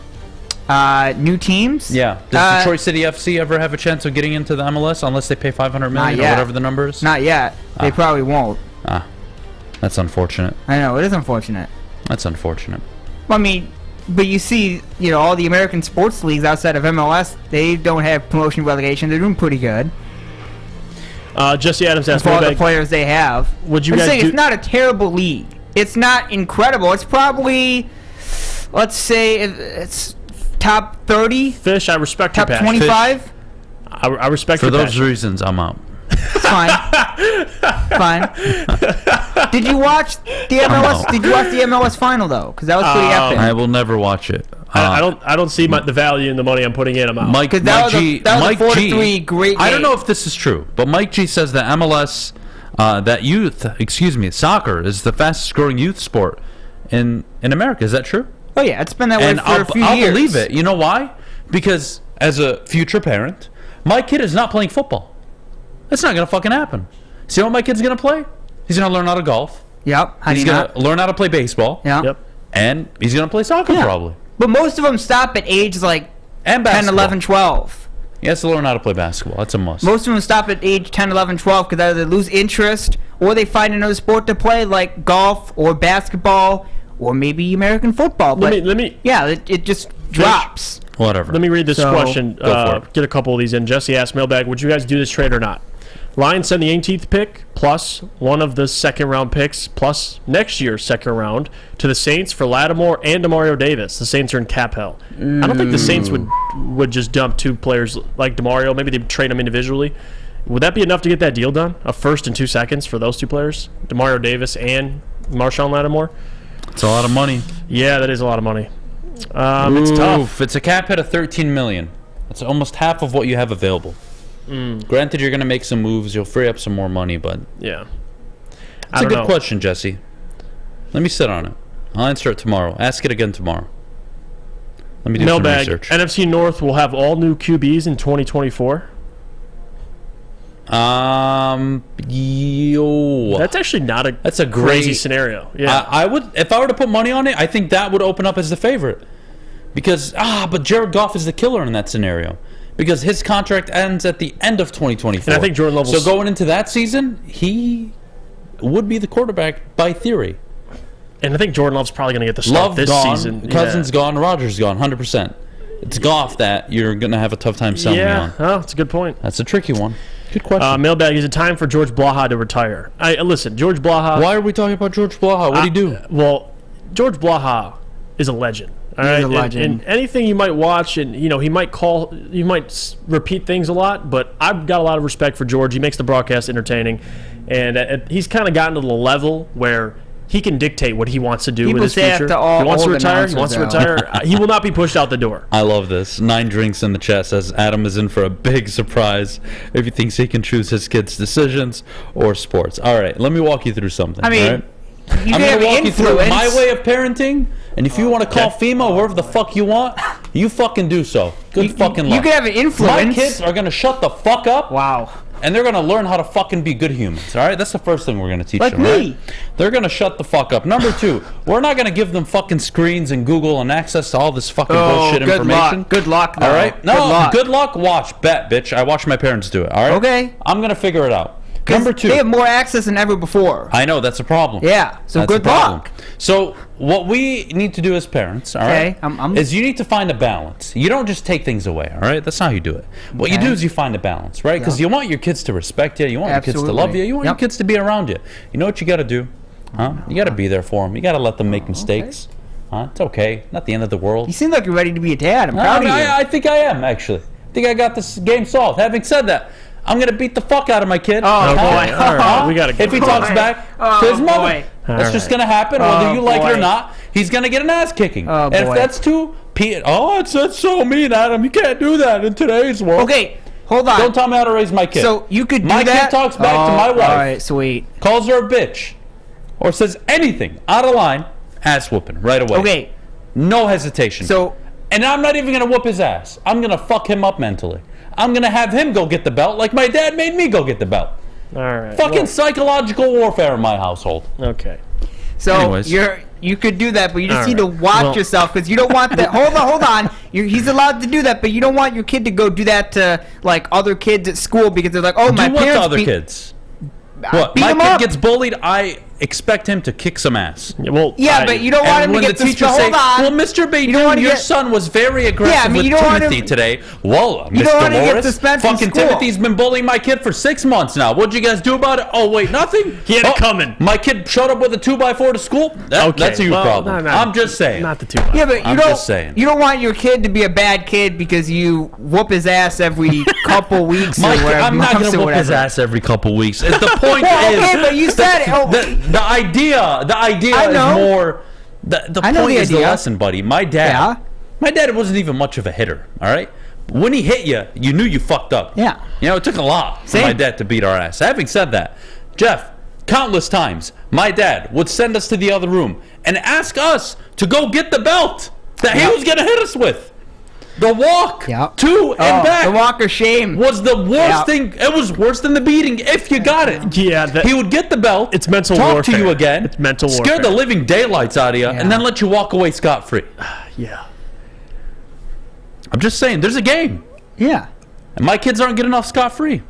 New teams? Yeah. Does Detroit City FC ever have a chance of getting into the MLS unless they pay $500 million or whatever the number is? Not yet. They probably won't. That's unfortunate. I know, it is unfortunate. That's unfortunate. I mean... But you see, all the American sports leagues outside of MLS, they don't have promotion relegation. They're doing pretty good. Jesse Adams asked for all the players they have. Would you guys saying it's not a terrible league. It's not incredible. It's probably, let's say, it's top 30. Fish, I respect your passion. Top 25. I respect your passion. For those reasons, I'm out. It's fine. Fine. Did you watch the MLS? Did you watch the MLS final though? Because that was pretty epic. I will never watch it. I don't see the value in the money I'm putting in. I'm out. Mike G. That was a 4-3 great game. I don't know if this is true, but Mike G says that MLS, soccer is the fastest growing youth sport in America. Is that true? Oh yeah, it's been that way for a few years. I'll believe it. You know why? Because as a future parent, my kid is not playing football. That's not going to fucking happen. See what my kid's going to play? He's going to learn how to golf. Yep. He's going to learn how to play baseball. Yep. And he's going to play soccer probably. But most of them stop at age like 10, 11, 12. He has to learn how to play basketball. That's a must. Most of them stop at age 10, 11, 12 because either they lose interest or they find another sport to play like golf or basketball or maybe American football. But let me it just drops. Whatever. Let me read this question. Get a couple of these in. Jesse asked Mailbag, would you guys do this trade or not? Lions send the 18th pick plus one of the second-round picks plus next year's second round to the Saints for Lattimore and Demario Davis. The Saints are in cap hell. I don't think the Saints would just dump two players like Demario. Maybe they'd trade them individually. Would that be enough to get that deal done? A first and 2 seconds for those two players? Demario Davis and Marshawn Lattimore? It's a lot of money. Yeah, that is a lot of money. It's tough. It's a cap hit of $13 million. That's almost half of what you have available. Granted, you're going to make some moves. You'll free up some more money, but... Yeah. It's a good question, Jesse. Let me sit on it. I'll answer it tomorrow. Ask it again tomorrow. Let me do some research. NFC North will have all new QBs in 2024. That's actually not a crazy scenario. Yeah. I would, if I were to put money on it, I think that would open up as the favorite. Because, but Jared Goff is the killer in that scenario. Because his contract ends at the end of 2024. And I think Jordan Love So going into that season, he would be the quarterback by theory. And I think Jordan Love's probably going to get the start this season. Cousins gone, Rodgers gone, 100%. it's golf that you're going to have a tough time selling me on. Oh, that's a good point. That's a tricky one. Good question. Mailbag, is it time for George Blaha to retire? Listen, George Blaha... Why are we talking about George Blaha? What did he do? Well, George Blaha is a legend. All right? He's a legend. And anything you might watch, and he might repeat things a lot, but I've got a lot of respect for George. He makes the broadcast entertaining, and he's kind of gotten to the level where he can dictate what he wants to do with his future. He wants to retire. He will not be pushed out the door. I love this. 9 Drinks in the chat says Adam is in for a big surprise if he thinks he can choose his kids' decisions or sports. All right, let me walk you through something. I mean, all right? I'm going to walk you through my way of parenting, and if you want to call FEMA wherever the fuck you want, you fucking do so. Good fucking luck. You can have an influence. My kids are going to shut the fuck up. Wow. And they're going to learn how to fucking be good humans, all right? That's the first thing we're going to teach them, me. right? They're going to shut the fuck up. Number 2, we're not going to give them fucking screens and Google and access to all this fucking bullshit information. Good luck, though. All right? No, good luck. Watch. Bet, bitch. I watch my parents do it, all right? Okay. I'm going to figure it out. Number 2. They have more access than ever before. I know, that's a problem. Yeah, so that's good luck. So what we need to do as parents, all right, is you need to find a balance. You don't just take things away, all right? That's not how you do it. What you do is you find a balance, right? Because you want your kids to respect you. You want your kids to love you. You want your kids to be around you. You know what you got to do? Huh? You got to be there for them. You got to let them make mistakes. Huh? It's okay. Not the end of the world. You seem like you're ready to be a dad. I'm proud of you. I think I am, actually. I think I got this game solved. Having said that, I'm going to beat the fuck out of my kid. Oh, boy. All right. We gotta go. If he talks back to his mother. That's just going to happen, whether you like it or not. He's going to get an ass kicking. And if that's too... it's so mean, Adam. You can't do that in today's world. Okay, hold on. Don't tell me how to raise my kid. So you could do my that? kid talks back to my wife. All right, sweet. Calls her a bitch. Or says anything out of line. Ass whooping right away. Okay. No hesitation. And I'm not even going to whoop his ass. I'm going to fuck him up mentally. I'm going to have him go get the belt like my dad made me go get the belt. All right. Fucking psychological warfare in my household. Okay. So anyways. You could do that, but you just need to watch yourself because you don't want that. Hold on. He's allowed to do that, but you don't want your kid to go do that to like other kids at school because they're like, oh, my parents. Do what to other kids? What? My kid gets bullied. I expect him to kick some ass. But you don't want him to get the teacher say, well, Mr. Beydoun, your son was very aggressive with Timothy today. Well, Mr. Morris, fucking Timothy's been bullying my kid for 6 months now. What'd you guys do about it? Oh, wait, nothing? He had it coming. My kid showed up with a 2x4 to school? That's a huge problem. I'm just saying. Not the 2x4. Yeah, but you don't want your kid to be a bad kid because you whoop his ass every couple weeks or whatever. I'm not going to whoop his ass every couple weeks. The point is... Okay, but you said it. The idea is more. The point is the lesson, buddy. My dad wasn't even much of a hitter. All right, when he hit you, you knew you fucked up. Yeah, it took a lot for my dad to beat our ass. Having said that, Jeff, countless times my dad would send us to the other room and ask us to go get the belt that he was gonna hit us with. The walk to and back. The walk of shame was the worst thing. It was worse than the beating if you got it. Yeah. He would get the belt. It's mental talk warfare. To you again. It's mental warfare. Scare the living daylights out of you and then let you walk away scot-free. Yeah. I'm just saying, there's a game. Yeah. And my kids aren't getting off scot-free.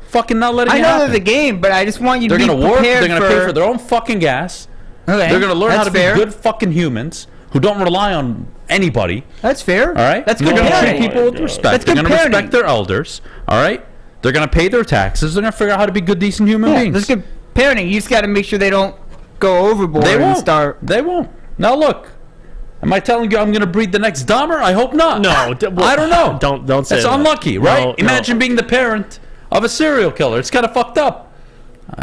Fucking not letting it happen. happen. I know there's a game, but I just want you to be prepared. They're going to work. They're going to pay for their own fucking gas. Okay. They're going to learn how to be good fucking humans who don't rely on anybody. That's fair. All right? That's good. They're going to treat people with respect. They're going to respect their elders. All right? They're going to pay their taxes. They're going to figure out how to be good, decent human beings. That's good parenting. You just got to make sure they don't go overboard and start. They won't. Now, look. Am I telling you I'm going to breed the next Dahmer? I hope not. No. I don't know. Don't say That's that. unlucky, right? No, Imagine being the parent of a serial killer. It's kind of fucked up.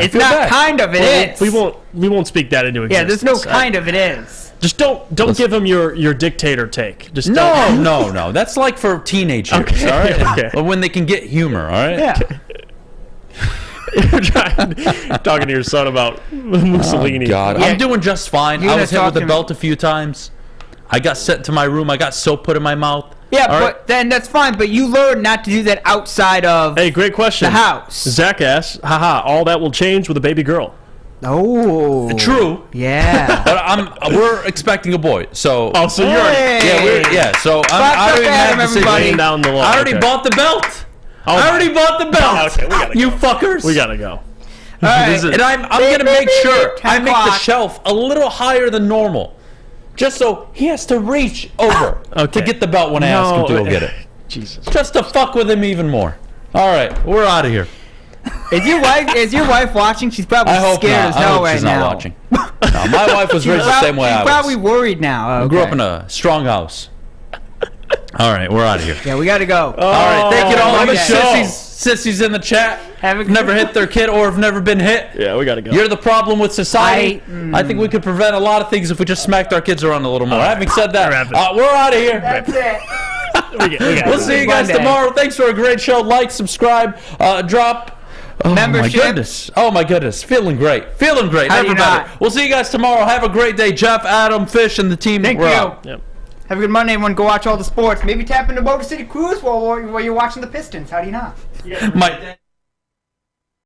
It's not bad. Kind of. It is. We won't speak that into existence. Yeah, there's no kind of it is. Just don't give him your dictator take. Just no. That's like for teenagers, all right? Okay. But when they can get humor, all right? Yeah. You're talking to your son about Mussolini. Oh, God. I'm doing just fine. I was hit with a belt a few times. I got sent to my room. I got soap put in my mouth. Yeah, but then that's fine. But you learn not to do that outside of great question. The house. Zach asks, all that will change with a baby girl. Oh, true. Yeah, but we're expecting a boy. So so you're So I don't even have to say down the line. I already bought the belt. I already bought the belt. Okay, we gotta you go. fuckers. We gotta go. All right. And I'm gonna make sure I make the shelf a little higher than normal. just so he has to reach over to get the belt when I ask him to go get it. Jesus. Just to fuck with him even more. All right, we're out of here. Is your wife watching? She's probably scared as hell right now. I hope she's not watching. No, my wife was raised the same way I was. She's probably worried now. I grew up in a strong house. All right, we're out of here. Yeah, we got to go. All right, thank you to all the sissies in the chat. Have never hit their kid or have never been hit. Yeah, we got to go. You're the problem with society. I think we could prevent a lot of things if we just smacked our kids around a little more. Having said that, we're out of here. That's it. We'll see you guys tomorrow. Thanks for a great show. Like, subscribe, drop. Membership. Oh my goodness. Feeling great. Feeling great. How Never do you better. We'll see you guys tomorrow. Have a great day. Jeff, Adam, Fish, and the team. Thank We're you. out. Yep. Have a good Monday, everyone. Go watch all the sports. Maybe tap into Motor City Cruise while you're watching the Pistons. How do you not? My